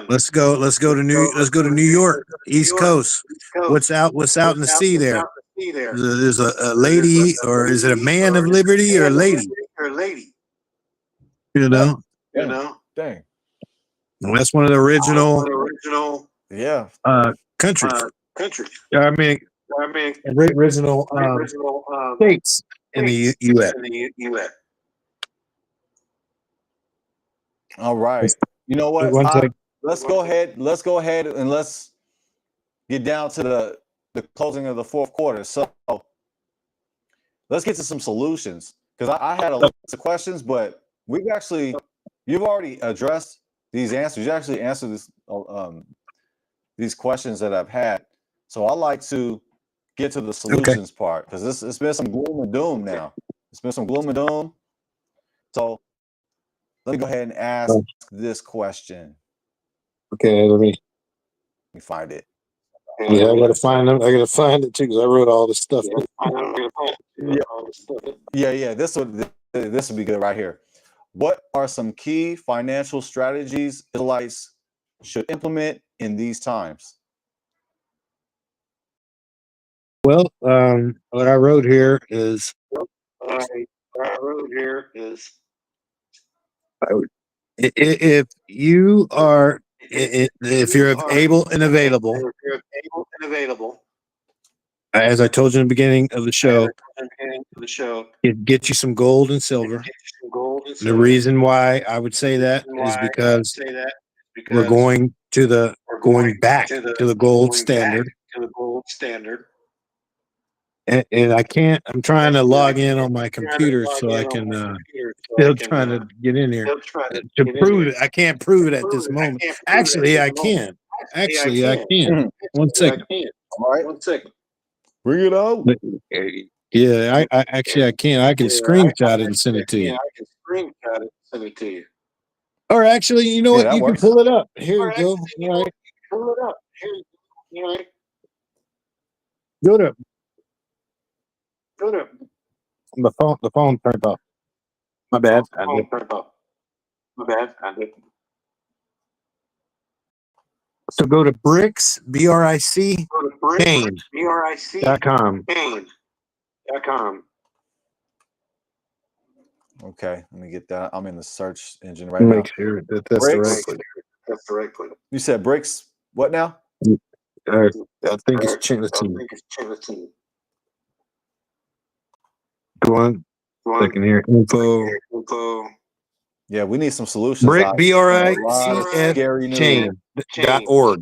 Let's go to New York, East Coast. What's out in the sea there? There's a lady, or is it a man of liberty or a lady? You know? Dang. Well, that's one of the original Yeah. countries. I mean original states in the U.S. All right. You know what? Let's go ahead and let's get down to the closing of the fourth quarter. So let's get to some solutions, because I had a list of questions, but you've already addressed these answers. You actually answered these questions that I've had. So I like to get to the solutions part, because it's been some gloom and doom now. It's been some gloom and doom. So let me go ahead and ask this question. Okay, let me find it. Yeah, I gotta find them. I gotta find it too, because I wrote all this stuff. Yeah. This would be good right here. What are some key financial strategies Israelites should implement in these times? Well, what I wrote here is if you are if you're able and available, as I told you in the beginning of the show, get you some gold and silver. The reason why I would say that is because we're going back to the gold standard. And I can't. I'm trying to log in on my computer so I can. Still trying to get in here to prove it. I can't prove it at this moment. Actually, I can. One second. All right. Bring it out. Yeah, I actually I can. I can screenshot it and send it to you. Or actually, you know what? You can pull it up. Here you go. All right. Go to the phone turned off. My bad. So go to BRICS, BRIC, .com. Okay, let me get that. I'm in the search engine right now. Make sure that that's the right place. You said BRICS. What now? I think it's channel. Go on. Second here. Info. Yeah, we need some solutions. BRICS.org.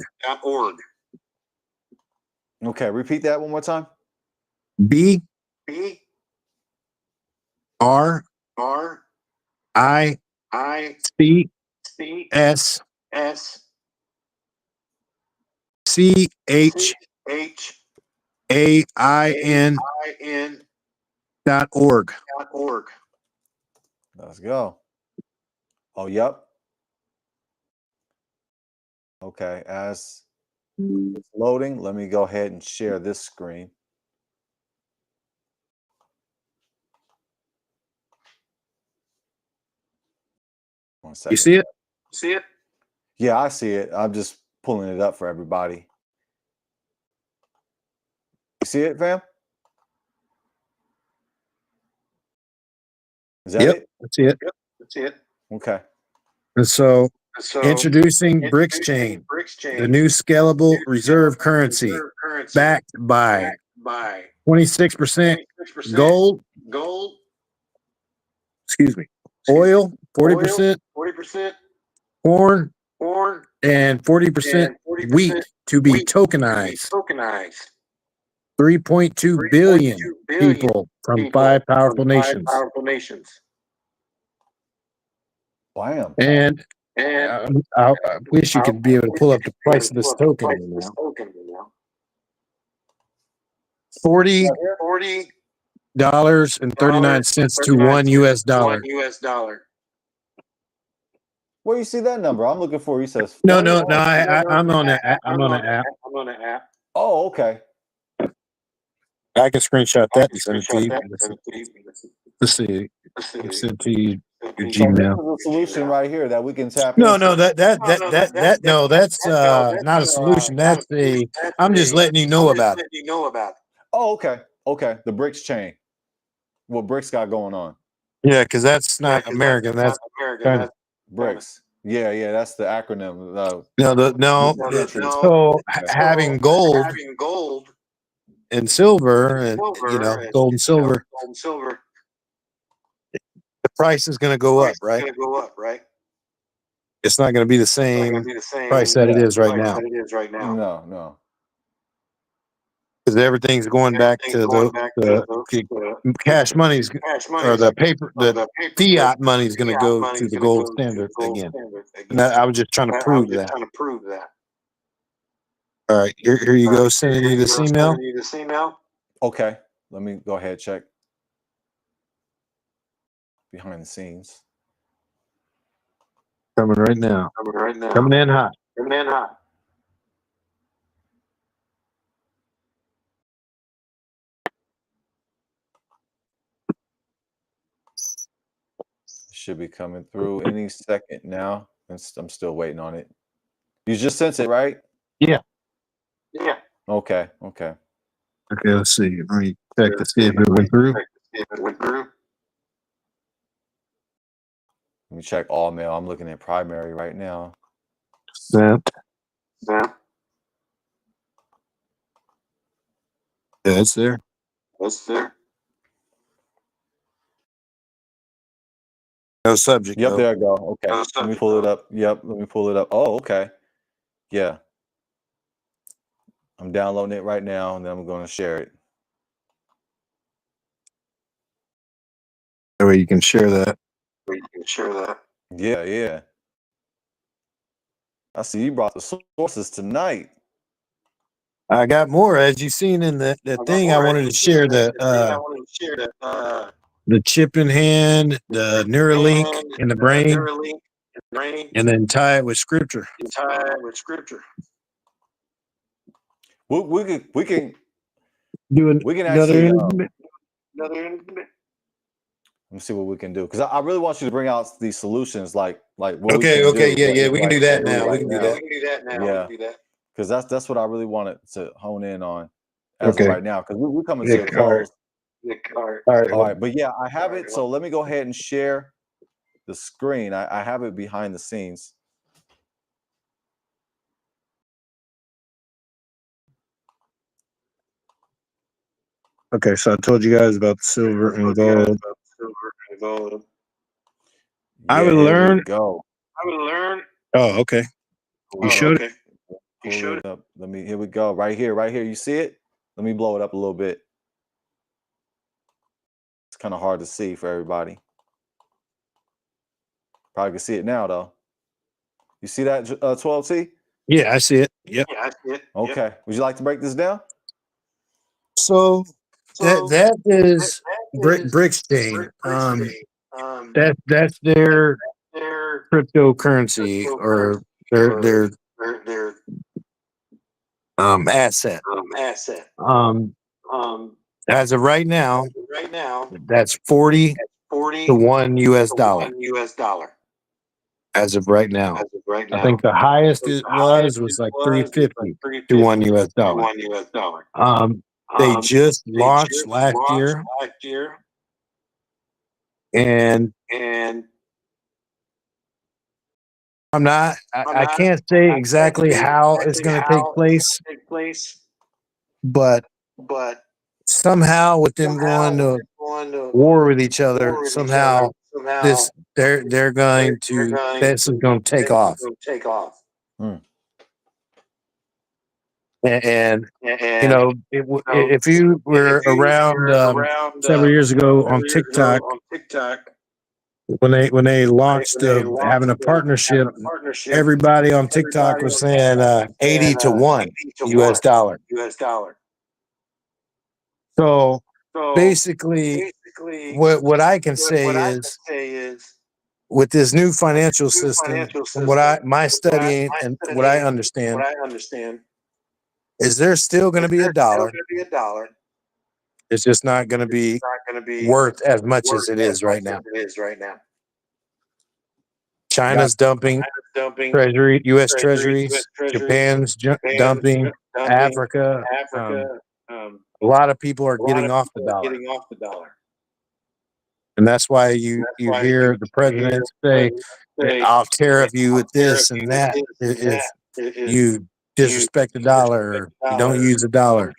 Okay, repeat that one more time. BRICS. CHAIN.org. Let's go. Oh, yep. Okay, as it's loading, let me go ahead and share this screen. One second. You see it? Yeah, I see it. I'm just pulling it up for everybody. You see it, fam? Is that it? That's it. Okay. And so introducing BRICS Chain, the new scalable reserve currency, backed by 26% gold. Oil, 40%, corn, and 40% wheat to be tokenized. 3.2 billion people from 5 powerful nations. Bam. And I wish you could be able to pull up the price of this token now. $40.39 to $1 US. Where you see that number? I'm looking for. He says. No. I'm on the app. I'm on the app. Oh, okay. I can screenshot that and send it to you. Let's see. Send it to you. your So this Gmail. is a solution right here that we can tap No, into. no, no, that's not a solution. That's a. I'm just letting you know about it. Oh, okay. Okay. The BRICS chain. What BRICS got going on? Yeah, because that's not American. That's China. BRICS. Yeah, yeah, that's the acronym. No. Countries. So having gold and silver, and gold and silver, the price is going to go up, right? It's not going to be the same price that it is right now, No, no. because everything's going back to the cash money's or the paper, the fiat money is going to go to the gold standard again. And I was just trying to prove that. All right, here you go. Sending you this email. Okay. Let me go ahead and check behind the scenes. Coming right now. Coming in hot. Should be coming through any second now. I'm still waiting on it. You just sent it, right? Yeah. Okay. Okay. Okay, let's see. Let me check to see if it went through. Let me check all mail. I'm looking at primary right now. Sent. Yeah, it's there. No subject. Yep, though. there I go. Okay. Let me pull it up. Yep, let me pull it up. Oh, okay. Yeah. I'm downloading it right now, and then I'm going to share it. That way you can share that. Yeah, yeah. I see you brought the sources tonight. I got more, as you've seen in that thing. I wanted to share the chip in hand, the Neuralink in the brain, and then tie it with scripture. We can Do actually. another. Let me see what we can do, because I really want you to bring out these solutions, like what we Okay, can do. yeah, we can do that now. Right We can do that. Yeah, because that's what I really wanted to hone in on as of right now, because we're coming to a close. All right, but yeah, I have it. So let me go ahead and share the screen. I have it behind the scenes. Okay, so I told you guys about silver and gold. I would learn. Go. Oh, okay. You showed it. Pull it up. Here we go. Right here. You see it? Let me blow it up a little bit. It's kind of hard to see for everybody. Probably can see it now, though. You see that, 12T? Yeah, I see it. Yep. Okay. Would you like to break this down? So that is BRICS chain. That's their cryptocurrency or their asset. As of right now, that's 40 to $1 US. As of right now, I think the highest it was like 350 to $1 US. They just launched last year, and I can't say exactly how it's going to take place, but somehow with them going to war with each other, somehow this is going to take off. And if you were around several years ago on TikTok, when they launched having a partnership, everybody on TikTok was saying 80 to 1 US dollar. So basically, what I can say is, with this new financial system, from what my studying and what I understand, is there's still going to be a dollar. It's just not going to be worth as much as it is right now. China's dumping treasury, U.S. treasuries. Japan's dumping. Africa. A lot of people are getting off the dollar. And that's why you hear the president say, I'll tariff you with this and that if you disrespect the dollar, or you don't use the dollar.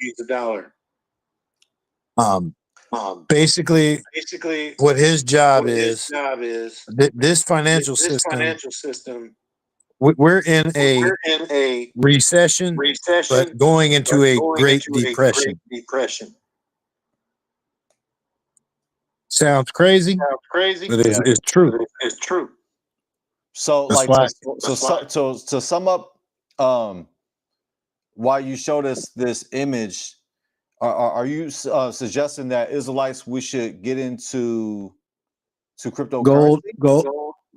Basically, what his job is, this financial system, we're in a recession, but going into a Great Depression. Sounds crazy, but it's true. So, That's like, why. to sum up, why you showed us this image, are you suggesting that Israelites, we should get into cryptocurrency? Gold.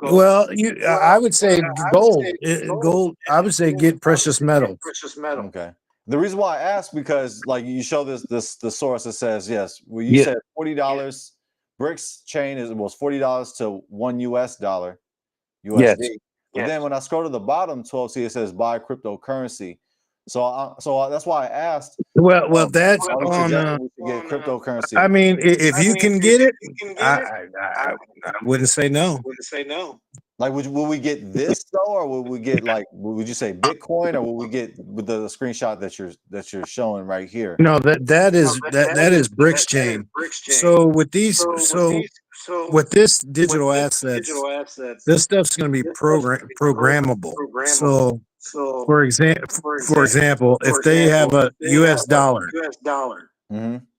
Well, I would say gold. Gold. I would say get precious metals. Okay. The reason why I asked, because like you show the source that says, yes, well, you said $40. BRICS chain was $40 to $1 USD. USD. But then when I scroll to the bottom, 12C, it says buy cryptocurrency. So that's why I asked. Well, that's on. Get cryptocurrency. I mean, if you can get it, I wouldn't say no. Like, will we get this though, or will we get would you say Bitcoin, or will we get with the screenshot that you're showing right here? No, that is BRICS chain. So with these, with this digital assets, this stuff's going to be programmable. So, for example, if they have a US dollar,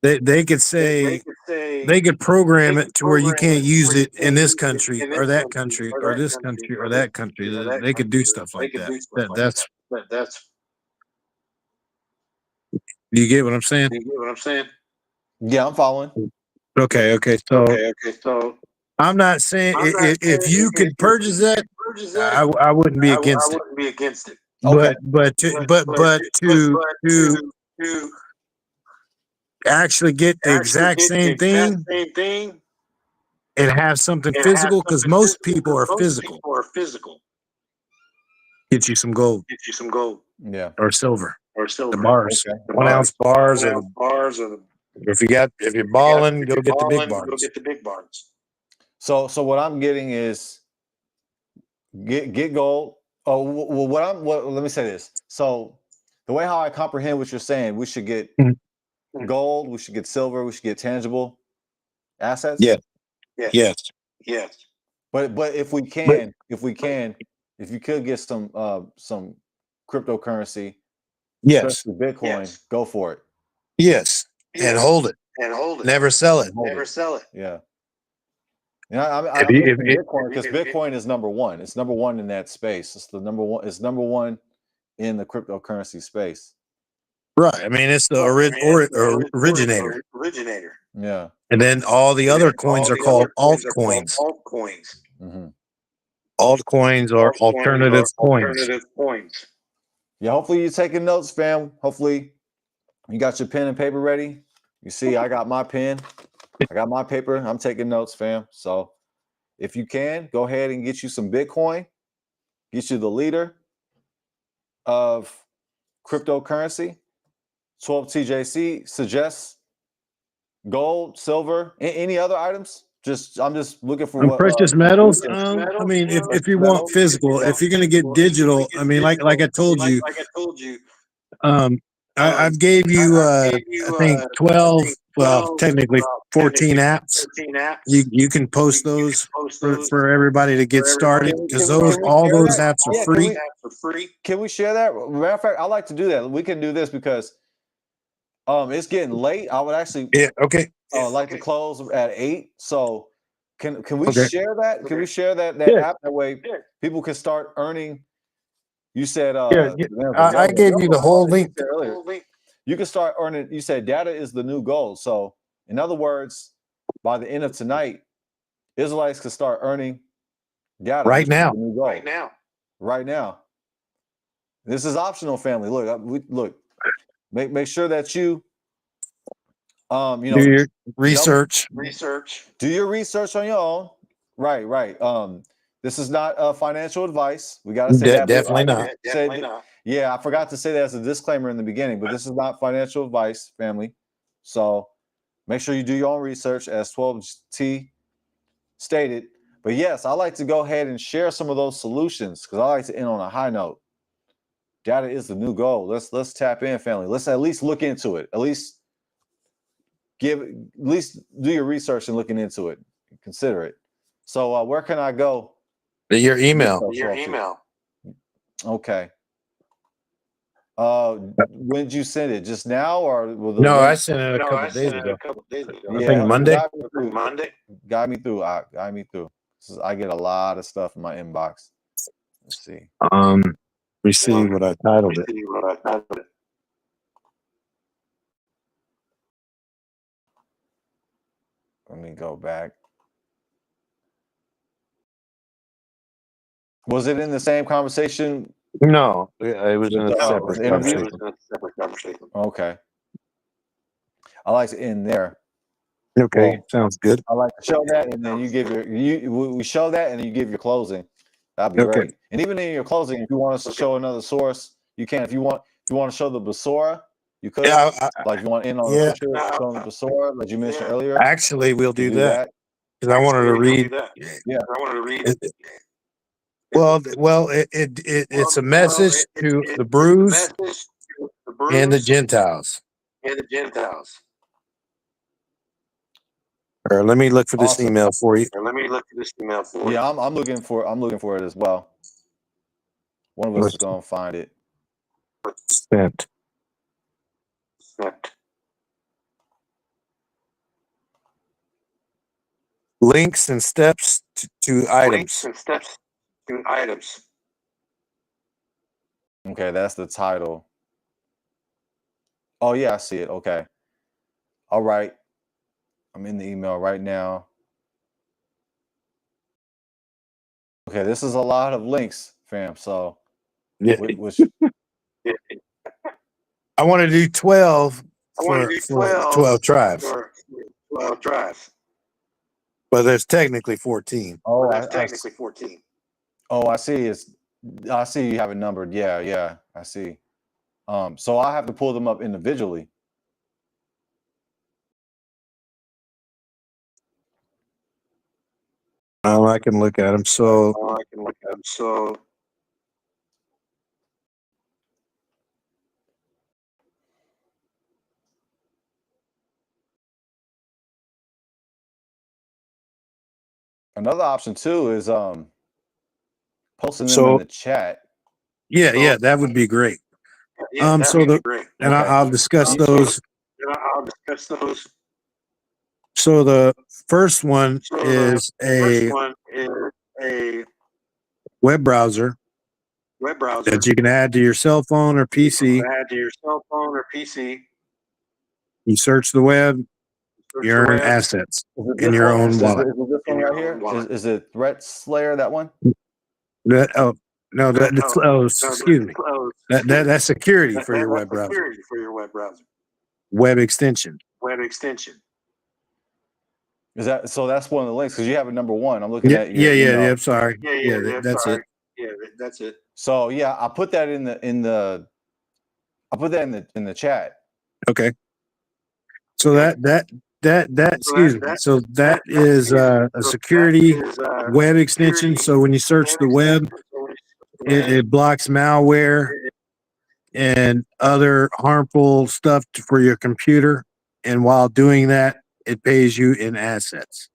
they could say they could program it to where you can't use it in this country or that country or this country or that country. They could do stuff like that. That's. Do you get what I'm saying? Yeah, I'm following. Okay. So I'm not saying if you could purchase that, I wouldn't be against it. Okay. But to actually get the exact same thing and have something physical, because most people are physical. Get you some gold. Yeah. Or silver. The bars. Okay. 1 ounce bars. If you're balling, go get the big bars. So what I'm getting is get gold. Oh, well, let me say this. So the way how I comprehend what you're saying, we should get gold, we should get silver, we should get tangible assets. Yes. But if you could get some cryptocurrency, especially Bitcoin, go for it. Yes. And hold it. Never sell it. Yeah. I Bitcoin, because Bitcoin is number one. It's number one in that space. It's number one in the cryptocurrency space. Right. I mean, it's the originator. Yeah. And then all the other coins are called altcoins. Altcoins are alternative coins. Yeah. Hopefully you're taking notes, fam. Hopefully you got your pen and paper ready. You see, I got my pen. I got my paper. I'm taking notes, fam. So if you can, go ahead and get you some Bitcoin. Get you the leader of cryptocurrency. 12TJC suggests gold, silver, any other items. I'm just looking for what precious metals. I mean, if you want physical, if you're gonna get digital, I mean, like I told you, I've gave you I think 12, well, technically 14 apps. You can post those for everybody to get started, because all those apps are free. Can we share that? Matter of fact, I like to do that. We can do this because it's getting late. I would actually like to close at 8. So can we share that? Can we share that app? That way people can start earning. You said I gave you the whole link. You can start earning. You said data is the new gold. So in other words, by the end of tonight, Israelites can start earning data right now. Right now. This is optional, family. Look. Make sure that you do your research. Do your research on your own. Right. This is not financial advice. We got to say that. Definitely not. Yeah, I forgot to say that as a disclaimer in the beginning, but this is not financial advice, family. So make sure you do your own research, as 12T stated. But yes, I like to go ahead and share some of those solutions because I like to end on a high note. Data is the new goal. Let's tap in, family. Let's at least look into it. At least do your research and looking into it. Consider it. So where can I go? Your email. Okay. When did you send it? Just now or will the No, link? I sent it a couple days ago. Yeah, I think Monday. Guide me through. I get a lot of stuff in my inbox. Let's see. Let me see what I titled it. Let me go back. Was it in the same conversation? No, it was in a separate conversation. Okay. I like to end there. Okay, sounds good. I like to show that, and then you give we show that, and then you give your closing. That'd be great. And even in your closing, if you want us to show another source, you can. If you want to show the Basora, you could. Yeah, like if you want to end on a picture showing the Basora, like you mentioned earlier. Actually, we'll do that because I wanted to read. Yeah, I wanted to read. Well, it's a message to the bruised and the Gentiles. Or let me look for this email for you. Yeah, I'm looking for it as well. One of us is gonna find it. Sent. Links and steps to items. Okay, that's the title. Oh yeah, I see it. Okay. All right. I'm in the email right now. Okay, this is a lot of links, fam. So yeah. Which I want to do 12 for 12 tribes. But there's technically 14. Oh, I see. I see you have it numbered. Yeah, I see. So I have to pull them up individually. I can look at them. So another option too is posting them in the chat. Yeah, that would be great. I'll discuss those. So the first one is a web browser that you can add to your cell phone or PC. You search the web, you earn assets in your own wallet. Is this one right here? Is it Threat Slayer, that one? Excuse me. That's security for your web browser. Web extension. Is that so? That's one of the links because you have it number one. I'm looking at your yeah. I'm sorry. That's it. So yeah, I put that in the chat. Okay. So that excuse me. So that is a security web extension. So when you search the web, it blocks malware and other harmful stuff for your computer. And while doing that, it pays you in assets.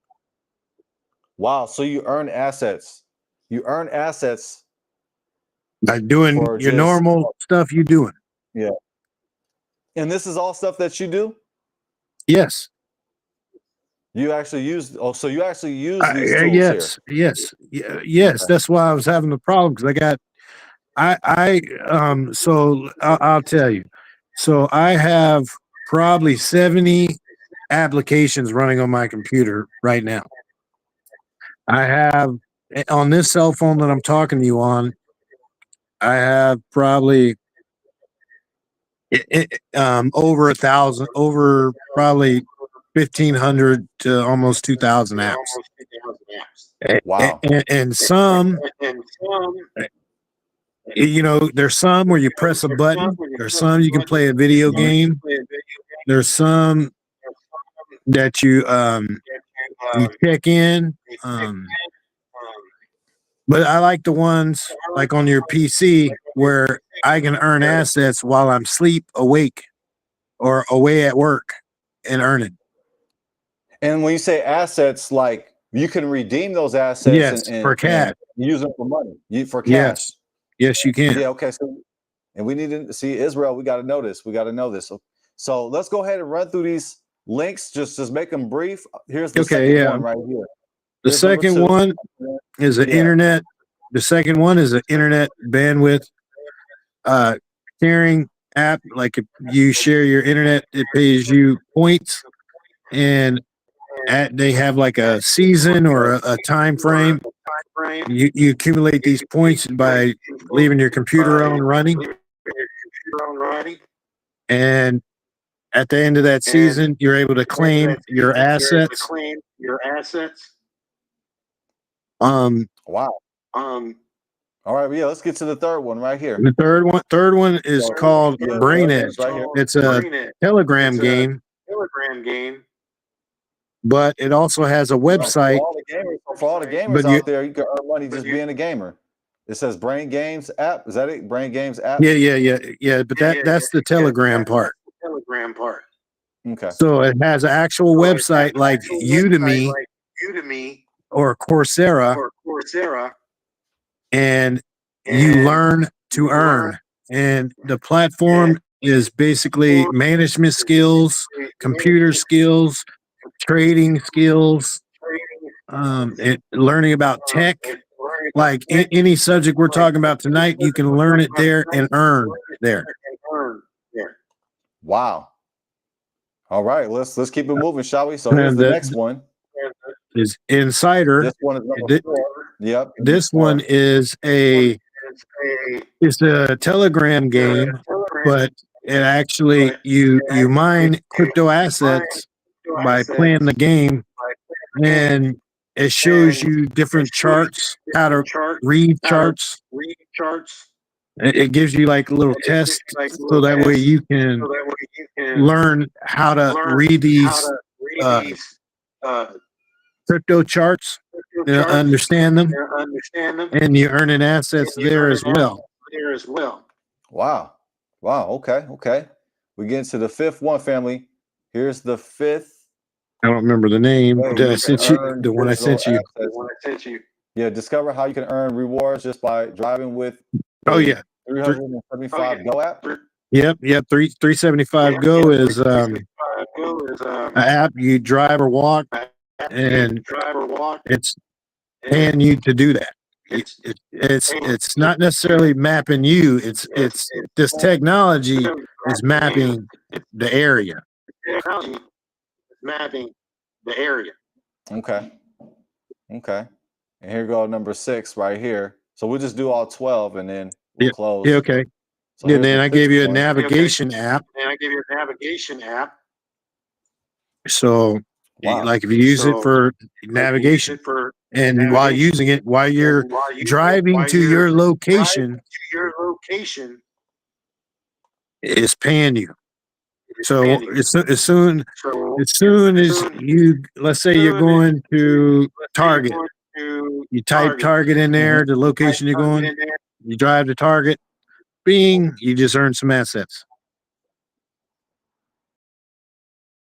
Wow. So you earn assets. You earn assets by doing your normal stuff you're doing. Yeah. And this is all stuff that you do? Yes. You actually use so you actually use these tools here. Yes. That's why I was having the problem because I'll tell you. So I have probably 70 applications running on my computer right now. I have on this cell phone that I'm talking to you on, I have probably over 1,000, over probably 1,500 to almost 2,000 apps. Wow. And some, there's some where you press a button. There's some you can play a video game. There's some that you check in. But I like the ones like on your PC where I can earn assets while I'm awake, or away at work and earning. And when you say assets, like you can redeem those assets for cash. and use them for money, for cash. Yes, you can. Yeah. Okay. So, and we need to see Israel. We got to know this. We got to know this. So let's go ahead and run through these links. Just make them brief. Here's the second one right here. The second one is an internet. The second one is an internet bandwidth sharing app. Like if you share your internet, it pays you points, and they have like a season or a time frame. You accumulate these points by leaving your computer on running, and at the end of that season, you're able to claim your assets. Wow. All right, yeah, let's get to the third one right here. The third one is called Brain Edge. It's a Telegram game, but it also has a website. For all the gamers out there, you can earn money just being a gamer. It says Brain Games app. Is that it? Brain Games app? Yeah. But that's the Telegram part. Okay. So it has an actual website like Udemy or Coursera, and you learn to earn. And the platform is basically management skills, computer skills, trading skills, learning about tech. Like any subject we're talking about tonight, you can learn it there and earn there. Wow. All right, let's keep it moving, shall we? So here's the next one. Is Insider. This one is number 4. Yep. This one is a Telegram game, but it actually you mine crypto assets by playing the game, and it shows you different charts, how to read charts. It gives you like a little test, so that way you can learn how to read these crypto charts, understand them, and you're earning assets there as well. Wow. Okay. We get into the fifth one, family. Here's the fifth. I don't remember the name. I sent you the one I sent you. Yeah, discover how you can earn rewards just by driving with. Oh yeah, 375 Go app. Yep. 375 Go is an app you drive or walk, and it's paying you to do that. It's not necessarily mapping you. It's this technology is mapping the area. Okay. And here go number 6 right here. So we'll just do all 12 and then we'll close. Yeah, okay. So And then I gave you a navigation app. So like if you use it for navigation, and while using it, while you're driving to your location, it's paying you. So as soon as you, let's say you're going to Target, you type Target in there, the location you're going, you drive to Target, bing, you just earn some assets.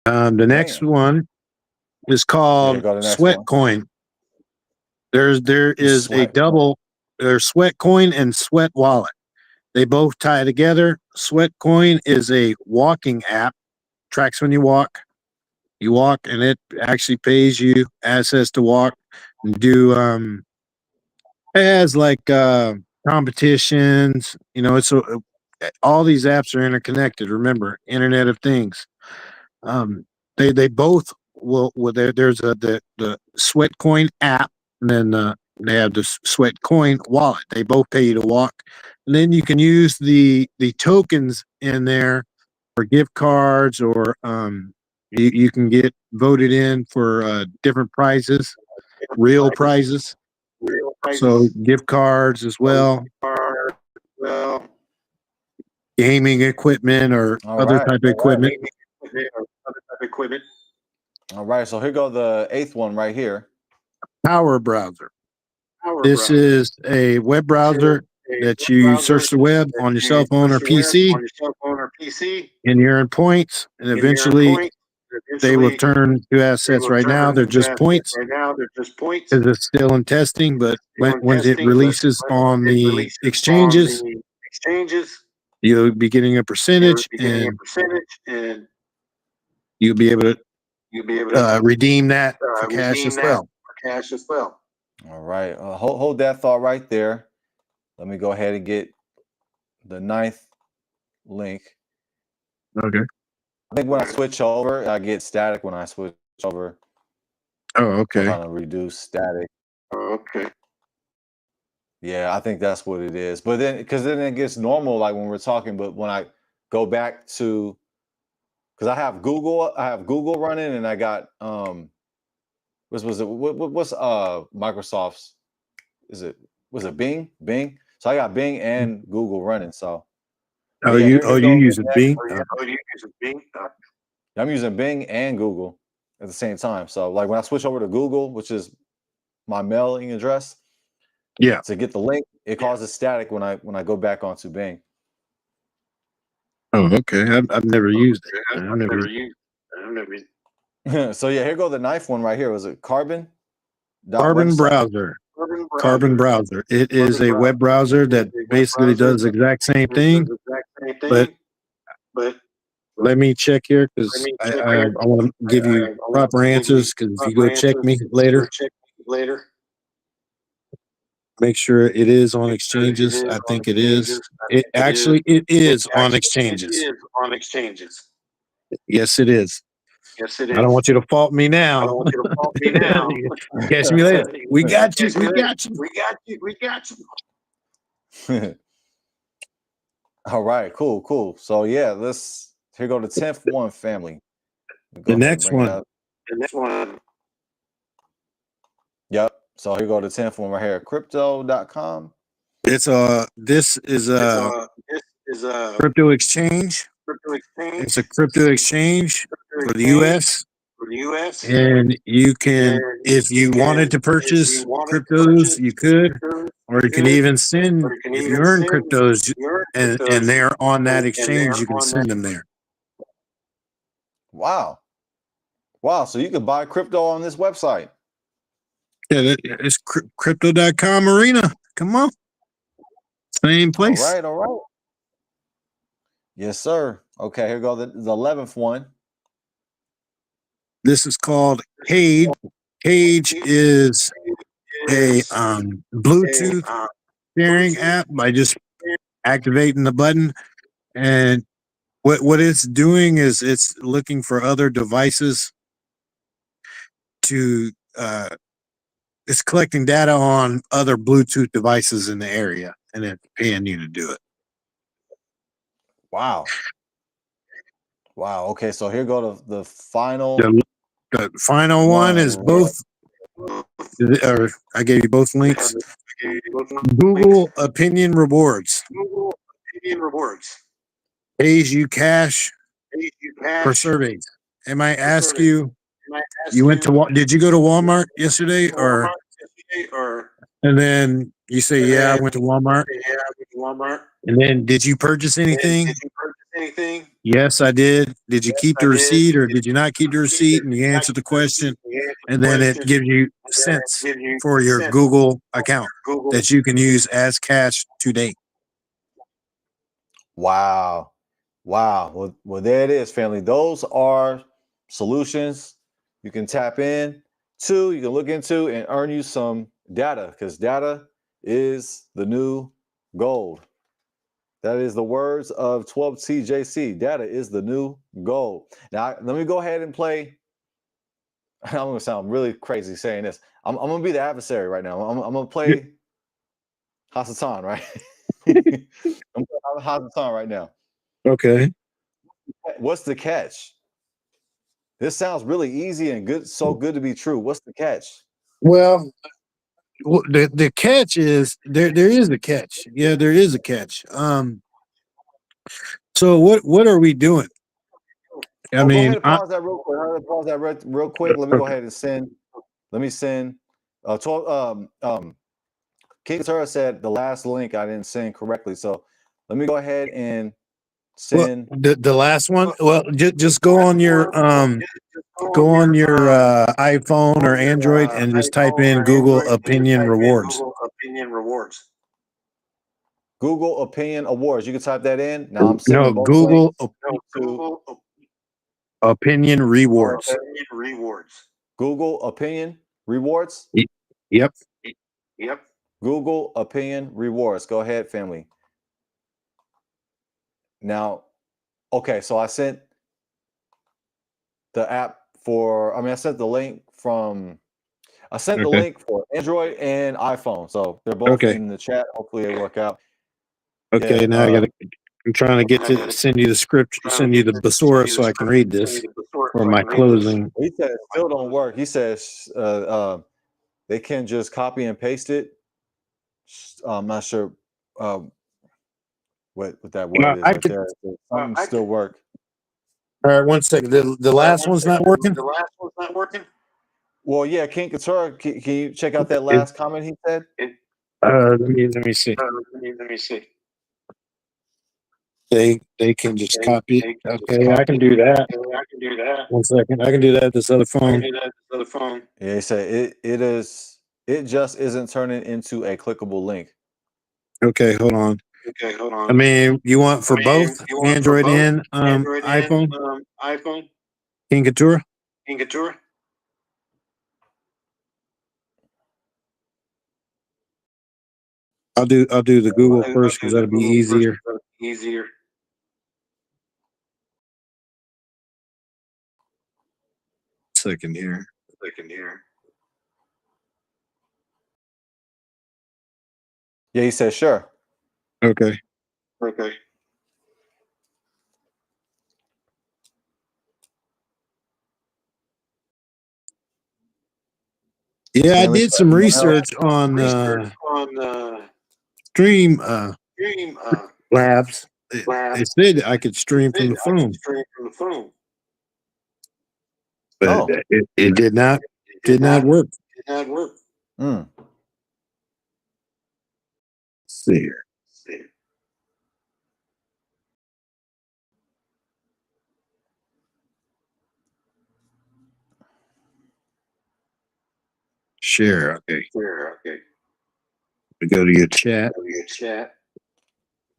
The next one is called Sweat Coin. There is a double. There's Sweat Coin and Sweat Wallet. They both tie together. Sweat Coin is a walking app. Tracks when you walk. You walk, and it actually pays you assets to walk and do. It has like competitions. It's all these apps are interconnected. Remember, Internet of Things. They both will. There's the Sweat Coin app, and then they have the Sweat Coin wallet. They both pay you to walk, and then you can use the tokens in there for gift cards, or you can get voted in for different prizes. real prizes. So gift cards as well, gaming equipment or other type of equipment. All right, so here go the 8th one right here. Power browser. This is a web browser that you search the web on your cell phone or PC, and you earn points, and eventually they will turn to assets. Right now, they're just points because it's still in testing. But when it releases on the exchanges, you'll be getting a percentage, and you'll be able to redeem that for cash as well. All right, hold that thought right there. Let me go ahead and get the 9th link. Okay. I think when I switch over, I get static when I switch over. Oh, okay. Kind of reduce static. Yeah, I think that's what it is. But then, because then it gets normal, like when we're talking. But when I go back to, because I have Google running, and I got what's Microsoft's? Was it Bing? Bing. So I got Bing and Google running. So. Oh, Yeah, you using Bing? I'm using Bing and Google at the same time. So like when I switch over to Google, which is my mailing address, to get the link, it causes static when I go back onto Bing. Oh, okay. I've never used it. I've never So yeah, here go the 9th one right here. Was it Carbon? Carbon browser. Carbon browser. It is a web browser that basically does the exact same thing, but let me check here because I want to give you proper answers, because if you go check me later, make sure it is on exchanges. I think it is. It is on exchanges. Yes, it is. I don't want you to fault me now. Catch me later. We got you. We got you. All right, cool. So yeah, here go the 10th one, family. The next one. Yep. So here go the 10th one right here, crypto.com. This is a crypto exchange. It's a crypto exchange for the US. And you can, if you wanted to purchase cryptos, you could, or you can even send, if you earn cryptos and they're on that exchange, you can send them there. Wow. So you can buy crypto on this website. Yeah, it's crypto.com arena. Come on. Same place. All right. Yes, sir. Okay, here go the 11th one. This is called Cage. Cage is a Bluetooth sharing app by just activating the button. And what it's doing is it's looking for other devices to it's collecting data on other Bluetooth devices in the area, and it's paying you to do it. Wow. Okay, so here go the final. The final one is both. Or I gave you both links. Google Opinion Rewards. Pays you cash for surveys. And I ask you, did you go to Walmart yesterday, or? And then you say, yeah, I went to Walmart. And then, did you purchase anything? Yes, I did. Did you keep the receipt, or did you not keep the receipt? And you answer the question, and then it gives you cents for your Google account that you can use as cash today. Wow. Well, there it is, family. Those are solutions you can tap in to, you can look into, and earn you some data, because data is the new gold. That is the words of 12TJC. Data is the new gold. Now, let me go ahead and play. I'm going to sound really crazy saying this. I'm going to be the adversary right now. I'm going to play Hasatan, right? I'm Hasatan right now. Okay. What's the catch? This sounds really easy and good, so good to be true. What's the catch? Well, the catch is there is a catch. Yeah, there is a catch. So what are we doing? I Go ahead mean, and pause that real quick. Pause that real quick. Let me go ahead and send. Let me send. King Tara said the last link I didn't send correctly, so let me go ahead and send. The last one. Well, just go on your iPhone or Android and just type in Google Opinion Rewards. Google Opinion Awards. You can type that in. Now I'm sending No, both Google links Opinion Rewards. Google Opinion Rewards. Yep. Google Opinion Rewards. Go ahead, family. Now, okay, so I sent the app for, I sent the link from, the link for Android and iPhone. So they're both in the chat. Hopefully they work out. Okay, Yeah, now I'm trying to get to send you the script, send you the thesaurus so I can read this for my closing. He said it still don't work. He says they can just copy and paste it. I'm not sure what that word is right there. Some still work. All right, 1 second. The last one's not working? Well, yeah, King Couture, can you check out that last comment he said? Let me see. They can just copy it. Okay, I can do that. 1 second. I can do that. This other phone. Yeah, he said it just isn't turning into a clickable link. Okay, hold on. I mean, you want for both Android and iPhone? King Couture? I'll do the Google first because that'll be easier. Second here. Yeah, he said sure. Okay. Yeah, I did some research on Stream Labs. They said I could stream from the phone, but it did not work. Mm. Let's see here. Share. Okay. We go to your chat.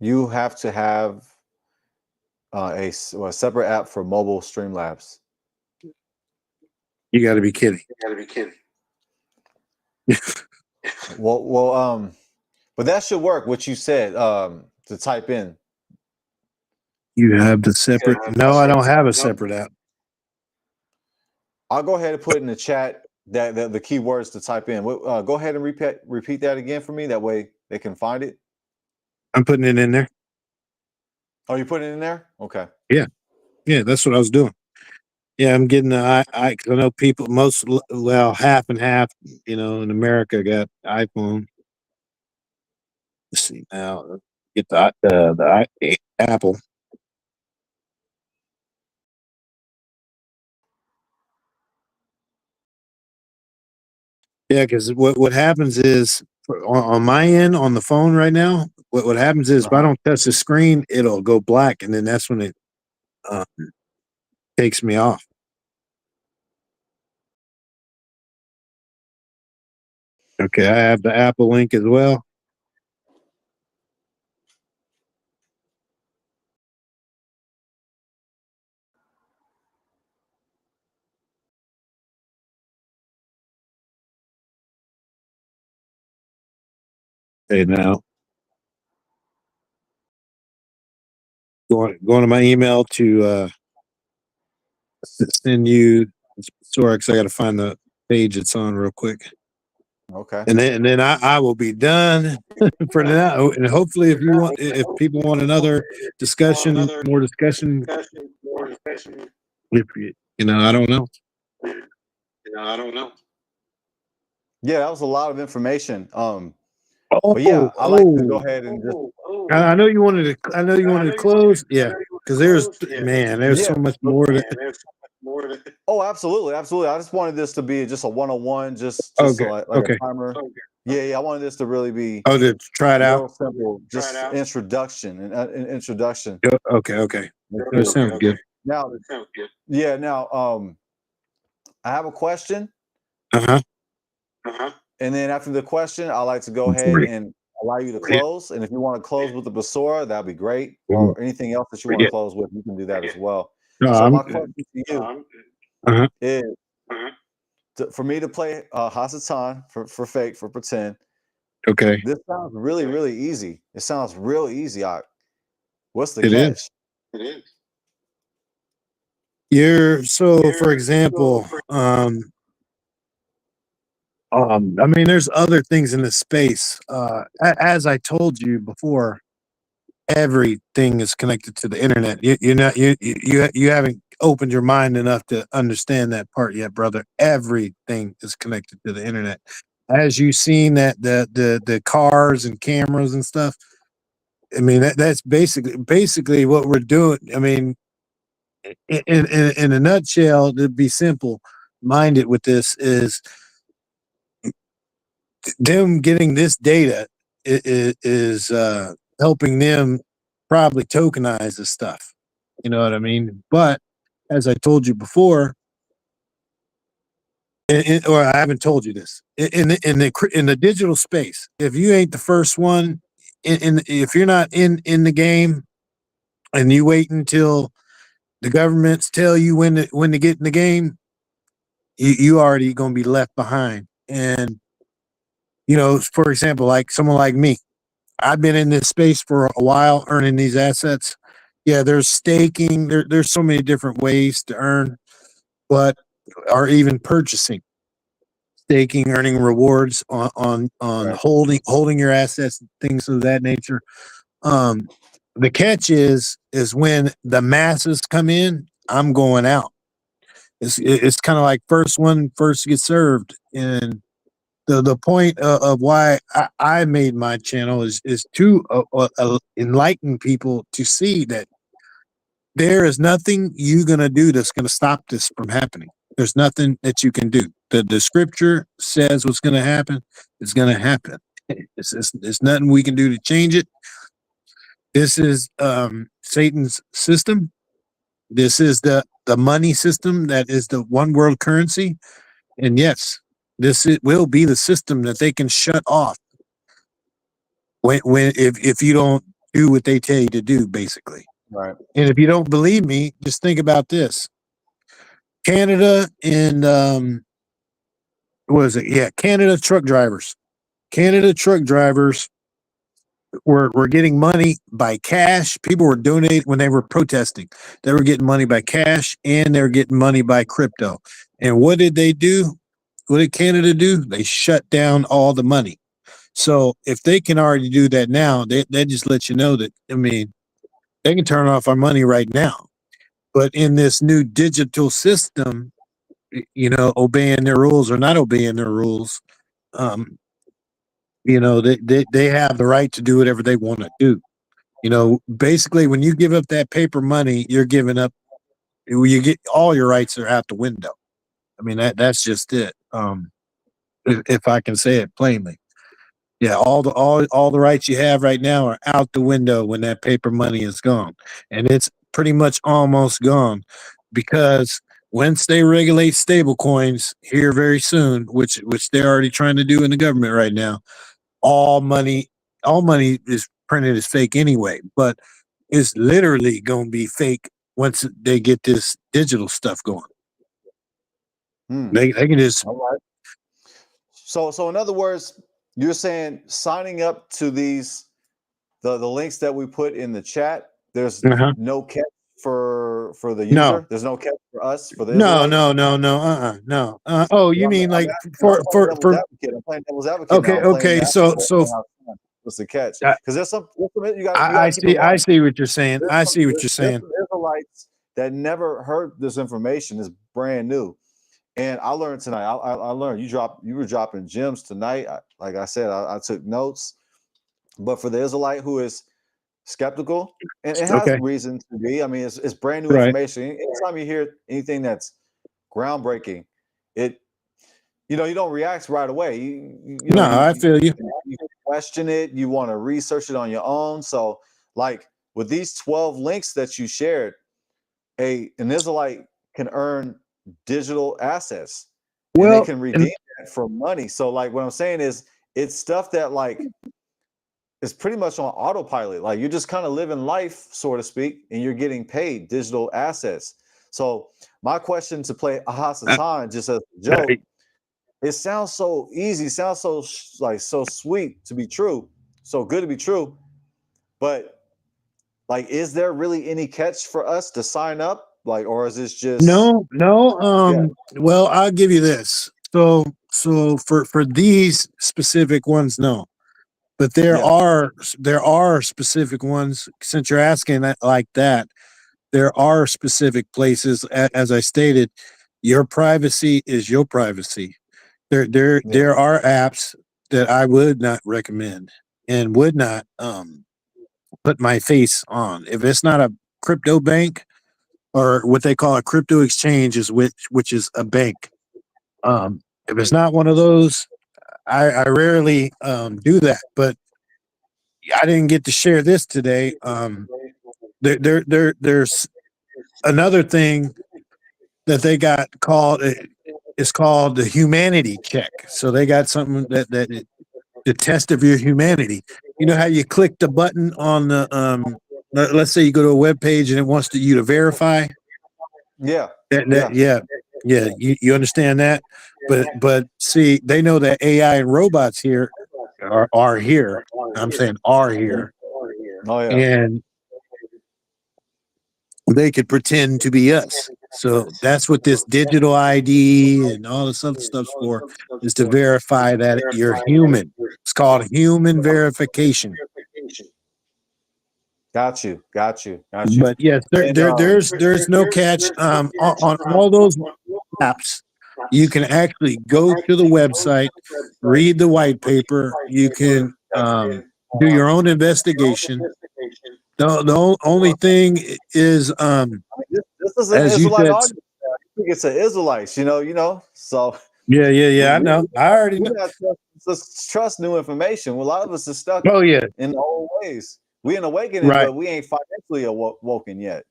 You have to have a separate app for mobile Streamlabs. You got to be kidding. Well, but that should work. What you said to type in. You have the separate. No, I don't have a separate app. I'll go ahead and put in the chat that the keywords to type in. Go ahead and repeat that again for me. That way they can find it. I'm putting it in there. Oh, you put it in there? Okay. Yeah, that's what I was doing. Yeah, I'm getting I know people half and half. In America got iPhone. Let's see now. Get the Apple. Yeah, because what happens is on my end on the phone right now, what happens is if I don't touch the screen, it'll go black, and then that's when it takes me off. Okay, I have the Apple link as well. Okay, now going to my email to send you. Sorry, because I got to find the page it's on real quick. Okay. And then I will be done for now. And hopefully, if people want another discussion, more discussion, if I don't know. Yeah, that was a lot of information. Oh, But yeah, I like to go ahead and just I know you wanted to. I know you wanted to close. Yeah, because there's there's so yeah. much more to. Oh, absolutely, absolutely. I just wanted this to be just a one-on-one, just Okay, like a okay. timer. Yeah, I wanted this to really be Oh, to try it out. real simple, just introduction and an introduction. Okay, okay. That sounds good. Now, yeah, now I have a question, Uh and then after the question, I like to go ahead huh. and allow you to close. And if you want to close with the Basora, that'd be great. Mhm. Or anything else that you want Yeah. to close with, you can do that as well. No, So I'm my good. question to you Uh-huh. is for me to play Hasatan for pretend. Okay, This sounds really, really easy. It sounds real easy. What's the it is. catch? So for example, I mean, there's other things in this space. As I told you before, everything is connected to the internet. You're not you haven't opened your mind enough to understand that part yet, brother. Everything is connected to the internet. As you've seen that the cars and cameras and stuff. I mean, that's basically what we're doing. I mean, in a nutshell, to be simple minded with this is them getting this data is helping them probably tokenize the stuff. You know what I mean? But as I told you before, or I haven't told you this, in the digital space, if you ain't the first one, if you're not in the game, and you wait until the governments tell you when to get in the game, you already gonna be left behind. And for example, like someone like me, I've been in this space for a while, earning these assets. Yeah, there's staking. There's so many different ways to earn, but or even purchasing, staking, earning rewards on Right. holding your assets, things of that nature. Um, the catch is when the masses come in, I'm going out. It's kind of like first one, first to get served. And the point of why I made my channel is to enlighten people to see that there is nothing you're gonna do that's gonna stop this from happening. There's nothing that you can do. The scripture says what's gonna happen. It's gonna happen. It's nothing we can do to change it. This is Satan's system. This is the money system that is the one world currency. And yes, will be the system that they can shut off when if you don't do what they tell you to do, basically. Right. And if you don't believe me, just think about this. Canada and what is it? Yeah, Canada truck drivers. Canada truck drivers were getting money by cash. People were donating when they were protesting. They were getting money by cash and they were getting money by crypto. And what did they do? What did Canada do? They shut down all the money. So if they can already do that now, they just let you know that, I mean, they can turn off our money right now. But in this new digital system, obeying their rules or not obeying their rules, um, they have the right to do whatever they want to do. Basically, when you give up that paper money, you're giving up. You get all your rights are out the window. I mean, that's just it. If I can say it plainly, yeah, all the rights you have right now are out the window when that paper money is gone, and it's pretty much almost gone because once they regulate stable coins here very soon, which they're already trying to do in the government right now, all money is printed as fake anyway, but it's literally going to be fake once they get this digital stuff going. They can just All right. So in other words, you're saying signing up to these the links that we put in the chat, there's no catch for the user. No. There's no catch for us for the No. Israelites. No. Oh, you mean like for I'm playing devil's advocate. Okay, now. okay. So What's the catch? Because there's some you got I to keep in mind. I see what you're saying. I see what you're saying. There's Israelites that never heard this information. Is brand new, And I learned tonight. I learned you were dropping gems tonight. Like I said, I took notes. But for the Israelite who is skeptical, and it has Okay. reason to be. I mean, it's brand new Right. information. Anytime you hear anything that's groundbreaking, it you don't react right away. I feel you. You question it. You want to research it on your own. So, like with these 12 links that you shared, an Israelite can earn digital assets, and they Well, can redeem that for money. So, like what I'm saying is, it's stuff that like is pretty much on autopilot. Like you're just kind of living life, so to speak, and you're getting paid digital assets. So my question to play Ahasatan, just as a joke, it sounds so easy, sounds so so sweet to be true, so good to be true. But like, is there really any catch for us to sign up? Like, or is this just no. Well, I'll give you this. So for these specific ones, no. But there are specific ones. Since you're asking that like that, there are specific places. As I stated, your privacy is your privacy. There are apps that I would not recommend and would not put my face on. If it's not a crypto bank or what they call a crypto exchange, is which is a bank. If it's not one of those, I rarely do that. But I didn't get to share this today. There's another thing that they got called. It's called the humanity check. So they got something that the test of your humanity. You know how you click the button on the let's say you go to a web page and it wants you to verify. Yeah. You understand that, but see, they know that AI and robots here are here. I'm saying are here, Oh yeah. and they could pretend to be us. So that's what this digital ID and all this other stuff's for, is to verify that you're human. It's called human verification. Got you. But yes, there's no catch. On all those apps, you can actually go to the website, read the white paper. You can do your own investigation. The only thing is, this is an as you Israelite said, audience. I think it's an Israelites, So yeah. I know. I already know. Let's trust new information. Well, a lot of us are stuck. Oh yeah, in the old ways. We in awakening, right, but we ain't financially awoken yet.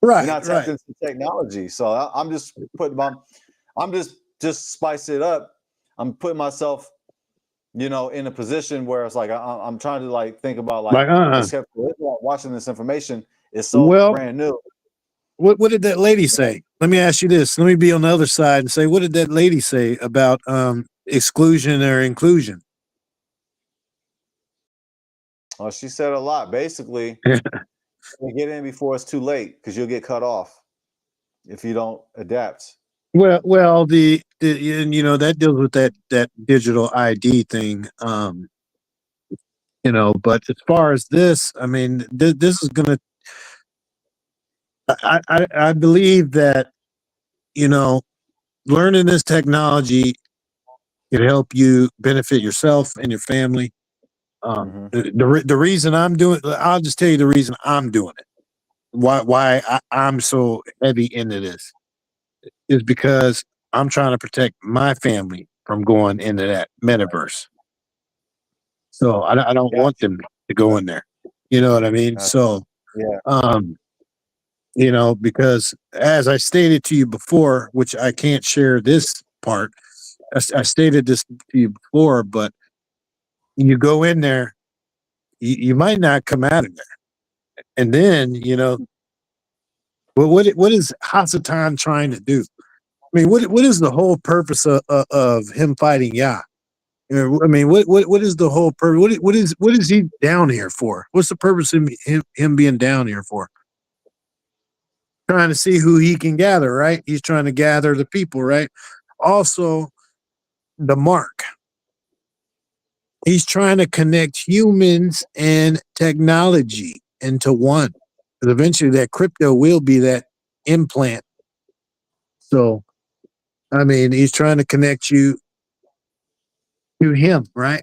right, We're not tapped into technology. So I'm just putting I'm just spice it up. I'm putting myself, in a position where it's like I'm trying to like think about like watching this information is so brand new. What did that lady say? Let me ask you this. Let me be on the other side and say, what did that lady say about exclusion or inclusion? Oh, she said a lot. Basically, get in before it's too late because you'll get cut off if you don't adapt. Well, the that deals with that digital ID thing. But as far as this, I mean, this is gonna. I believe that learning this technology can help you benefit yourself and your family. The reason I'm doing, I'll just tell you the reason I'm doing it. Why I'm so heavy into this is because I'm trying to protect my family from going into that metaverse. So I don't want them to go in there. You know what I mean? So, because as I stated to you before, which I can't share this part, I stated this to you before, but you go in there, you might not come out of there. And then, what is Hasatan trying to do? I mean, what is the whole purpose of him fighting Yah? I mean, what is the whole purpose? What is he down here for? What's the purpose of him being down here for? Trying to see who he can gather, right? He's trying to gather the people, right? Also, the mark. He's trying to connect humans and technology into one. Because eventually that crypto will be that implant. So I mean, he's trying to connect you to him, right?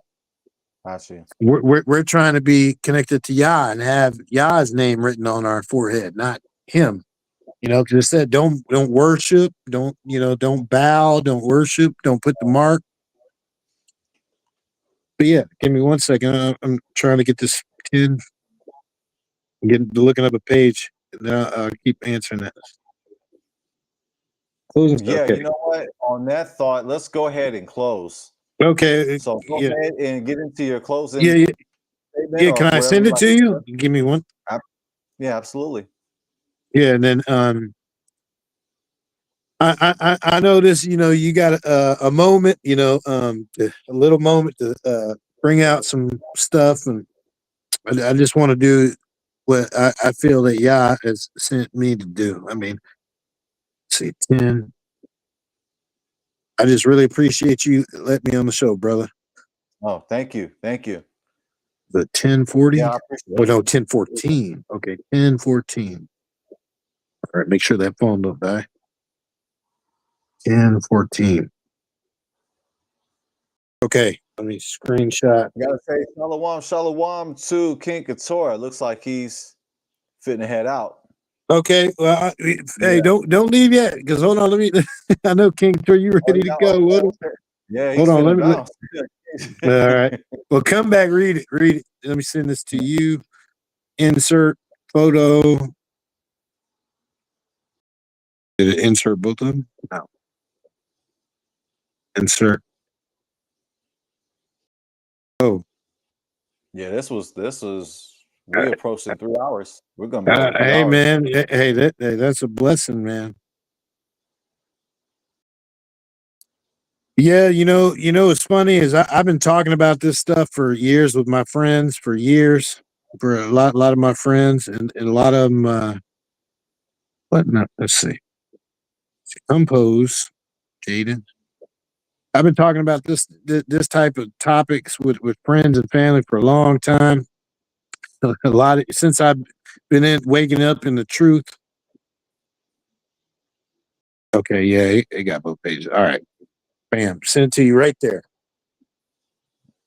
Got you. We're trying to be connected to Yah and have Yah's name written on our forehead, not him. You know, because it said don't worship, don't bow, don't worship, don't put the mark. But yeah, give me 1 second. I'm trying to get this 10. Looking up a page. Now I'll keep answering that. Closing. Yeah, Okay. you know what? On that thought, let's go ahead and close. Okay. So go Yeah. ahead and get into your closing Yeah. statement Yeah. or Can I whatever send you it like to to you? say. Give me one. Yeah, absolutely. Yeah, and then I know this. You know, you got a moment. You know, a little moment to bring out some stuff, and I just want to do what I feel that Yah has sent me to do. I mean, let's see, 10. I just really appreciate you letting me on the show, brother. Oh, thank you. Thank you. The 1040. Yeah, I appreciate Oh it. no, 1014. Okay, 1014. All right, make sure that phone don't die. 1014. Okay, let me screenshot. I gotta say, shalom to King Couture. Looks like he's fitting to head out. Okay, well, hey, Yeah. don't leave yet, because hold on, let me. I know King Couture, you ready to go? Yeah, he's Hold on, finna let me. bounce. All right, well, come back, read it. Let me send this to you. Insert photo. Did it insert both of them? No. Insert. Oh. Yeah, this was we approaching 3 hours. We're gonna be over 3 Hey hours. man, hey, that's a blessing, man. Yeah, what's funny is I've been talking about this stuff for years with my friends, for a lot of my friends, and a lot of them. What? No, let's see. Compose, Jaden. I've been talking about this type of topics with friends and family for a long time. A lot since I've been waking up in the truth. Okay, yeah, it got both pages. All right, bam, send it to you right there.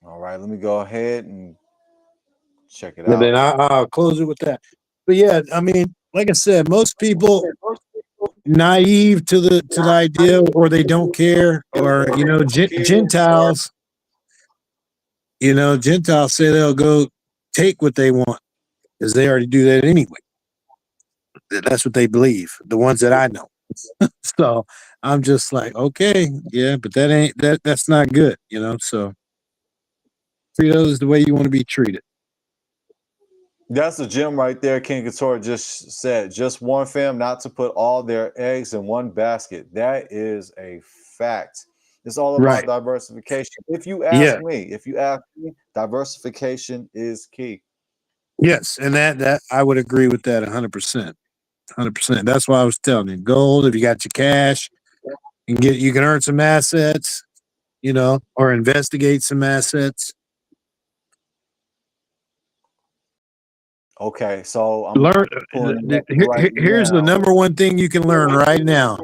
All right, let me go ahead and check it And out. then I'll close it with that. But yeah, I mean, like I said, most people naive to the idea, or they don't care, or Gentiles. Gentiles say they'll go take what they want because they already do that anyway. That's what they believe. The ones that I know. So I'm just like, okay, yeah, but that's not good, So treat others the way you want to be treated. That's the gem right there. King Couture just said, just one fam, not to put all their eggs in one basket. That is a fact. It's all about diversification. If you ask me, diversification is key. Yes, and that I would agree with that 100%. 100%. That's why I was telling you, gold. If you got your cash, you can earn some assets, or investigate some assets. Okay, so I'm learn. Here's the number one thing you can learn right now.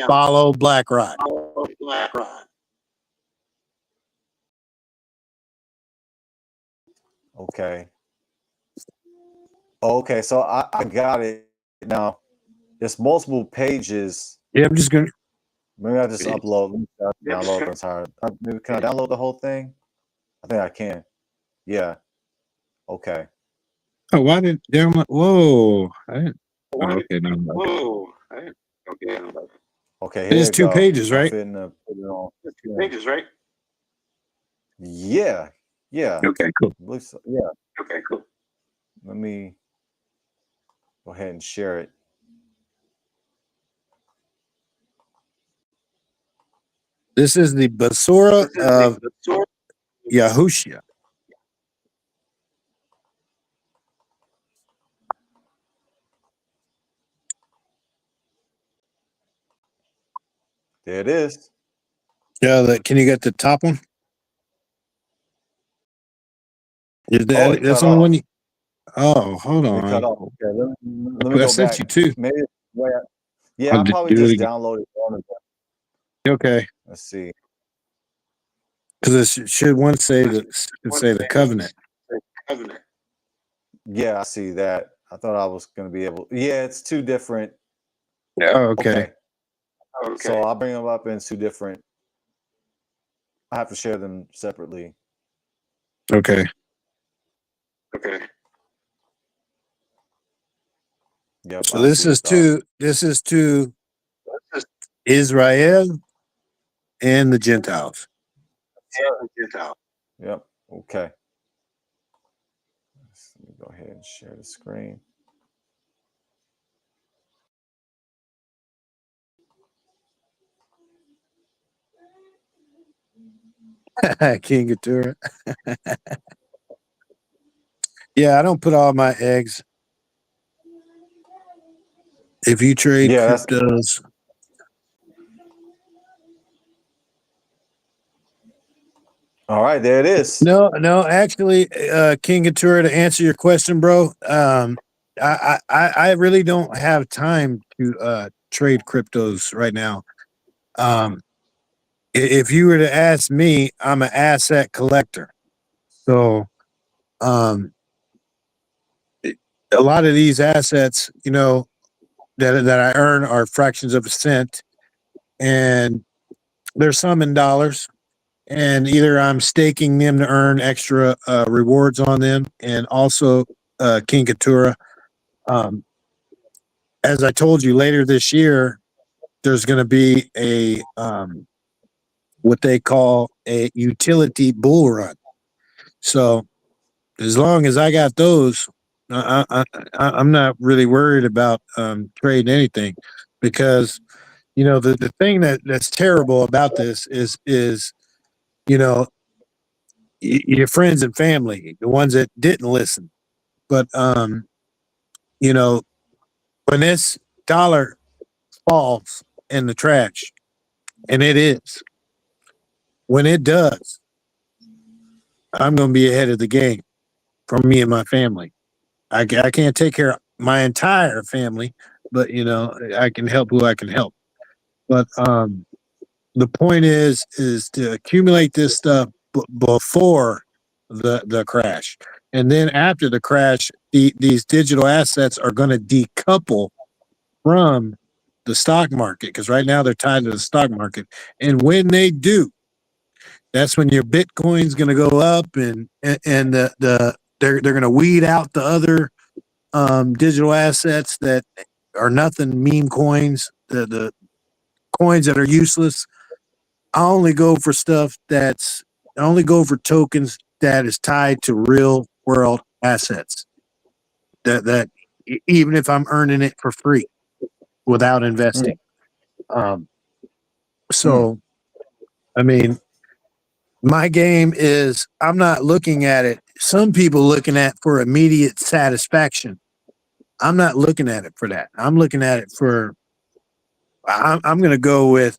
Follow BlackRock. Okay. Okay, so I got it now. There's multiple pages. Yeah, I'm just gonna. Maybe I just upload. Download the entire. Maybe can I download the whole thing? I think I can. Yeah. Okay. Oh, why did there? Whoa! Okay, no. Whoa! Okay. Okay. Here It's 2 pages, right? Put it on. 2 pages, right? Yeah. Yeah. Okay. Cool. So. Yeah. Okay. Cool. Let me go ahead and share it. This is the Basura of Yahusha. There it is. Yeah, can you get the top one? Is that that's the only one you? Oh, hold on. It cut off. Okay, let me I go sent back. you 2. Maybe I probably just downloaded one of them. Okay. Let's see. Because it should one say the covenant. Yeah, I see that. I thought I was going to be able. Yeah, it's two different. Oh, okay. So I'll bring them up in two different. I have to share them separately. Okay. Yep. So this is to Israel and the Gentiles. Yep. Okay. Let me go ahead and share the screen. King Gatura. Yeah, I don't put all my eggs. If you trade cryptos, all right, there it is. No, actually, King Gatura, to answer your question, bro, I really don't have time to trade cryptos right now. If you were to ask me, I'm an asset collector. So a lot of these assets, that I earn are fractions of a cent, and there's some in dollars. And either I'm staking them to earn extra rewards on them, and also King Katura. As I told you, later this year, there's going to be a what they call a utility bull run. So as long as I got those, I'm not really worried about trading anything, because the thing that's terrible about this is your friends and family, the ones that didn't listen. But when this dollar falls in the trash, and it is, when it does, I'm going to be ahead of the game for me and my family. I can't take care of my entire family, but I can help who I can help. But the point is to accumulate this stuff before the crash, and then after the crash, these digital assets are going to decouple from the stock market, because right now they're tied to the stock market. And when they do, that's when your Bitcoin's going to go up, and they're going to weed out the other digital assets that are nothing, meme coins, the coins that are useless. I only go for tokens that is tied to real world assets. That even if I'm earning it for free without investing. So, I mean, my game is, I'm not looking at it. Some people looking at for immediate satisfaction. I'm not looking at it for that. I'm looking at it for, I'm going to go with,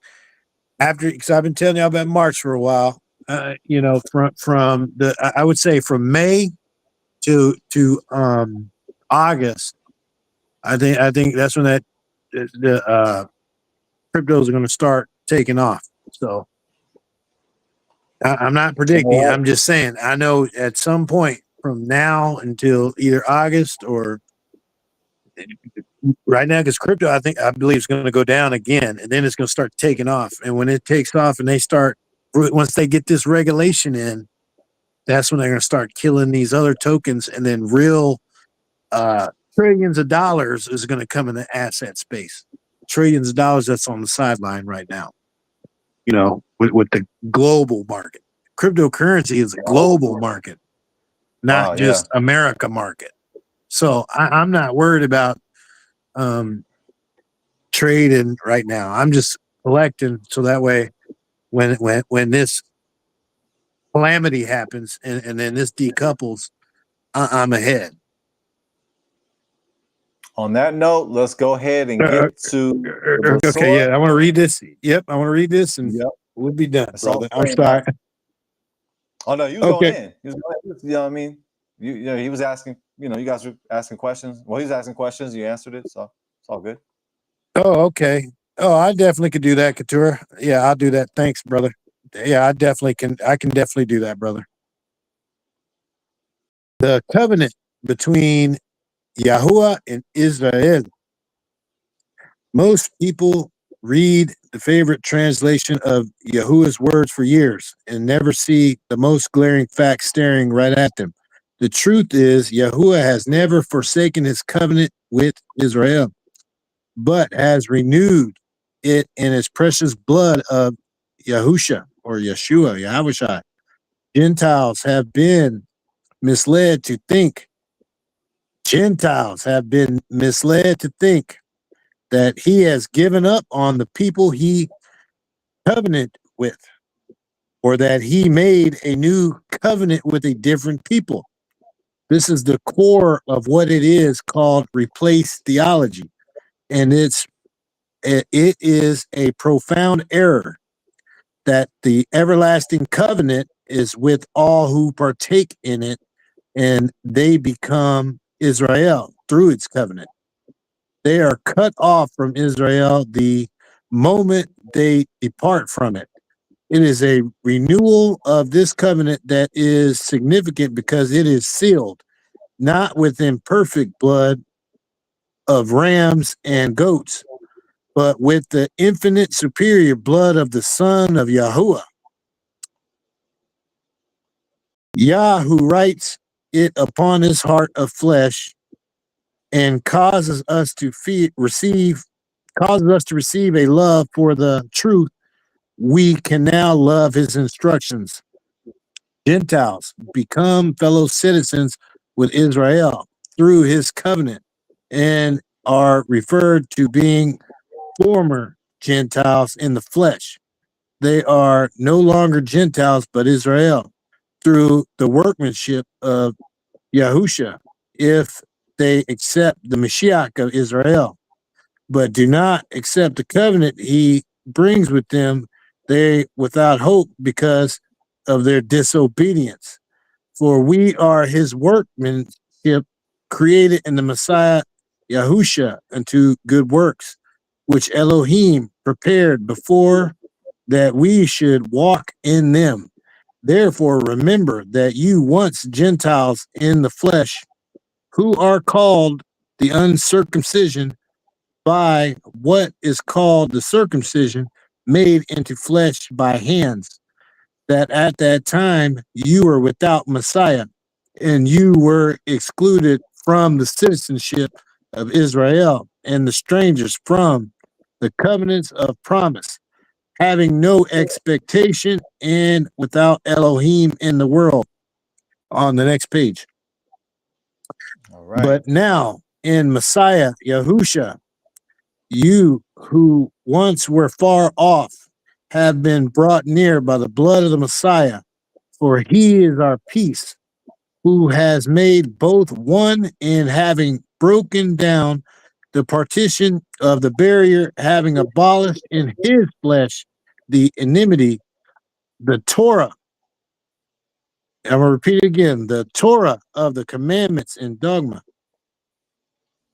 because I've been telling you about March for a while, from I would say from May to August. I think that's when the cryptos are going to start taking off. So I'm not predicting. I'm just saying, I know at some point from now until either August or right now, because crypto, I believe is going to go down again, and then it's going to start taking off. And when it takes off, and once they get this regulation in, that's when they're going to start killing these other tokens, and then real trillions of dollars is going to come in the asset space. Trillions of dollars that's on the sideline right now. With the global market. Cryptocurrency is a global market, not just America market. So I'm not worried about trading right now. I'm just collecting, so that way when this calamity happens and then this decouples, I'm ahead. On that note, let's go ahead and get to okay. Yeah, I want to read this. Yep, I want to read this, and we'll be done, brother. I'm sorry. Oh no, you was going in. You know what I mean? He was asking. You guys were asking questions. Well, he's asking questions. You answered it, so it's all good. Oh, okay. Oh, I definitely could do that, Couture. Yeah, I'll do that. Thanks, brother. Yeah, I definitely can. I can definitely do that, brother. The covenant between Yahuwah and Israel. Most people read the favorite translation of Yahuwah's words for years and never see the most glaring fact staring right at them. The truth is, Yahuwah has never forsaken his covenant with Israel, but has renewed it in his precious blood of Yahusha or Yeshua, Yahusha. Gentiles have been misled to think, Gentiles have been misled to think that he has given up on the people he covenanted with, or that he made a new covenant with a different people. This is the core of what it is called replace theology. And it is a profound error that the everlasting covenant is with all who partake in it, and they become Israel through its covenant. They are cut off from Israel the moment they depart from it. It is a renewal of this covenant that is significant because it is sealed, not with imperfect blood of rams and goats, but with the infinite superior blood of the Son of Yahuwah. Yah, who writes it upon his heart of flesh and causes us to receive a love for the truth, we can now love his instructions. Gentiles become fellow citizens with Israel through his covenant and are referred to being former Gentiles in the flesh. They are no longer Gentiles, but Israel through the workmanship of Yahusha, if they accept the Mashiach of Israel, but do not accept the covenant he brings with them, they without hope because of their disobedience. For we are his workmanship, created in the Messiah Yahusha unto good works, which Elohim prepared before that we should walk in them. Therefore, remember that you once Gentiles in the flesh, who are called the uncircumcision by what is called the circumcision made into flesh by hands, that at that time you were without Messiah, and you were excluded from the citizenship of Israel, and the strangers from the covenants of promise, having no expectation and without Elohim in the world. On the next page. All right. But now in Messiah Yahusha, you who once were far off have been brought near by the blood of the Messiah, for he is our peace, who has made both one, and having broken down the partition of the barrier, having abolished in his flesh the enmity, the Torah. I'm going to repeat it again, the Torah of the commandments and dogma,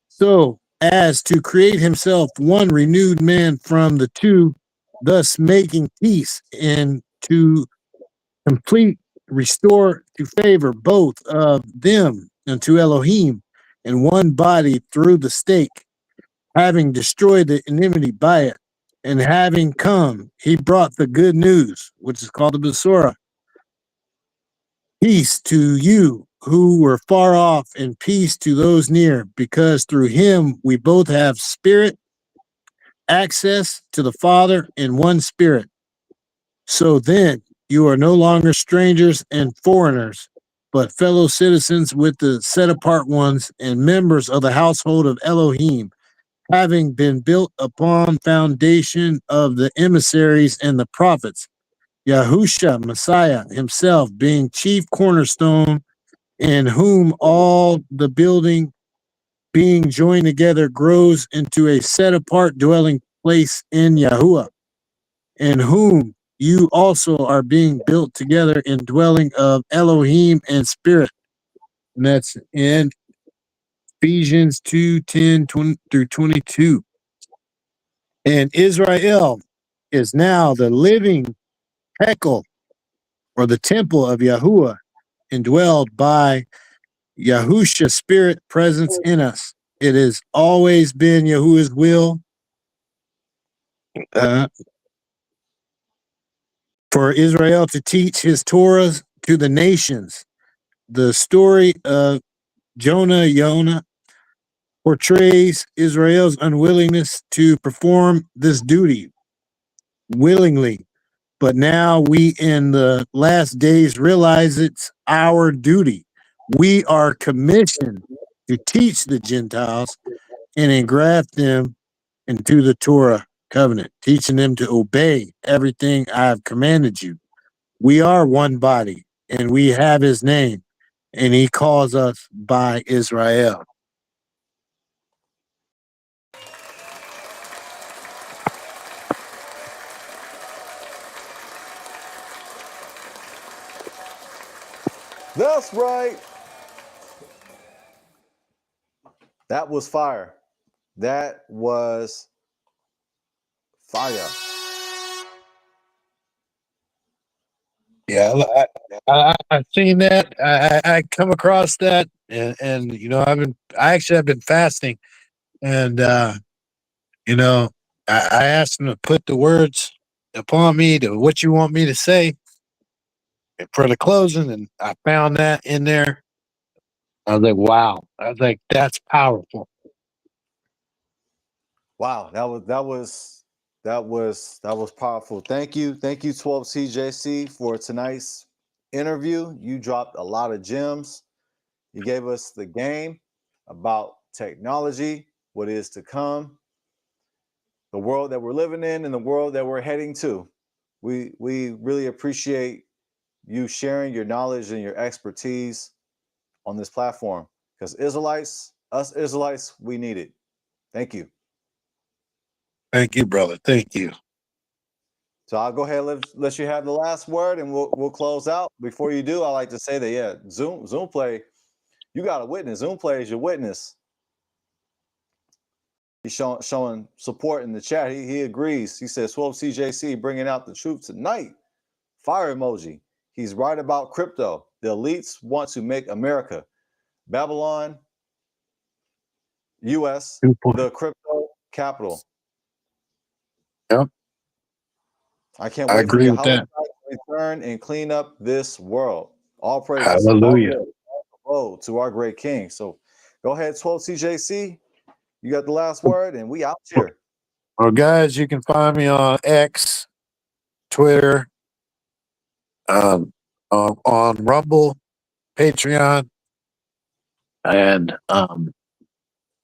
so as to create himself one renewed man from the two, thus making peace, and to complete, restore to favor both of them unto Elohim in one body through the stake, having destroyed the enmity by it, and having come, he brought the good news, which is called the Besorah. Peace to you who were far off, and peace to those near, because through him we both have spirit access to the Father in one spirit. So then you are no longer strangers and foreigners, but fellow citizens with the set apart ones and members of the household of Elohim, having been built upon foundation of the emissaries and the prophets, Yahusha Messiah himself being chief cornerstone, in whom all the building being joined together grows into a set apart dwelling place in Yahuwah, in whom you also are being built together in dwelling of Elohim and spirit. And that's in Ephesians 2:10 through 22. And Israel is now the living heckle, or the temple of Yahuwah, indwelled by Yahusha spirit presence in us. It has always been Yahuwah's will for Israel to teach his Torah to the nations. The story of Jonah portrays Israel's unwillingness to perform this duty willingly. But now we in the last days realize it's our duty. We are commissioned to teach the Gentiles and engraft them into the Torah covenant, teaching them to obey everything I have commanded you. We are one body and we have his name, and he calls us by Israel. That's right. That was fire. That was fire. Yeah, I've seen that. I come across that, and you know, I've been fasting, and you know, I asked him to put the words upon me to what you want me to say for the closing, and I found that in there. I was like, wow. I was like, that's powerful. Wow, that was powerful. Thank you, 12CJC, for tonight's interview. You dropped a lot of gems. You gave us the game about technology, what is to come, the world that we're living in, and the world that we're heading to. We really appreciate you sharing your knowledge and your expertise on this platform, because us Israelites, we need it. Thank you. Thank you, brother. Thank you. So I'll go ahead and let you have the last word, and we'll close out. Before you do, I like to say that, yeah, Zoom Play, you got a witness. Zoom Play is your witness. He's showing support in the chat. He agrees. He says 12CJC bringing out the truth tonight. Fire emoji. He's right about crypto. The elites want to make America, Babylon, US, the crypto capital. Yep. I can't wait for agree with Yahusha that. to return and clean up this world. All praises. Hallelujah. Oh, to our great King. So go ahead, 12CJC. You got the last word, and we out here. Well, guys, you can find me on X, Twitter, on Rumble, Patreon, and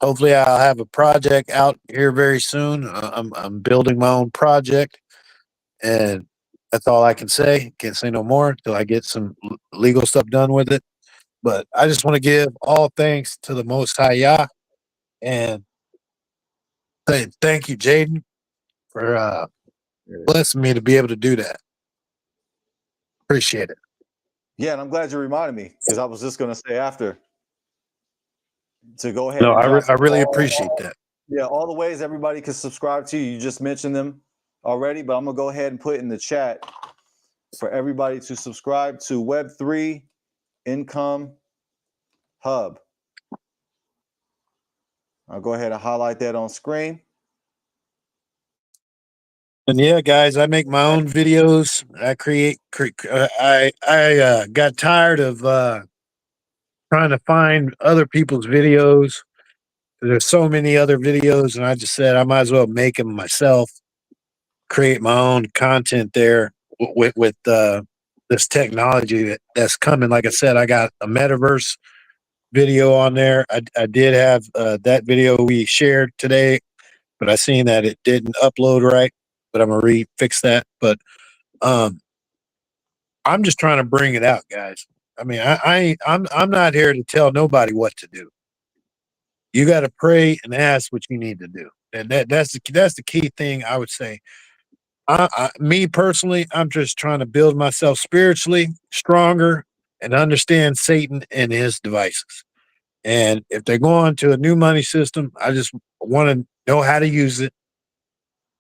hopefully I'll have a project out here very soon. I'm building my own project, and that's all I can say. Can't say no more until I get some legal stuff done with it. But I just want to give all thanks to the Most High Yah, and thank you, Jaden, for blessing me to be able to do that. Appreciate it. Yeah, and I'm glad you reminded me, because I was just going to say after to go ahead. No, and I really appreciate that. Yeah, all the ways everybody can subscribe to you. You just mentioned them already, but I'm going to go ahead and put in the chat for everybody to subscribe to Web3 Income Hub. I'll go ahead and highlight that on screen. And yeah, guys, I make my own videos. I create. I got tired of trying to find other people's videos. There's so many other videos, and I just said I might as well make them myself. Create my own content there with this technology that's coming. Like I said, I got a metaverse video on there. I did have that video we shared today, but I seen that it didn't upload right. But I'm gonna fix that. But I'm just trying to bring it out, guys. I mean, I'm not here to tell nobody what to do. You got to pray and ask what you need to do, and that's the key thing I would say. Me personally, I'm just trying to build myself spiritually stronger and understand Satan and his devices. And if they're going to a new money system, I just want to know how to use it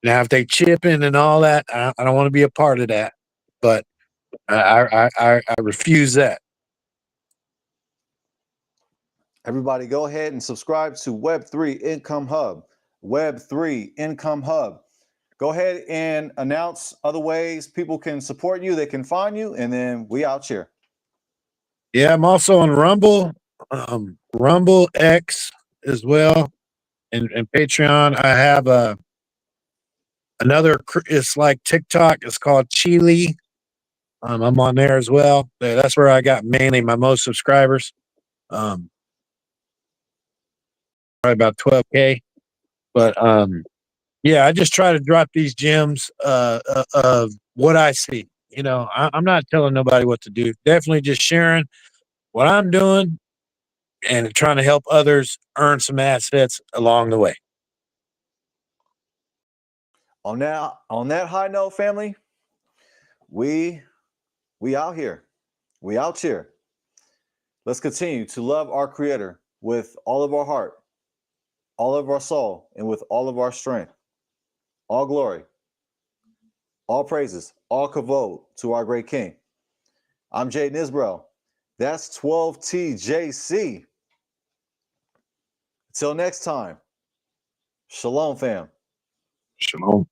Now, if they chip in and all that, I don't want to be a part of that. But I refuse that. Everybody go ahead and subscribe to Web3 Income Hub. Web3 Income Hub. Go ahead and announce other ways people can support you, they can find you, and then we out here. Yeah, I'm also on Rumble, Rumble X as well, and Patreon. I have another. It's like TikTok. It's called Chili. I'm on there as well. That's where I got mainly my most subscribers. Probably about 12K. But yeah, I just try to drop these gems of what I see. You know, I'm not telling nobody what to do. Definitely just sharing what I'm doing and trying to help others earn some assets along the way. On that high note, family, we out here. We out here. Let's continue to love our Creator with all of our heart, all of our soul, and with all of our strength. All glory, all praises, all kavod to our great King. I'm Jaden Israel. That's 12TJC. Until next time, shalom, fam. Shalom.